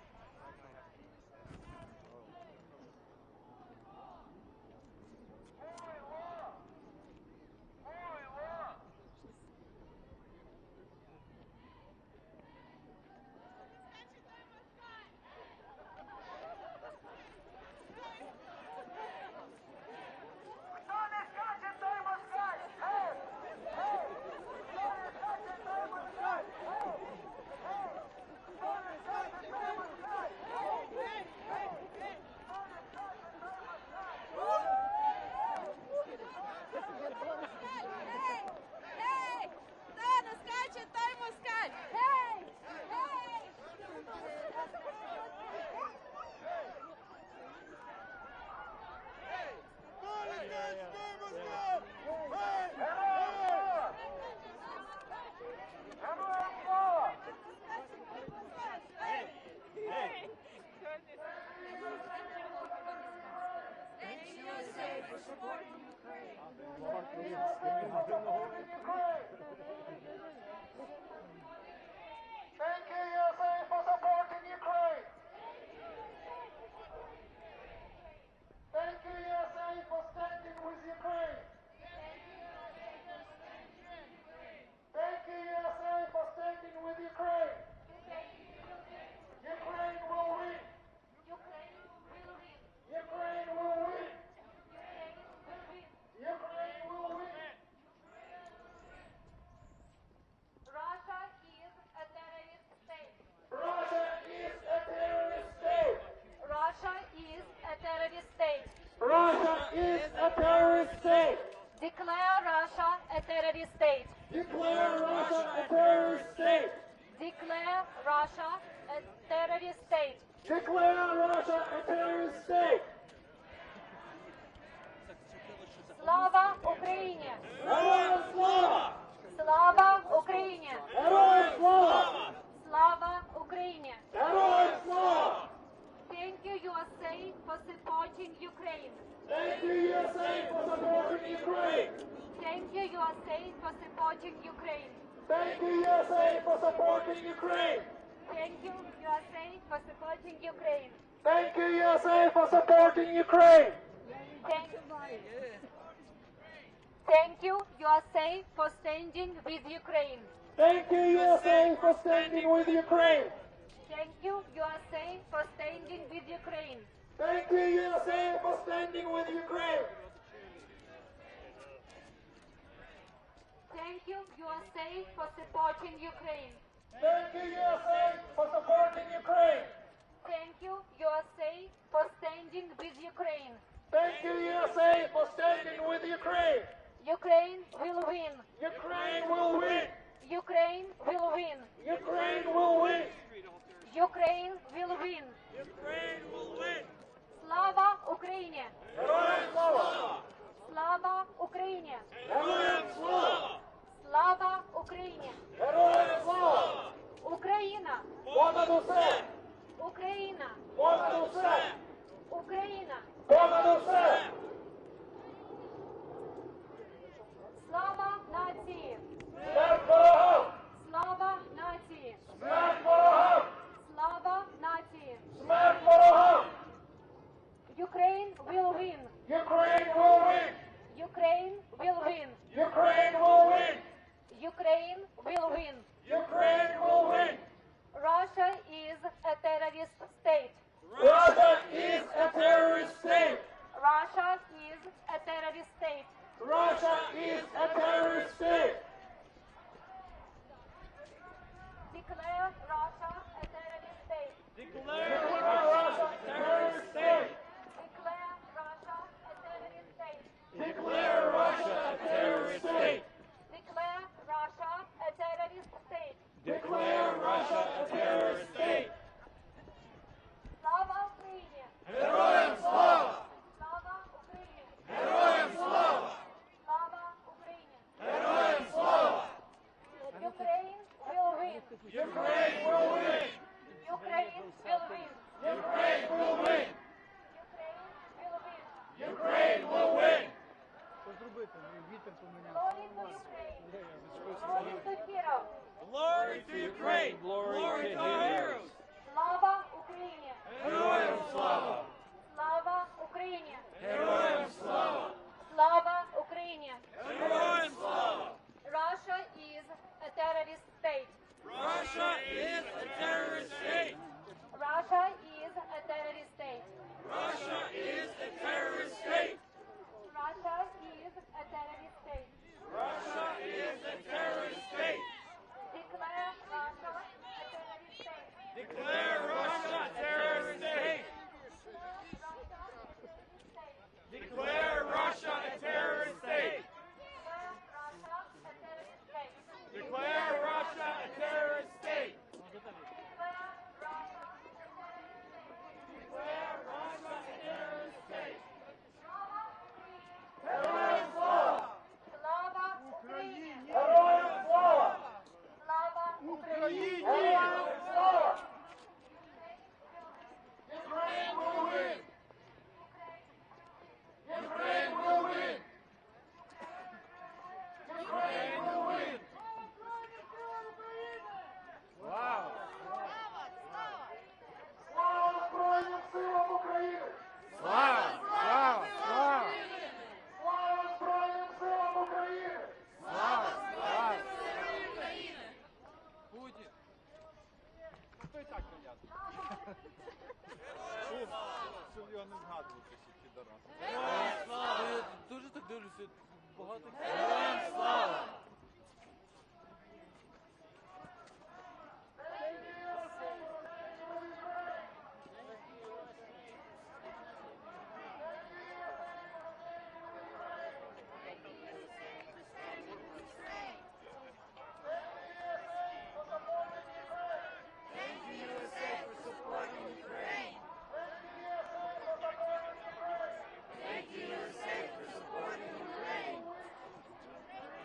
Thank you, USA, for supporting Ukraine. Thank you, USA, for standing with Ukraine. Thank you, USA, for standing with Ukraine. Ukraine will win. Ukraine will win. Ukraine will win. Ukraine will win. Russia is a terrorist state. Russia is a terrorist state. Russia is a terrorist state. Russia is a terrorist state. Declare Russia a terrorist state. Declare Russia a terrorist state. Declare Russia a terrorist state. Declare Russia a terrorist state. Слава Україні! Героям слава! Слава Україні! Героям слава! Слава Україні! Героям слава! Thank you, USA, for supporting Ukraine. Thank you, USA, for supporting Ukraine. Thank you, USA, for supporting Ukraine. Ukraine. Thank you, USA, for supporting Ukraine. Thank you, USA, for supporting Ukraine. Thank you, USA, for supporting Ukraine. Thank you, USA, for standing with Ukraine. Thank you, USA, for standing with Ukraine. Thank you, USA, for standing with Ukraine. Thank you, USA, for standing with Ukraine. Thank you, USA, for supporting Ukraine. Thank you, USA, for supporting Ukraine. Thank you, USA, for standing with Ukraine. Thank you, USA, for standing with Ukraine. Ukraine will win. Ukraine will win. Ukraine will win. Ukraine will win. Ukraine will win. Ukraine will win. Слава Україні! Героям слава! Слава Україні! Героям слава! Слава Україні! Героям слава! Україна! Понад усе! Україна! Понад усе! Україна! Понад усе! Слава нації! Смерть ворогам! Слава нації! Смерть ворогам! Слава нації! Смерть ворогам! Ukraine will win! Ukraine will win! Ukraine will win! Ukraine will win! Ukraine will win! Ukraine will win! Russia is a terrorist state! Russia is a terrorist state! Russia is a terrorist state! Russia is a terrorist state! Declare Russia a terrorist state! Declare Russia a terrorist state! Declare Russia a terrorist state! Declare Russia a terrorist state! Declare Russia a terrorist state! Declare Russia a terrorist state! Слава Україні! Героям слава! Слава Україні! Героям слава! Слава Україні! Героям слава! Ukraine will win! Ukraine will win! Ukraine will win! Ukraine will win! Ukraine will win! Ukraine will win! Glory to Ukraine! Glory to heroes! Glory to Ukraine! Glory to our heroes! Слава Україні! Героям слава! Слава Україні! Героям слава! Слава Україні! Героям слава! Russia is a terrorist state! Russia is a terrorist state! Russia is a terrorist state! Russia is a terrorist state! Russia is a terrorist state! Russia is a terrorist state! Declare Russia a terrorist state! Declare Russia a terrorist state! Declare Russia a terrorist state! Declare Russia a terrorist state! Declare Russia a terrorist state! Героям слава! Слава Україні! Героям слава! Слава Україні! Героям слава! Ukraine will win! Ukraine will win! Ukraine will win! Wow! Слава Збройним силам України! Слава! Слава! Слава! Слава Збройним силам України! Слава! Слава! Путін. Хто і так прив'язаний? Щоб його не згадувати, що підарас. Я дуже так дивлюся, багато. Героям слава!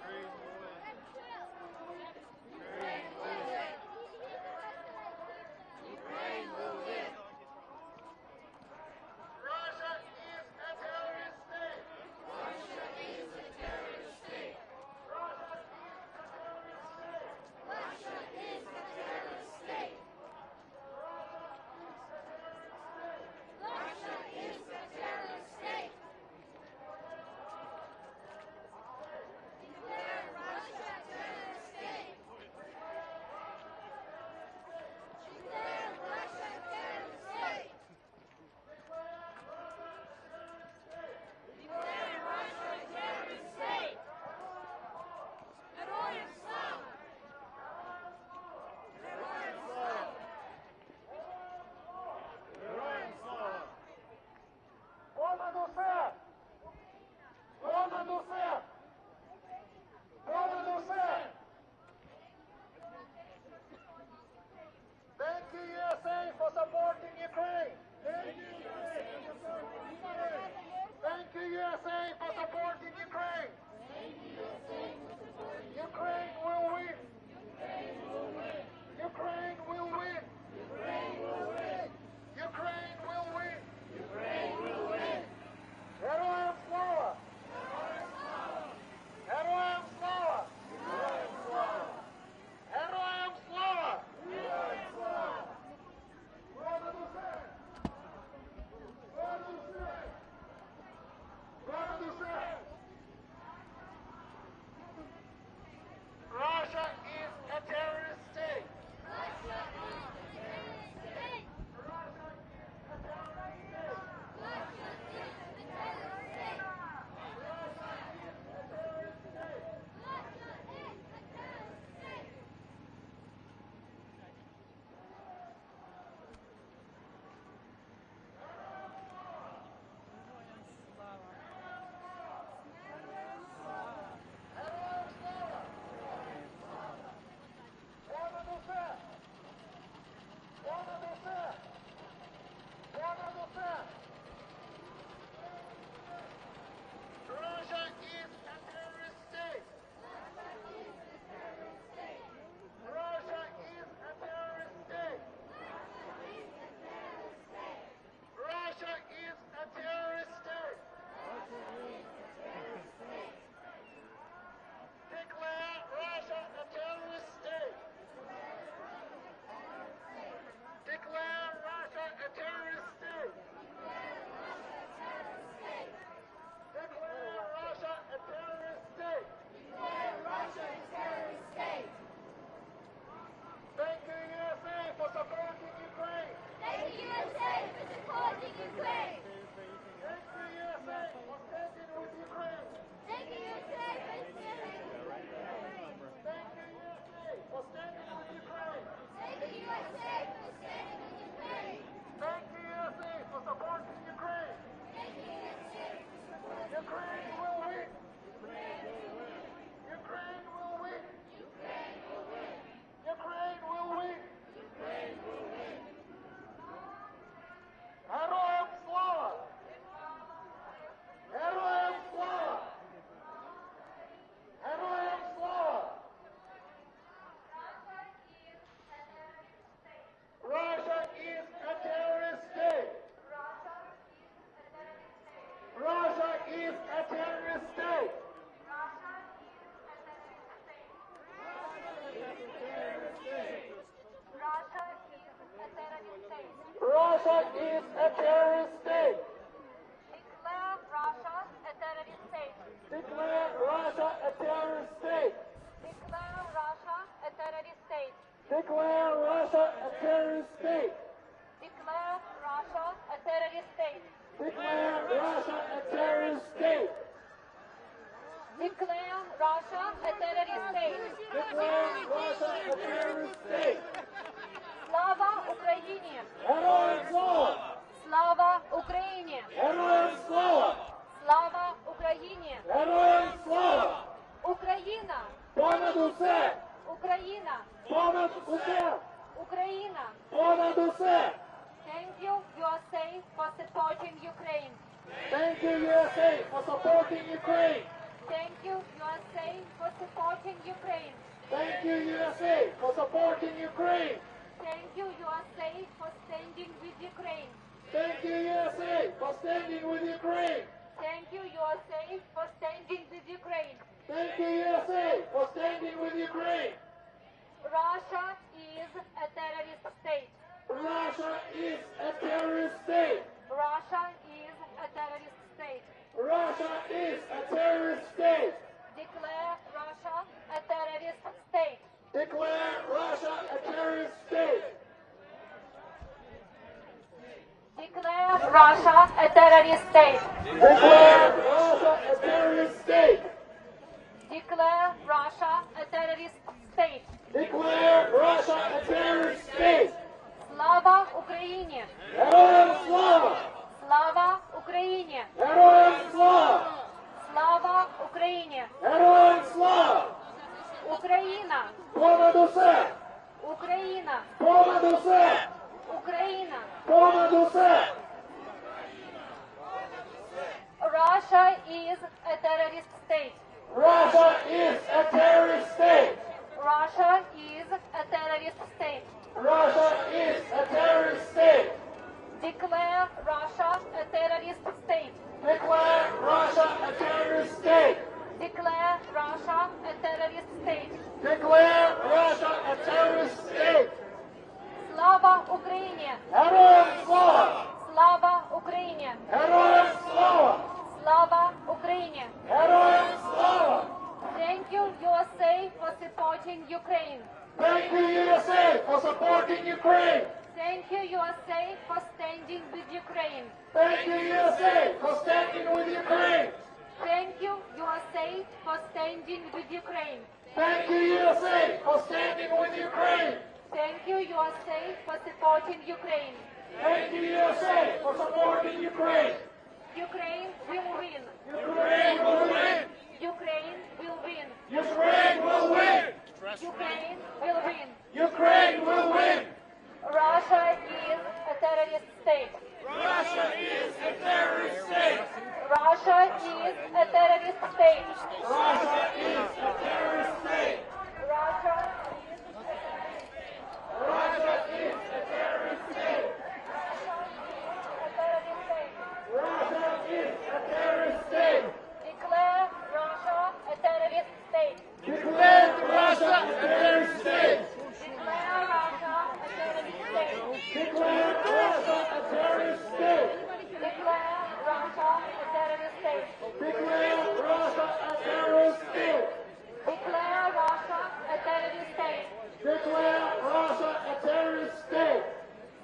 Ukraine Russia is a terrorist state. Declare Russia a terrorist state. Declare Russia a terrorist state. Declare Russia a terrorist state. Declare Russia a terrorist state. Declare Russia a terrorist state. Declare Russia a terrorist state. Declare Russia a terrorist state. Declare Russia a terrorist state. Слава Україні! Героям слава! Слава Україні! Героям слава! Слава Україні! Героям слава! Україна! Понад усе! Україна! Понад усе! Україна! Понад усе! Thank you, USA, for supporting Ukraine. Thank you, USA, for supporting Ukraine. Thank you, USA, for supporting Ukraine. Thank you, USA, for supporting Ukraine. Thank you, USA, for standing with Ukraine. Thank you, USA, for standing with Ukraine. Thank you, USA, for standing with Ukraine. Thank you, USA, for standing with Ukraine. Russia is a terrorist state. Russia is a terrorist state. Russia is a terrorist state. Russia is a terrorist state. Declare Russia a terrorist state. Declare Russia a terrorist state. Declare Russia a terrorist state. Declare Russia a terrorist state. Declare Russia a terrorist state. Declare Russia a terrorist state. Слава Україні! Героям слава! Слава Україні! Героям слава! Слава Україні! Героям слава! Україна! Понад усе! Україна! Понад усе! Україна! Понад усе! Russia is a terrorist state. Russia is a terrorist state. Russia is a terrorist state. Russia is a terrorist state. Declare Russia a terrorist state. Declare Russia a terrorist state. Declare Russia a terrorist state. Declare Russia a terrorist state. Слава Україні! Героям слава! Слава Україні! Героям слава! Слава Україні! Героям слава! Thank you, USA, for supporting Ukraine. Thank you, USA, for supporting Ukraine. Thank you, USA, for standing with Ukraine. Thank you, USA, for standing with Ukraine. Thank you, USA, for standing with Ukraine. Thank you, USA, for standing with Ukraine. Thank you, USA, for supporting Ukraine. Thank you, USA, for supporting Ukraine. Ukraine will win. Ukraine will win. Ukraine will win. Ukraine will win. Ukraine will win. Ukraine will win. Russia is a terrorist state. Russia is a terrorist state. Russia is a terrorist state. Russia is a terrorist state. Russia is a terrorist state. Russia is a terrorist state. Russia is a terrorist state. Declare Russia a terrorist state. Declare Russia a terrorist state. Declare Russia a terrorist state. Declare Russia a terrorist state. Declare Russia a terrorist state. Declare Russia a terrorist state. Declare Russia a terrorist state. Declare Russia a terrorist state.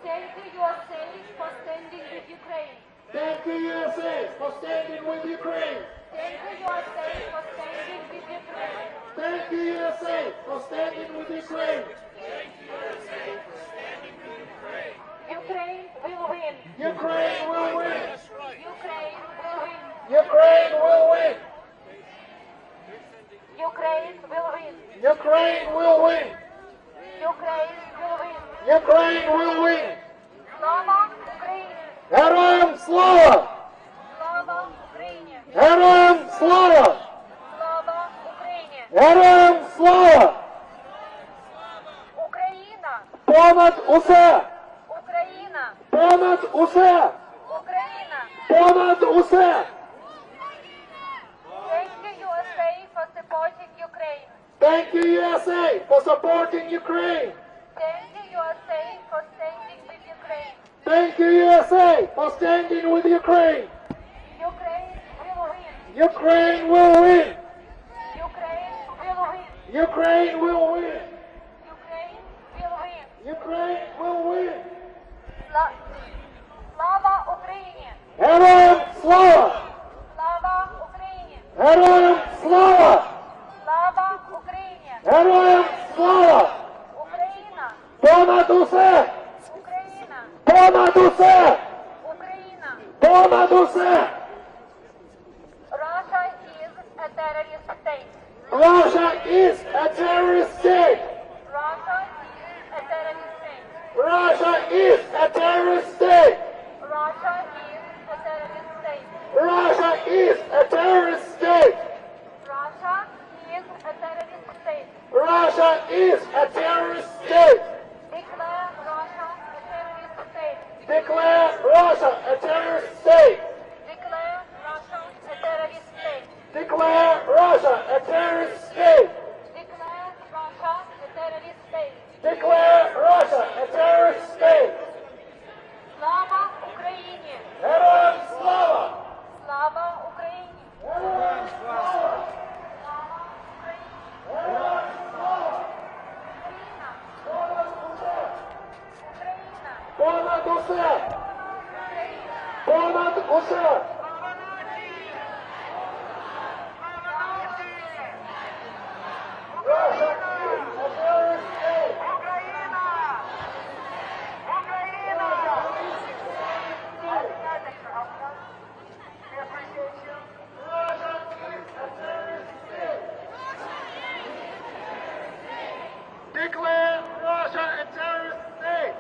Thank you, USA, for standing with Ukraine. Thank you, USA, for standing with Ukraine. Thank you, USA, for standing with Ukraine. Thank you, USA, for standing with Ukraine. Thank you, USA, for standing with Ukraine. Ukraine will win. Ukraine will win. Ukraine will win. Ukraine will win. Ukraine will win. Ukraine will win. Ukraine will win. Ukraine will win. Слава Україні! Героям слава! Слава Україні! Героям слава! Слава Україні! Героям слава! Україна! Понад усе! Україна! Понад усе! Україна! Понад усе! Thank you, USA, for supporting Ukraine. Thank you, USA, for supporting Ukraine. Thank you, USA, for standing with Ukraine. Thank you, USA, for standing with Ukraine. Ukraine will win. Ukraine will win. Ukraine will win. Ukraine will win. Ukraine will win. Ukraine will win. Слава Україні! Героям слава! Слава Україні! Героям слава! Слава Україні! Героям слава! Україна! Понад усе! Україна! Понад усе! Україна! Понад усе! Russia is a terrorist state. Russia is a terrorist state. Russia is a terrorist state. Russia is a terrorist state. Russia is Russia is a terrorist state. a terrorist state. Declare Russia a terrorist state. Declare Russia a terrorist state. Declare Russia a terrorist state. Declare Russia a terrorist state. Слава Україні! Героям слава! Слава Україні! Героям слава! Героям слава! Понад усе! Понад усе! Russia is a terrorist state. Declare Russia a terrorist state.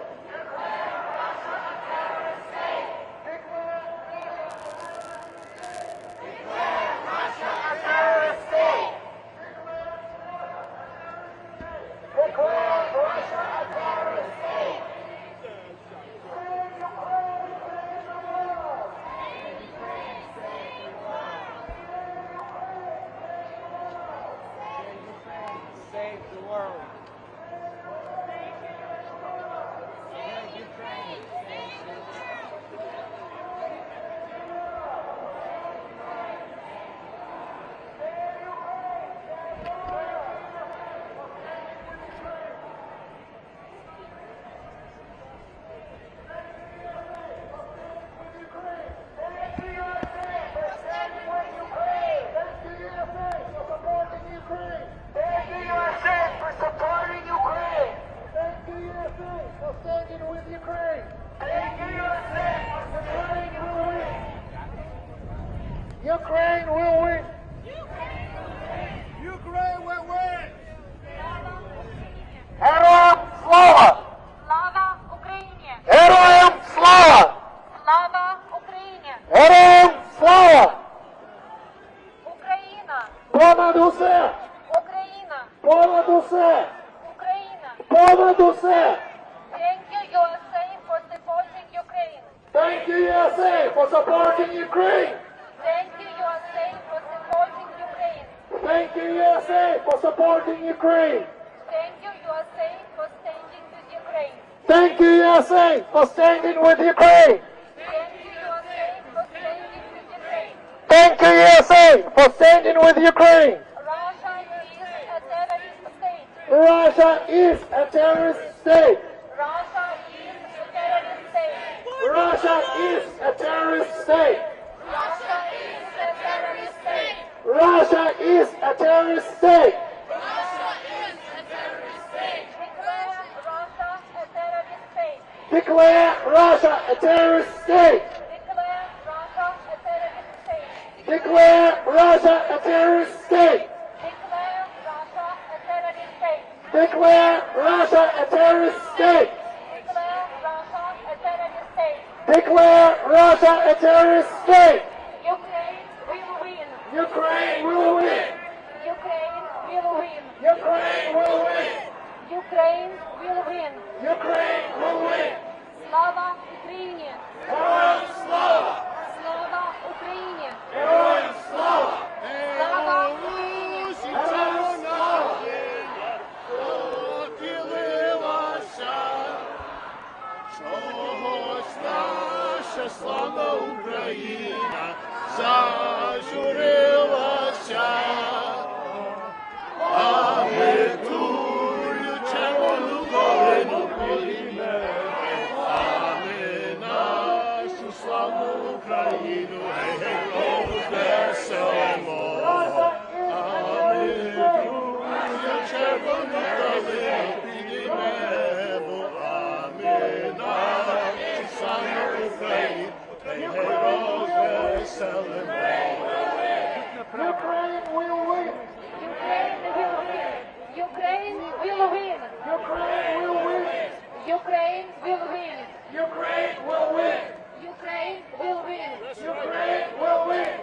Save the world. Ukraine will win. Ukraine will win. Героям слава! Слава Україні! Героям слава! Слава Україні! Героям слава! Україна! Понад усе! Україна! Понад усе! Україна! Понад усе! Thank you, USA, for supporting Ukraine. Thank you, USA, for supporting Ukraine. Thank you, USA, for supporting Ukraine. Thank you, USA, for supporting Ukraine. Thank you, USA, for standing with Ukraine. Thank you, USA, for standing with Ukraine. Thank you, USA, for standing with Ukraine. Thank you, USA, for standing with Ukraine. Russia is a terrorist state. Russia is a terrorist state. Russia is a terrorist state. Russia is a terrorist state. Declare Russia a terrorist state. Declare Russia a terrorist state. Declare Russia a terrorist state. Declare Russia a terrorist state. Ukraine will win. Ukraine will win. Ukraine will win. Ukraine will win. Ukraine will win. Ukraine will win. Слава Україні! Героям слава! Слава Україні! Героям слава! Слава Україні! Героям слава! Поділилася, чогось Україна зажурилася, а ми тую червону калину підіймемо, а ми нашу славну Україну розвеселимо, а ми тую червону калину підіймемо, а ми нашу славну Україну розвеселимо. Ukraine will win. Ukraine will win. Ukraine will win. Ukraine will win. Ukraine will win. Ukraine will win. Ukraine will win.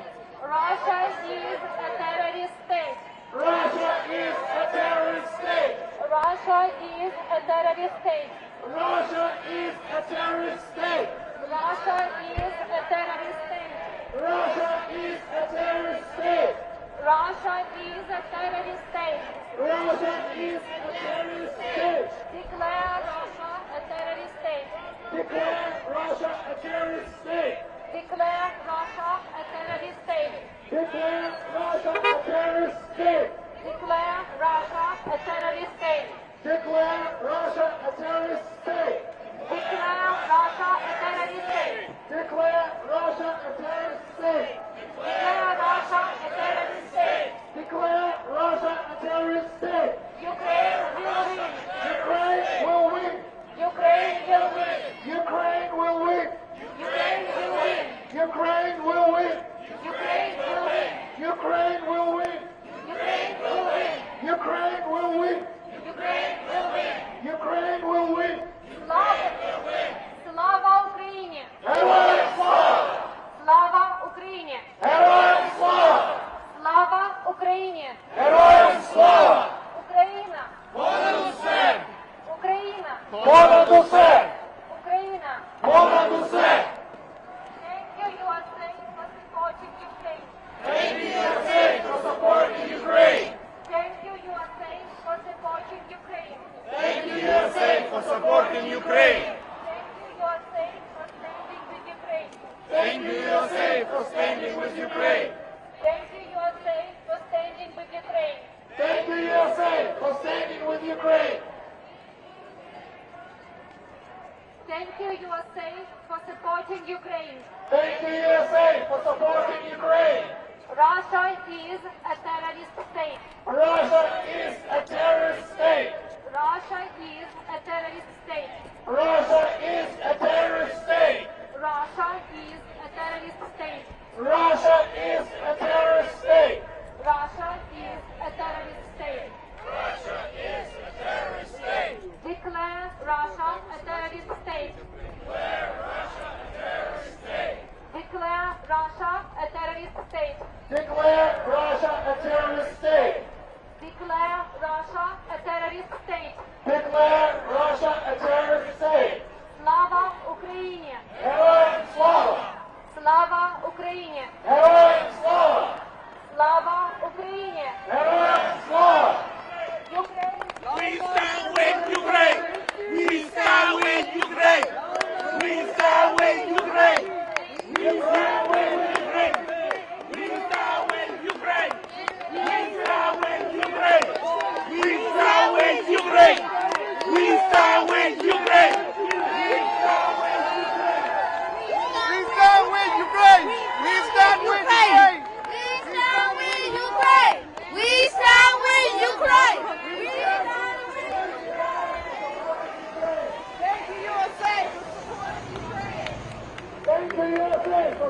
Russia is a terrorist state. Russia is a terrorist state. Russia is a terrorist state. Russia is a terrorist state. Russia is a terrorist state. Russia is a terrorist state. Russia is a terrorist state. Russia is a terrorist state. Declare Russia a terrorist state. Declare Russia a terrorist state. Declare Russia a terrorist state. Declare Russia a terrorist state. Declare Russia a terrorist state. Declare Russia a terrorist state. Declare Russia a terrorist state. Declare Russia a terrorist state. Declare Russia a terrorist state. Declare Russia a terrorist state. Ukraine will win. Ukraine will win. Ukraine will win. Ukraine will win. Ukraine will win. Ukraine will win. Ukraine will win. Ukraine will win. Ukraine will win. Ukraine will win. Ukraine will win. Ukraine will win. Слава Україні! Героям слава! Слава Україні! Героям слава! Слава Україні! Героям слава! Україна! Понад усе! Україна! Понад усе! Україна! Понад усе! Thank you, USA, for supporting Ukraine. Thank you, USA, for supporting Ukraine. Thank you, USA, for supporting Ukraine. Thank you, USA, for supporting Ukraine. Thank you, USA, for standing with Ukraine. Thank you, USA, for standing with Ukraine. Thank you, USA, for standing with Ukraine. Thank you, USA, for supporting Ukraine. Thank you, USA, for supporting Ukraine. Russia is a terrorist state. Russia is a terrorist state. Russia is a terrorist state. Russia is a terrorist state. Russia is a terrorist state. Russia is a terrorist state. Russia is a terrorist state. Russia is a terrorist state. Declare Russia a terrorist state. Declare Russia a terrorist state. Declare Russia a terrorist state. Declare Russia a terrorist state. Declare Russia a terrorist state. Declare Russia a terrorist state. Слава Україні! Героям слава! Слава Україні! Героям слава! Слава Україні! Героям слава! We stand with Ukraine! We stand with Ukraine! We stand with Ukraine! We stand with Ukraine! We stand with Ukraine! We stand with Ukraine! We stand with Ukraine! We stand with Ukraine!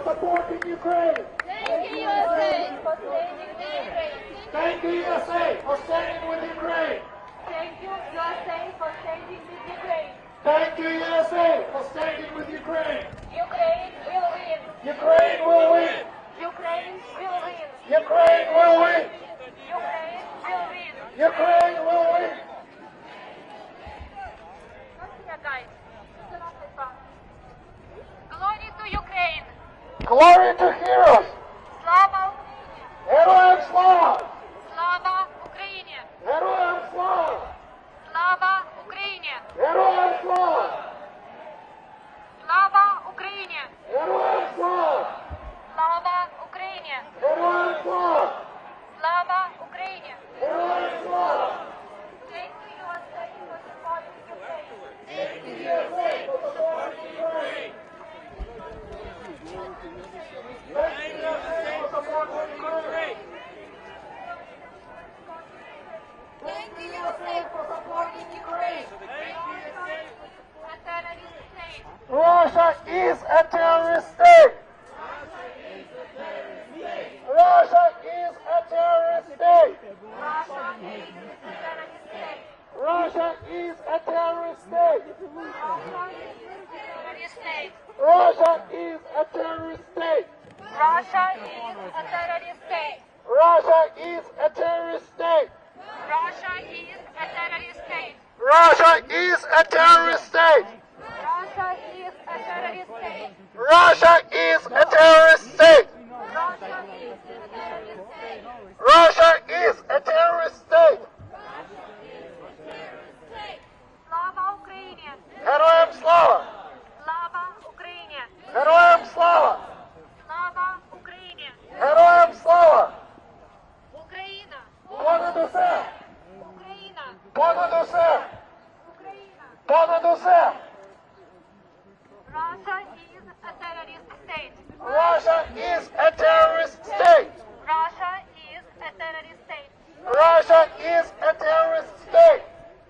Supporting Ukraine. Thank you, USA, for standing with Ukraine. Thank you, USA, for standing with Ukraine. Thank you, USA, for standing with Ukraine. Thank you, USA, for standing with Ukraine. Ukraine will win. Ukraine will win. Ukraine will win. Ukraine will win. Ukraine will win. Ukraine will win. Glory to Ukraine. Glory to heroes. Слава Героям слава. Слава Україні. Героям слава. Слава Україні. Героям слава. Слава Україні. Героям слава. a terrorist state. Russia is a terrorist state. Russia is a terrorist state. Russia is a terrorist state. Russia is a terrorist state. Russia is a terrorist state. Russia is a terrorist state. Russia is a terrorist state. Russia is a terrorist state. Russia is a terrorist state. Russia is a terrorist state. Slava Ukraini! Героям слава! Slava Ukraini! Героям слава! Slava Ukraini! Героям слава! Україна! Понад усе! Україна! Понад усе! Понад усе! Russia is a terrorist state. Russia is a terrorist state. Russia is a terrorist state. Russia is a terrorist state.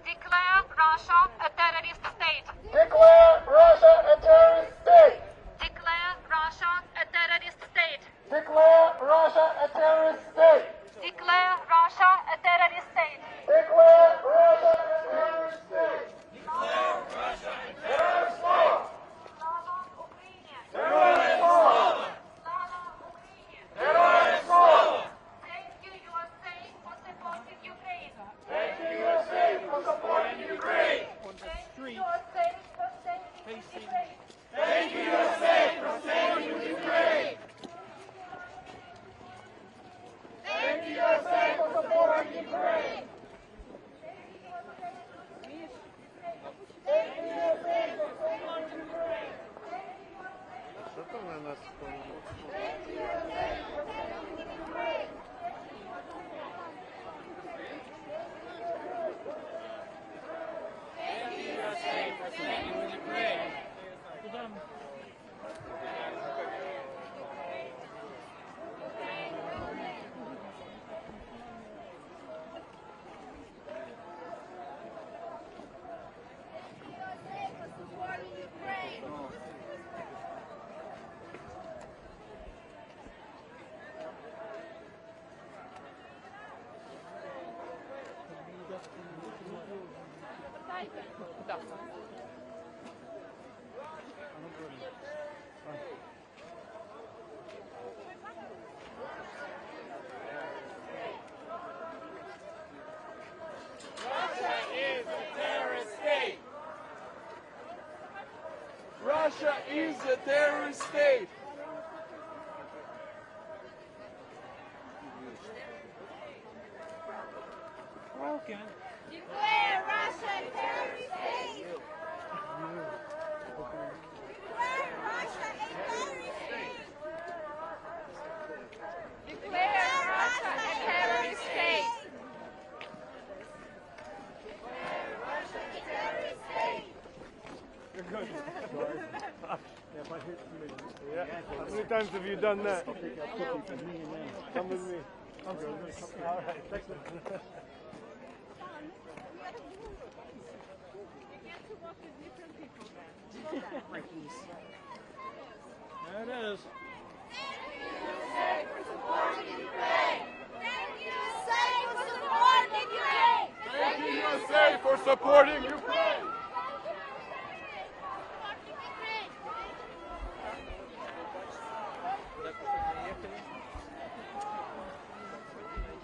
Declare Russia a terrorist state. Declare Russia a terrorist state. Declare Russia a terrorist state. Declare Russia a terrorist state. Declare Russia a terrorist state. Declare Russia a terrorist state. Declare Russia a Героям слава! Slava Ukraini! Героям слава! Slava Ukraini! Героям слава! Thank you, USA, for supporting Ukraine. Thank you, USA, for supporting Ukraine. Thank you, USA, for standing with Ukraine. Thank you, USA, for standing with Ukraine. Thank you, USA, for supporting Ukraine. Thank you, USA, for supporting Ukraine. Що там на нас? Thank you, USA, for supporting Ukraine. Thank you, USA, for standing with Ukraine. Russia is a terrorist state. Declare Russia a terrorist state. Declare Russia a terrorist state. Declare Russia a terrorist state. Declare Russia a terrorist state. You're good. Sorry. Yeah, if I hit somebody. Yeah. How many times have you done that? Come with me. I'm good. All right. Thanks. There it is. Thank you, USA, for supporting Ukraine. Thank you, USA, for supporting Ukraine. Thank you, USA, for supporting Ukraine.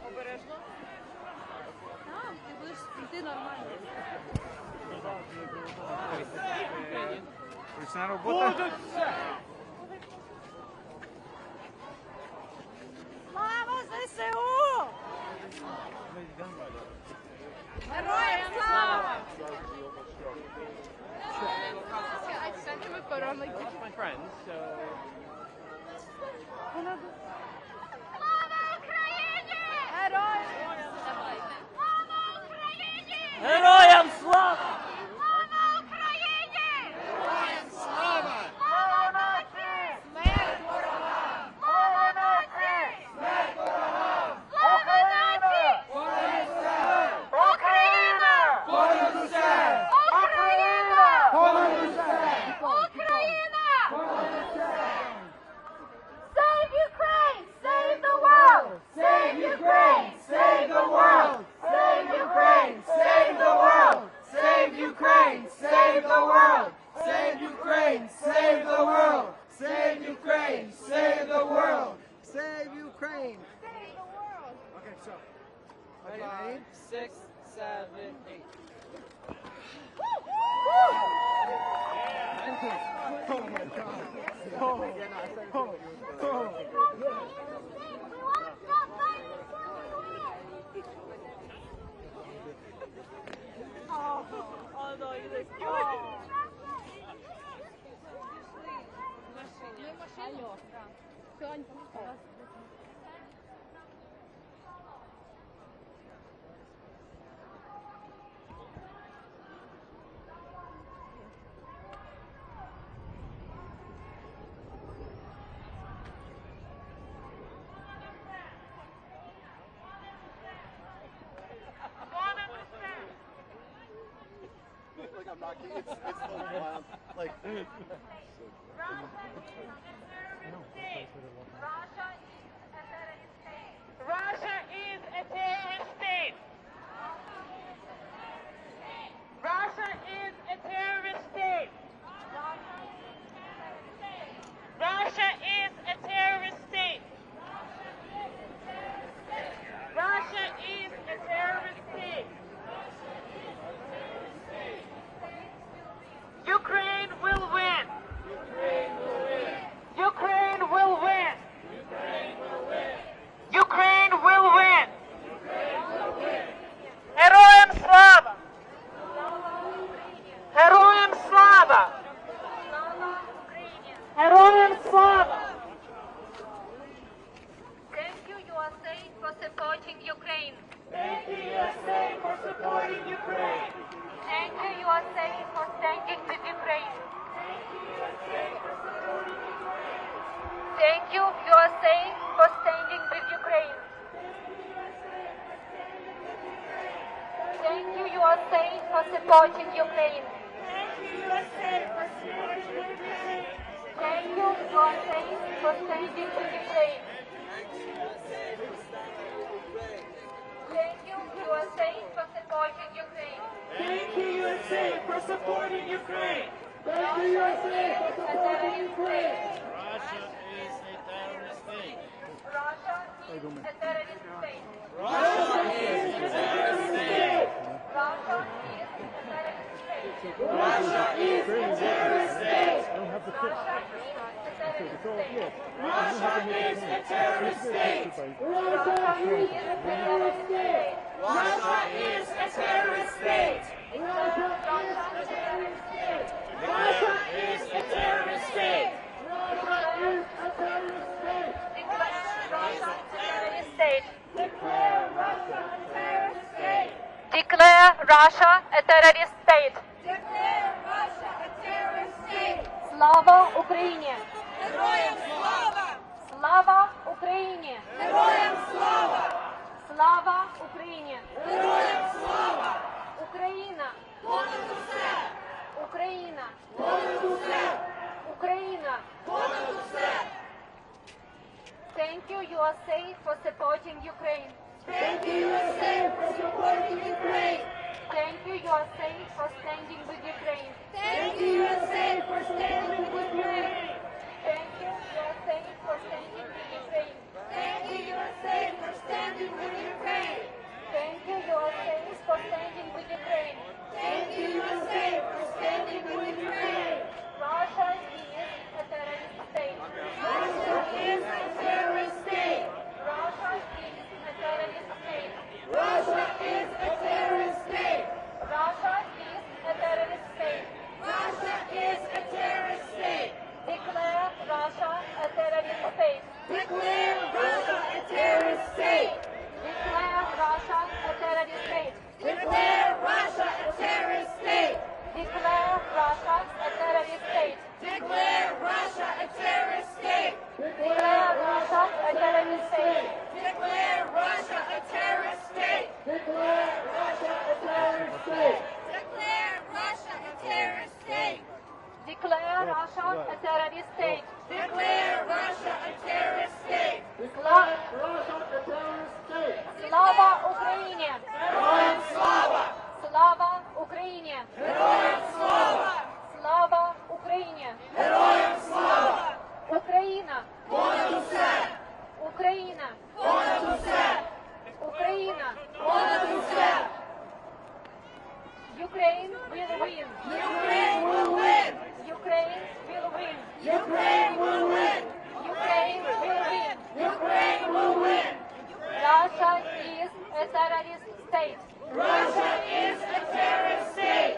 Обережно. Так, ти будеш йти нормально. Ручна робота. Слава ЗСУ! Героям слава! I sent him a photo. I'm like, this is my friend, so. Слава Україні! Героям слава! Слава Україні! Героям слава! Слава Україні! Героям слава! Слава нації! Смерть ворогам! Слава нації! Смерть ворогам! Слава нації! Понад усе! Україна! Понад усе! Like I'm not kidding. It's so wild. Like. Russia is a terrorist state. Russia is a terrorist state. Russia is a terrorist state. Russia is a terrorist state. Ukraine will win. Ukraine will win. Ukraine will win. Героям слава! Героям слава! Героям слава! Thank you, USA, for supporting Ukraine. Thank you, USA, for supporting Ukraine. Thank you, USA, for standing with Ukraine. Thank you, USA, for standing with Ukraine. Thank you, USA, for supporting Ukraine. Thank you, USA, for supporting Ukraine. Thank you, USA, for standing with Ukraine. Thank you, USA, for supporting Ukraine. Thank you, USA, for supporting Ukraine. Thank you, USA, for supporting Ukraine. Russia is a terrorist state. Russia is a terrorist state. Russia is a terrorist state. Russia is a terrorist state. Russia is a terrorist state. Russia is a terrorist state. Russia is a terrorist state. Russia is a terrorist state. Declare Russia a terrorist state. Declare Russia a terrorist state. Slava Ukraini! Героям слава! Slava Ukraini! Героям слава! Slava Ukraini! Героям слава! Україна! Понад усе! Україна! Понад усе! Україна! Понад усе! Thank you, USA, for supporting Ukraine. Thank you, USA, for supporting Ukraine. Thank you, USA, for standing with Ukraine. Thank you, USA, for standing with Ukraine. Thank you, USA, for standing with Ukraine. Thank you, USA, for standing with Ukraine. Thank you, USA, for standing with Ukraine. Thank you, USA, for standing with Ukraine. Russia is a terrorist state. Russia is a terrorist state. Russia is a terrorist state. Russia is a terrorist state. Russia is a terrorist state. Russia is a terrorist state. Declare Russia a terrorist state. Declare Russia a terrorist state. Declare Russia a terrorist state. Declare Russia a terrorist state. Declare Russia a terrorist state. Declare Russia a terrorist state. Declare Russia a terrorist state. Declare Russia a terrorist state. Declare Russia a terrorist state. Declare Russia a terrorist state. Declare Russia a terrorist state. Declare Russia a terrorist state. Russia a terrorist state. Slava Ukraini! Героям слава! Slava Ukraini! Героям слава! Slava Ukraini! Героям слава! Україна! Понад усе! Україна! Понад усе! Україна! Понад усе! Ukraine will win! Ukraine will win! Ukraine will win! Ukraine will win! Ukraine will win! Ukraine will win! Russia is a terrorist state. Russia is a terrorist state.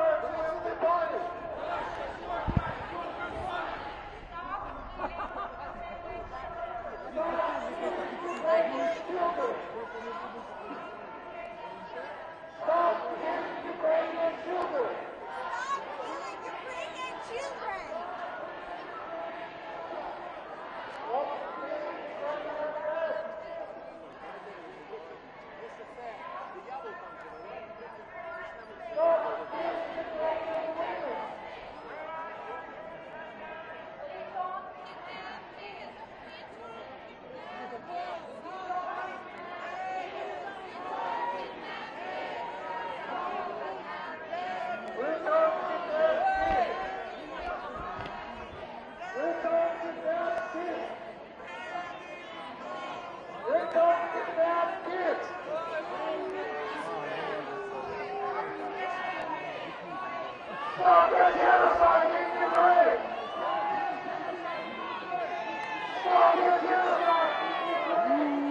Stop your genocide in Ukraine! Stop your genocide in Ukraine!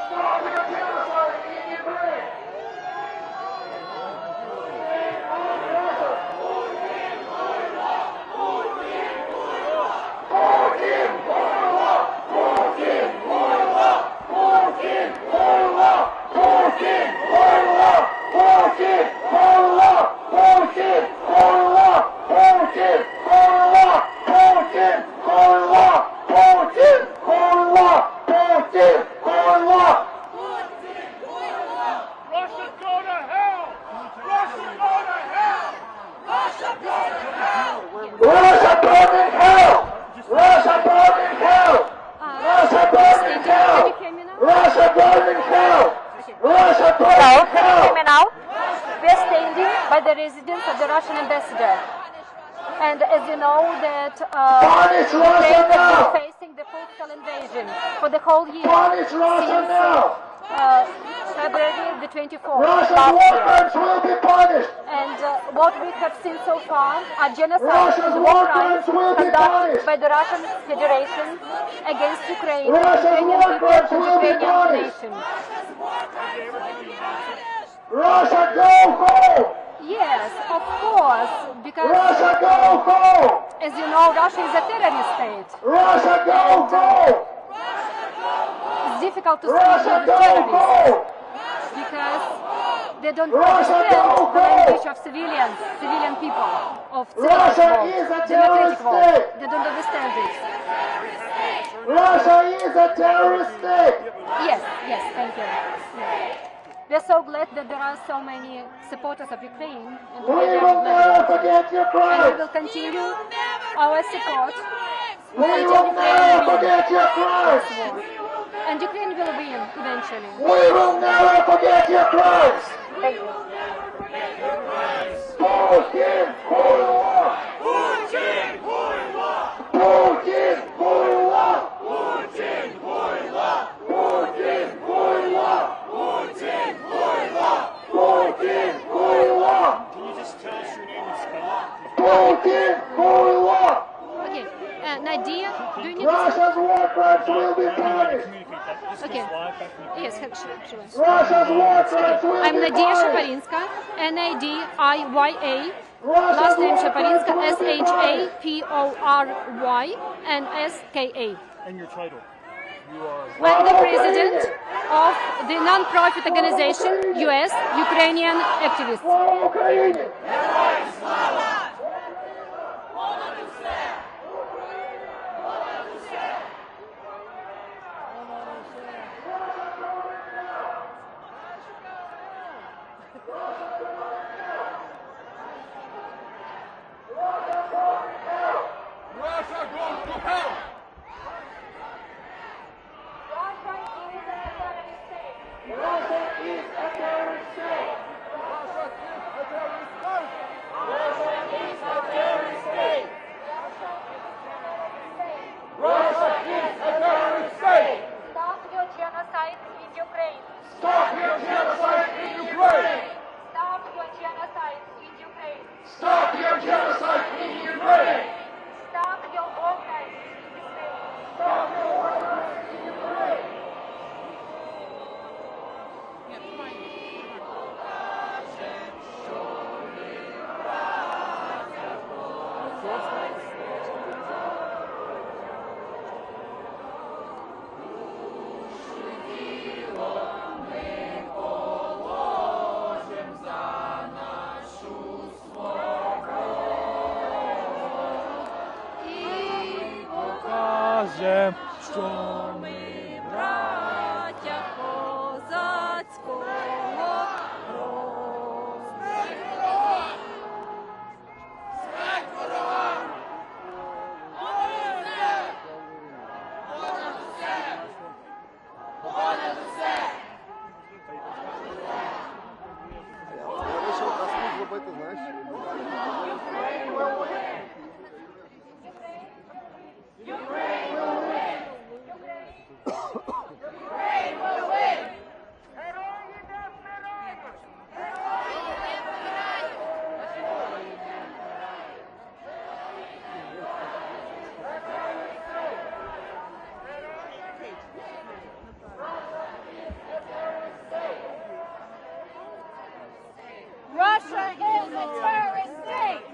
Stop your genocide in Ukraine! The residence of the Russian ambassador. And as you know that Ukraine has been facing the full-scale invasion for the whole year since February the 24th last year. And what we have seen so far are genocide and war crimes conducted by the Russian Federation against Ukraine, Ukrainian people and Ukrainian nation. Russia, go home! Yes, of course, because Russia, go home! As you know, Russia is a terrorist state. Russia, go home! It's difficult to say about the terrorists because they don't understand the language of civilian people, of democratic world. They don't understand it. Russia is a terrorist state! Yes, thank you. Yeah. We're so glad that there are so many supporters of Ukraine. And we will never forget your crimes! And we will continue our support. We will never forget your crimes! And Ukraine will win eventually. We will never forget your crimes! Thank you. Putin, хуйло! Putin, хуйло! Putin, хуйло! Putin, хуйло! Putin, хуйло! Putin, хуйло! Putin, хуйло! Can you just tell us your name and spell it? Putin, хуйло! Okay, Nadia, do you need Russia's war crimes will be punished! Okay. Yes, sure. Russia's war crimes will I'm be Nadia punished! Shaparinska, Nadiya. Last name Shaparinska, SHAPORYNSKA. And your title? You are... I'm the president of the non-profit organization US Ukrainian Activists. Russia goes to hell! Russia is a terrorist state! Russia is a terrorist state! Russia is a terrorist state! Russia is a terrorist state! Stop your genocide in Ukraine. Stop your genocide in Ukraine! Stop your genocide in Ukraine. Stop your genocide in Ukraine! Stop your war crimes in Ukraine. Stop your war crimes in Ukraine! Покажем, що ми браття козацького роду. Смерть ворогам! Понад усе! Понад усе! Я вийшов казку зробити, знаєш? Ukraine will win! Ukraine will win! Russia is a terrorist state.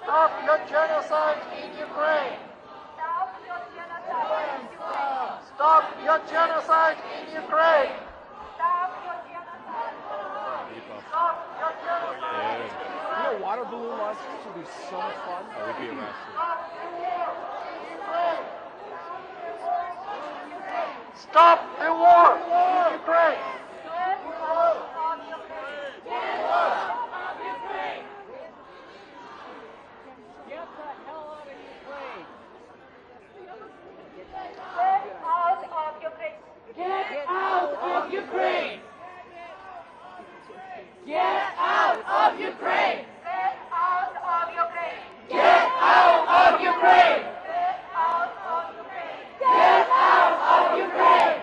Stop your genocide in Ukraine! Stop your genocide in Ukraine! You know, water balloon launches would be so much fun. I would be arrested. Stop the war in Ukraine! Get out of Ukraine! Get out of Ukraine! Get out of Ukraine! Get out of Ukraine! Get out of Ukraine! Get out of Ukraine!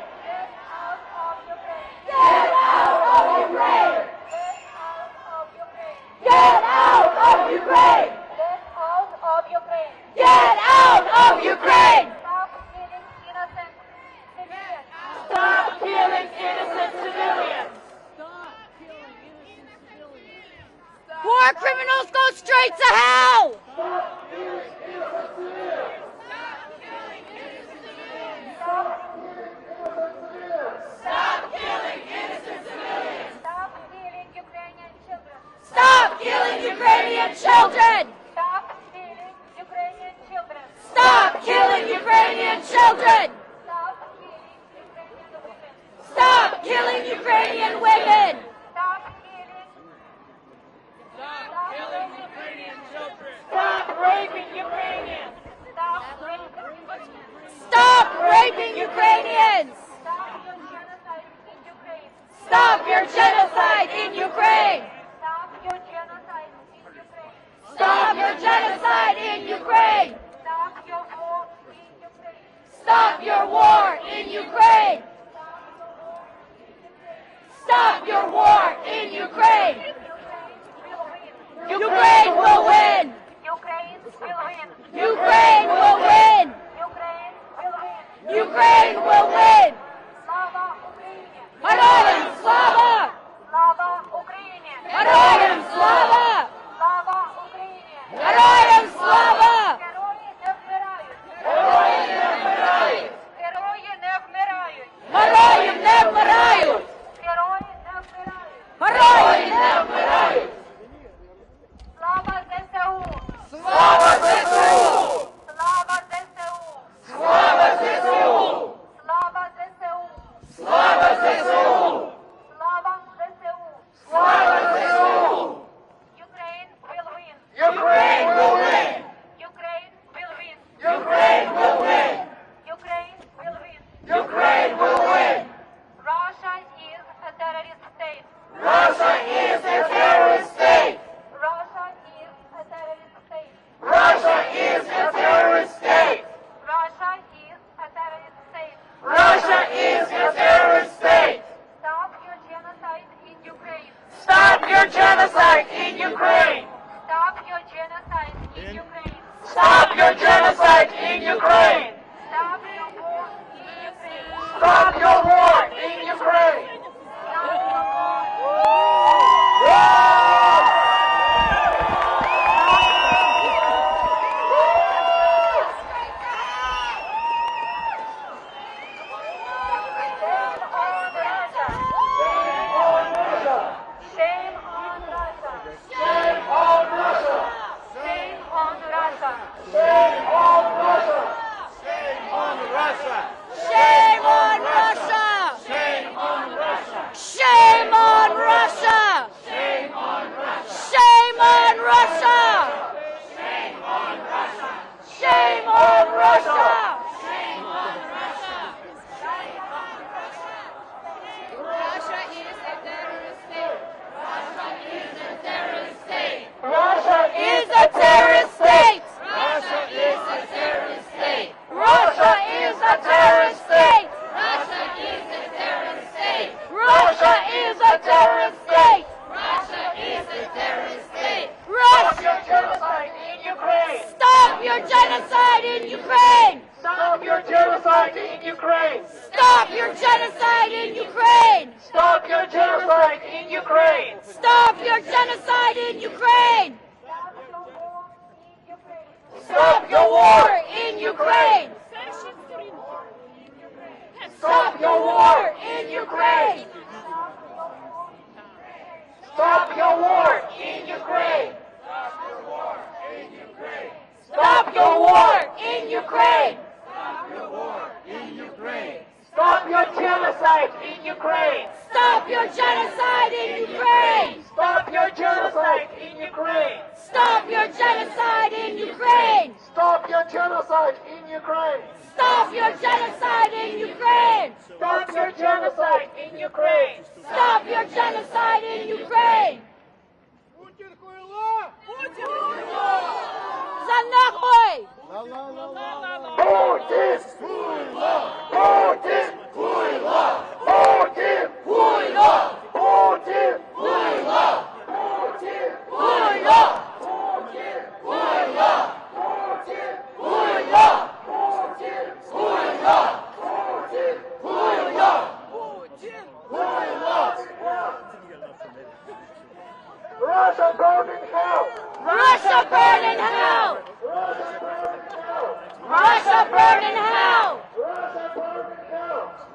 Get out of Ukraine! Get out of Ukraine! Stop killing innocent civilians! War criminals go straight to hell! Stop killing innocent civilians! Stop killing Ukrainian children! Stop killing Ukrainian children! Stop killing Ukrainian women! Stop killing Ukrainian children! Stop raping Ukrainians! Stop raping Ukrainians! Stop your genocide in Ukraine! Stop your genocide in Ukraine! Stop your war in Ukraine! Stop your war in Ukraine! Ukraine will win! Ukraine will win! Ukraine will win! Героям слава! Героям слава! Героям слава! Герої не вмирають! Герої не вмирають! Герої не вмирають! Слава ЗСУ! Слава ЗСУ! Слава ЗСУ! Слава ЗСУ! Слава ЗСУ! Слава ЗСУ! Слава ЗСУ! Слава ЗСУ! Ukraine will win! Ukraine will win! Ukraine will win! Ukraine will win! Ukraine will win! Ukraine will win! Russia is a terrorist state! Russia is a terrorist state! Russia is a terrorist state! Russia is a terrorist state! Russia is a terrorist state! Russia is a terrorist state! Stop your genocide in Ukraine! Stop your genocide in Ukraine! Stop your genocide in Ukraine! Stop your genocide in Ukraine! Stop your war in Ukraine! Stop your war in Ukraine! Shame on Russia! Shame on Russia! Shame on Russia! Shame on Russia! Shame on Russia! Shame on Russia! in Ukraine! Stop your genocide in Ukraine! Stop your genocide in Ukraine! Stop your genocide in Ukraine! Stop your genocide in Ukraine! Stop your war in Ukraine! Stop your war in Ukraine! Stop your war in Ukraine! Stop your war in Ukraine! Stop your genocide in Ukraine! Stop your genocide in Ukraine! Stop your genocide in Ukraine! Stop your genocide in Ukraine! Stop your genocide in Ukraine! Stop your genocide in Ukraine! Stop your genocide in Ukraine! Stop your genocide in Ukraine! За нахуй! Putin! Putin! Putin! Putin! Russia burn in hell! Russia burn in hell! Russia burn in hell!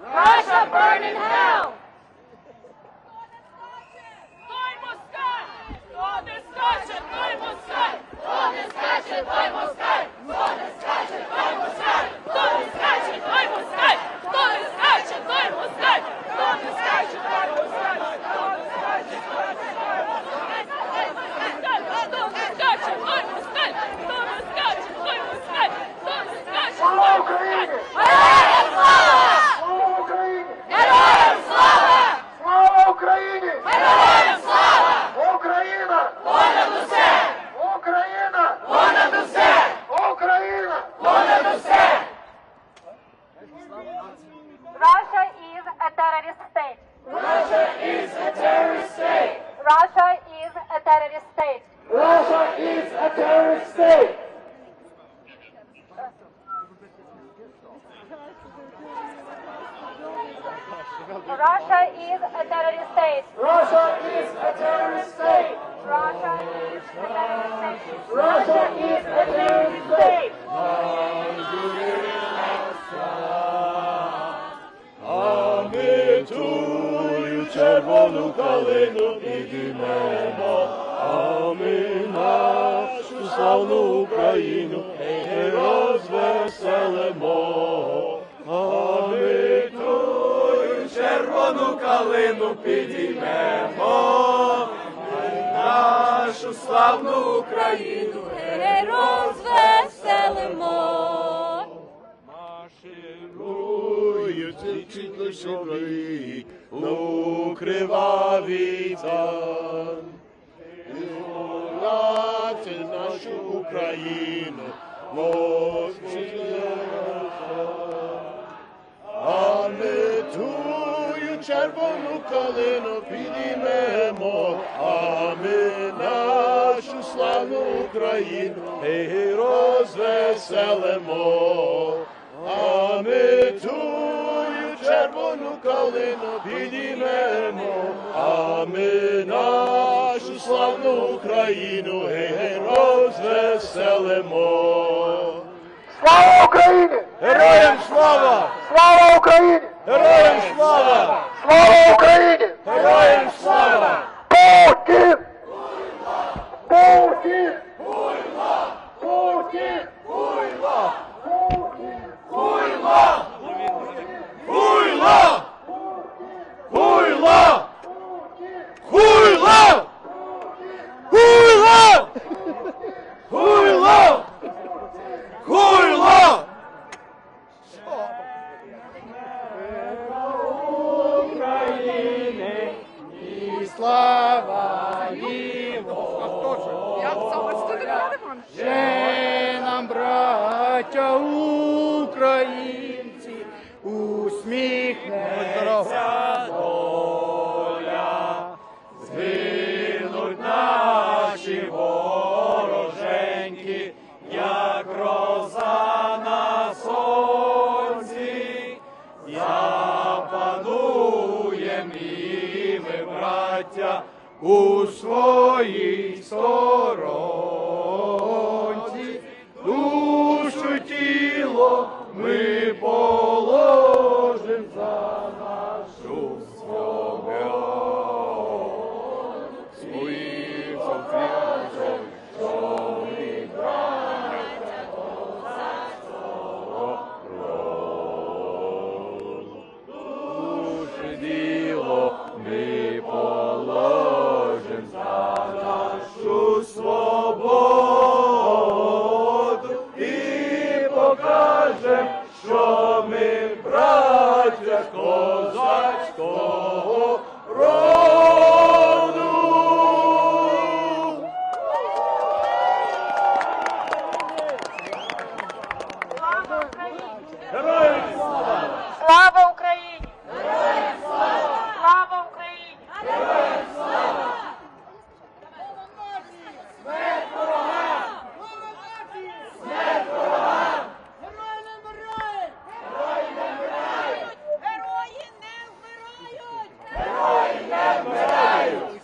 Russia burn in hell! Слава Україні! Героям слава! Слава Україні! Героям слава! Слава Україні! Героям слава! Україна! Понад усе! Україна! Понад усе! Україна! Понад усе! Russia is a terrorist state. Russia is a terrorist state! Russia is a terrorist state. Russia is a terrorist state! Russia is a terrorist state. Russia is a terrorist state! Russia is a terrorist state. Russia is a terrorist state! А ми тую червону калину підіймемо, а ми нашу славну Україну розвеселимо. А ми тую червону калину підіймемо, нашу славну Україну розвеселимо. Марширують лишовик, ну кривавий цар. Визволяти нашу Україну, а ми тую червону калину підіймемо, а ми нашу славну Україну розвеселимо. А ми тую червону калину підіймемо, а ми нашу славну Україну розвеселимо. Слава Україні! Героям слава! Слава Україні! Героям слава! Слава Україні! Героям слава! Путін! Путін! Путін! Хуйло! Хуйло! Хуйло! Хуйло! Хуйло! Хуйло! Хуйло! Хуйло! України і слава його. Ще нам, браття українці, усміхнеться доля. Згинуть наші вороженьки, як роза ми положим за нашу свободу. Своїх солдатів, що ми браття козацького роду. Душе діло ми положим за нашу свободу і покажем, що ми браття козацького роду. Героям слава! Слава Україні! Героям слава! Слава Україні! Героям слава! Смерть ворогам! Смерть ворогам! Герої не вмирають! Герої не вмирають! Герої не вмирають!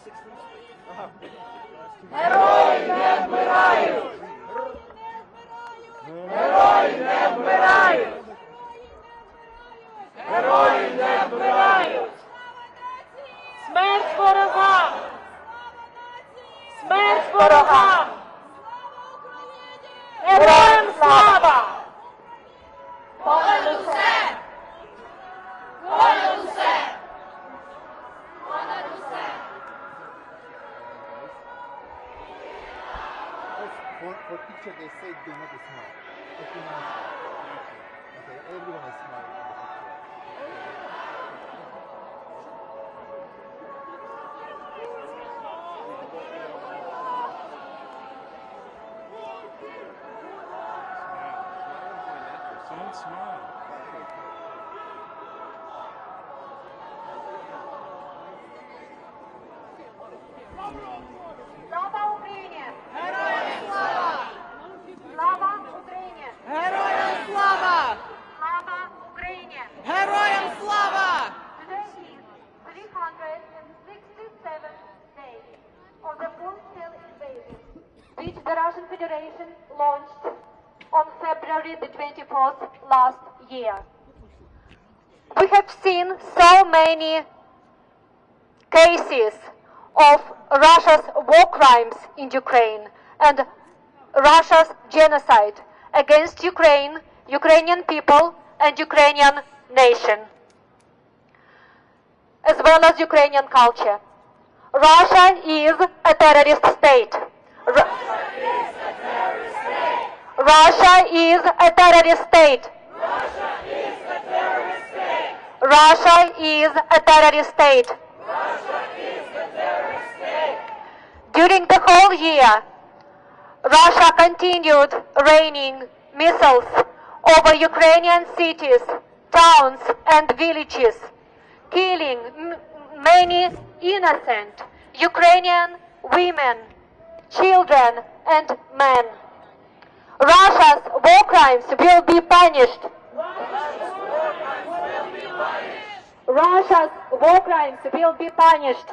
Герої не вмирають! Герої не вмирають! Герої не вмирають! Герої не вмирають! Смерть ворогам! Смерть ворогам! Героям слава! Понад усе! Понад усе! Понад усе! For picture they say do not smile. But do not smile. Okay, everyone is smiling in the picture. Don't smile. Слава Україні! Героям слава! Слава Україні! Героям слава! Слава Україні! Героям слава! Today is 367th day of the full-scale invasion, which the Russian Federation launched on February the 24th last year. We have seen so many cases of Russia's war crimes in Ukraine and Russia's genocide against Ukraine, Ukrainian people and Ukrainian nation, as well as Ukrainian culture. Russia is a terrorist state. Russia is a terrorist state. Russia is a terrorist state. Russia is a terrorist state. During the whole year, Russia continued raining missiles over Ukrainian cities, towns and villages, killing many innocent Ukrainian women, children and men. Russia's war crimes will be punished. Russia's war crimes will be punished.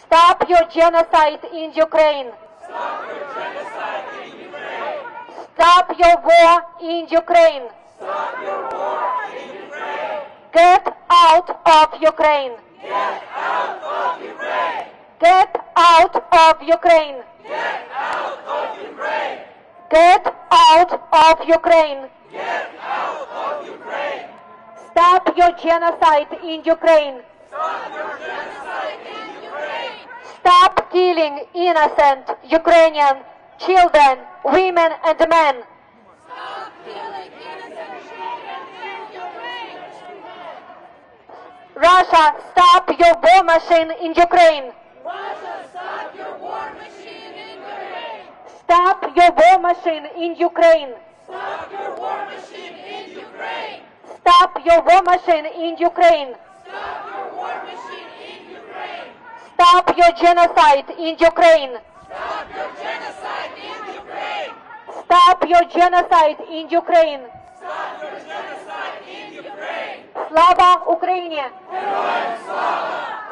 Stop your genocide in Ukraine. Stop your war in Ukraine. Get out of Ukraine. Get out of Ukraine. Get out of Ukraine. Get out of Ukraine. Stop your genocide in Ukraine. Stop killing innocent Ukrainian children, women and men. Russia, stop your war machine in Ukraine. Stop your war machine in Ukraine. Stop your war machine in Ukraine. Stop your genocide in Ukraine. Stop your genocide in Ukraine. Слава Україні!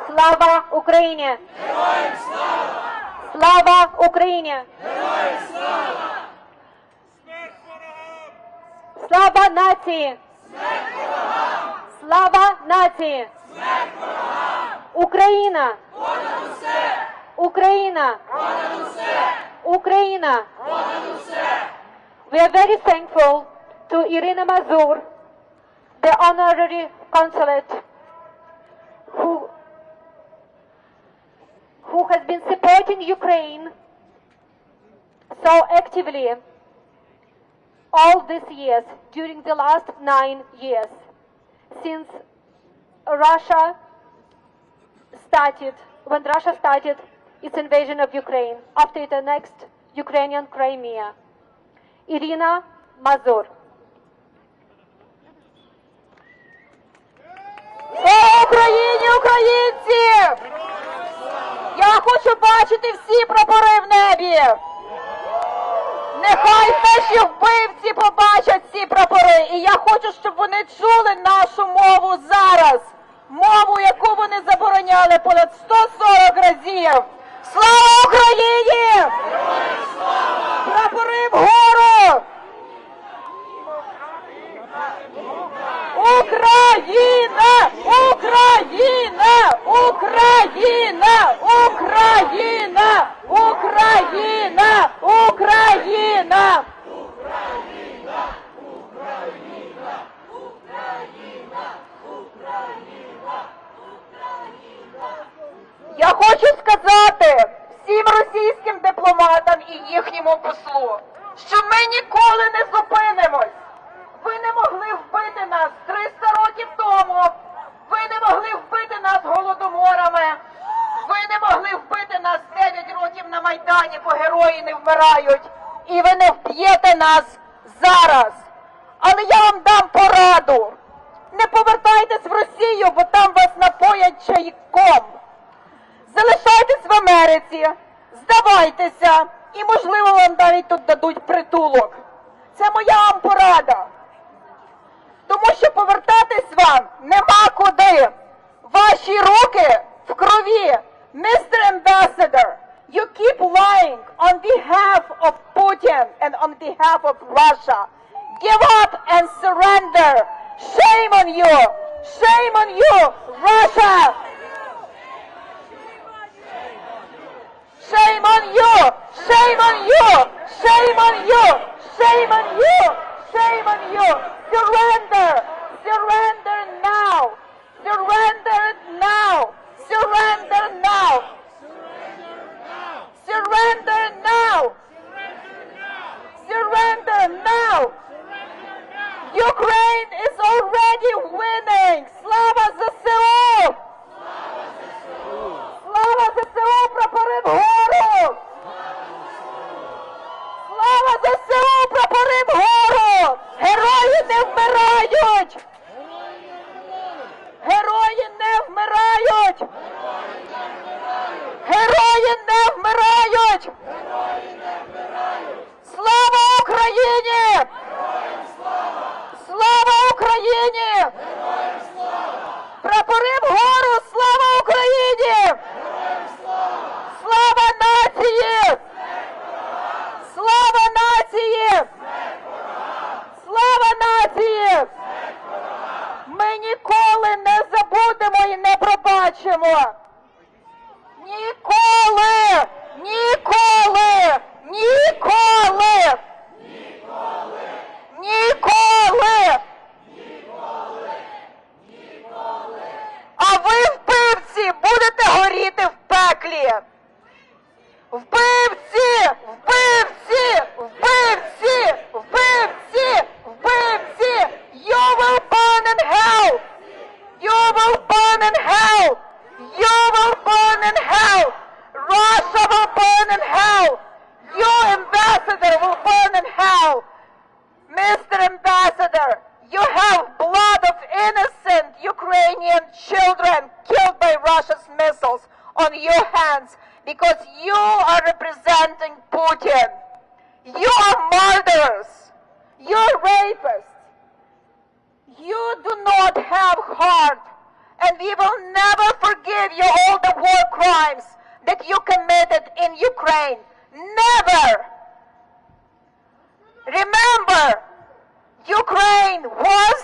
Слава Україні! Слава Україні! Слава нації! Слава нації! Україна! Україна! Україна! We are very thankful to Irina Mazur, the honorary consulate, who has been supporting Ukraine so actively all these years, during the last 9 years, since Russia started its invasion of Ukraine, after it annexed Ukrainian Crimea. Irina Mazur. Слава Україні, українці! Я хочу бачити всі прапори в небі. Нехай наші вбивці побачать ці прапори. І я хочу, щоб вони чули нашу мову зараз. Мову, яку вони забороняли понад 140 разів. Слава Україні! Прапори вгору! Україна! Україна! Україна! Україна! Україна! Україна! Я хочу сказати всім російським дипломатам і їхньому послу, що ми ніколи не зупинимось. Ви не могли вбити нас 300 років тому. Ви не могли вбити нас голодоморами. Ви не могли вбити нас 9 років на Майдані, бо герої не вмирають. І ви не вб'єте нас зараз. Але я вам дам пораду. Не повертайтесь в Росію, бо там вас напоять чайком. Залишайтесь в Америці, здавайтеся, і, можливо, вам навіть тут дадуть притулок. Це моя вам порада. Тому що повертатись вам нема куди. Ваші руки в крові. Mr. Ambassador, you keep lying on behalf of Putin and on behalf of Russia. Give up and surrender. Shame on you. Shame on you, Russia. Shame on you. Shame on you. Shame on you. Shame on you. Shame on you. Surrender! Surrender now! Surrender now! Surrender now! Surrender now! Surrender now! Ukraine is already winning! Слава ЗСУ! Слава ЗСУ! Прапори вгору! Слава ЗСУ! Прапори вгору! Герої не вмирають! Герої не вмирають! Герої не вмирають! Слава Україні! Слава Україні! Прапори вгору! Слава Україні! Слава нації! Слава нації! Слава нації! Ми ніколи не забудемо і не пробачимо! Ніколи! Ніколи! Ніколи! Ніколи! А ви, вбивці, будете горіти в пеклі! Вбивці! Вбивці! Вбивці! Вбивці! Вбивці! You will burn in hell! You will burn in hell! You will burn in hell! Russia will burn in hell! Your ambassador will burn in hell! Mr. Ambassador, you have blood of innocent Ukrainian children killed by Russia's missiles on your hands because you are representing Putin. You are murderers. You're rapists. You do not have heart, and we will never forgive you all the war crimes that you committed in Ukraine. Never! Remember, Ukraine was,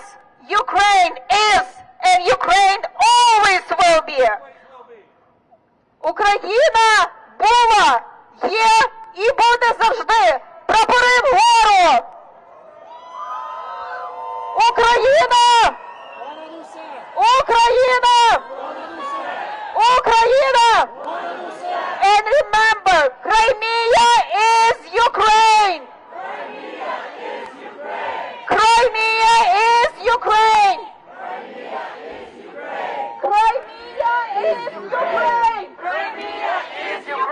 Ukraine is, and Ukraine always will be. Україна була, є і буде завжди. Прапори вгору! Україна! Україна! Україна! And remember, Crimea is Ukraine! Crimea is Ukraine! Crimea is Ukraine! Crimea is Ukraine!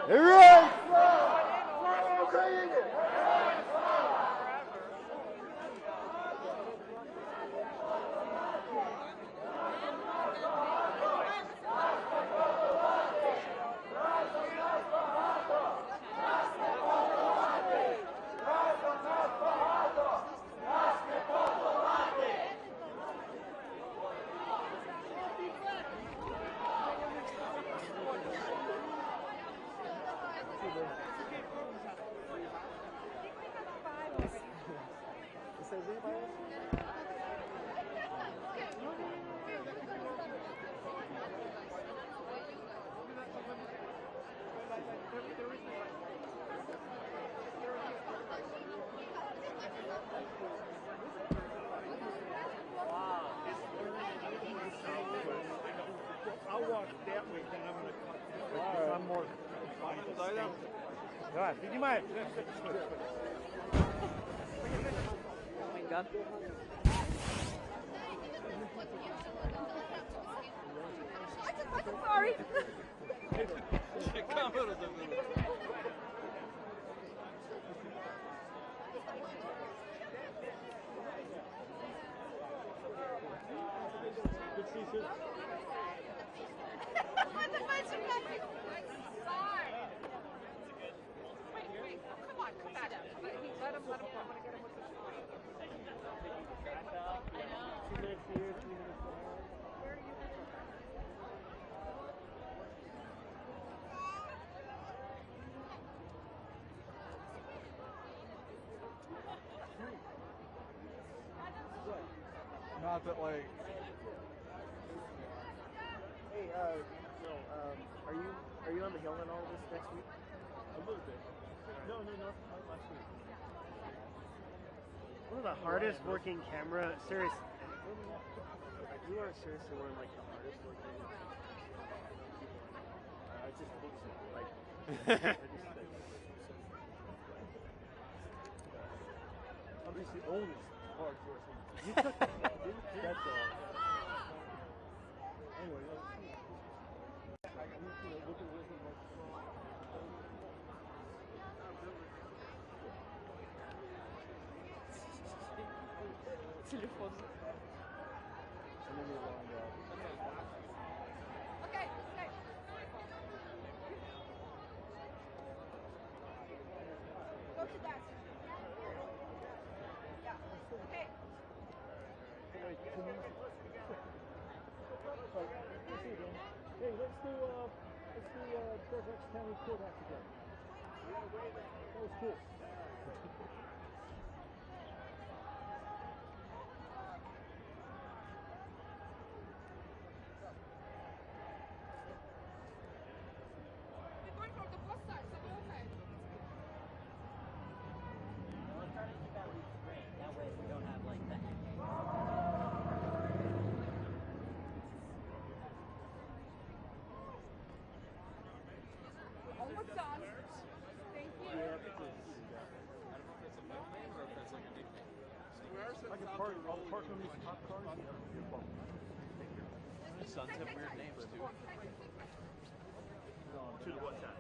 Героям слава! Слава Україні! I'll walk that way, then I'm going to cut this way, because I'm more confined to stage. Давай, поднимай. Sorry. Камеру забили. Good season. What the bunch of guys? Sorry. Wait. Oh, come on, come back. Let him go. I'm going to get him with the story. I know. 2 minutes here, 3 minutes there. Not that like. Hey, are you on the hill and all this next week? A little bit. No, not last week. One of the hardest working camera, serious. You are seriously one of like the hardest working. It just looks like. I'm just the oldest hard working. You took. That's all. Anyway, let's see. Look at this and like. Телефон. Okay. Go to that. Yeah. Okay. Hey, let's do Fairfax County Courthouse again. That was cool. We're going from the both sides, so go ahead. We're trying to keep at least straight. That way we don't have like that. Almost done. Thank you. I can park on these top cars. Sons have weird names too. To the what side?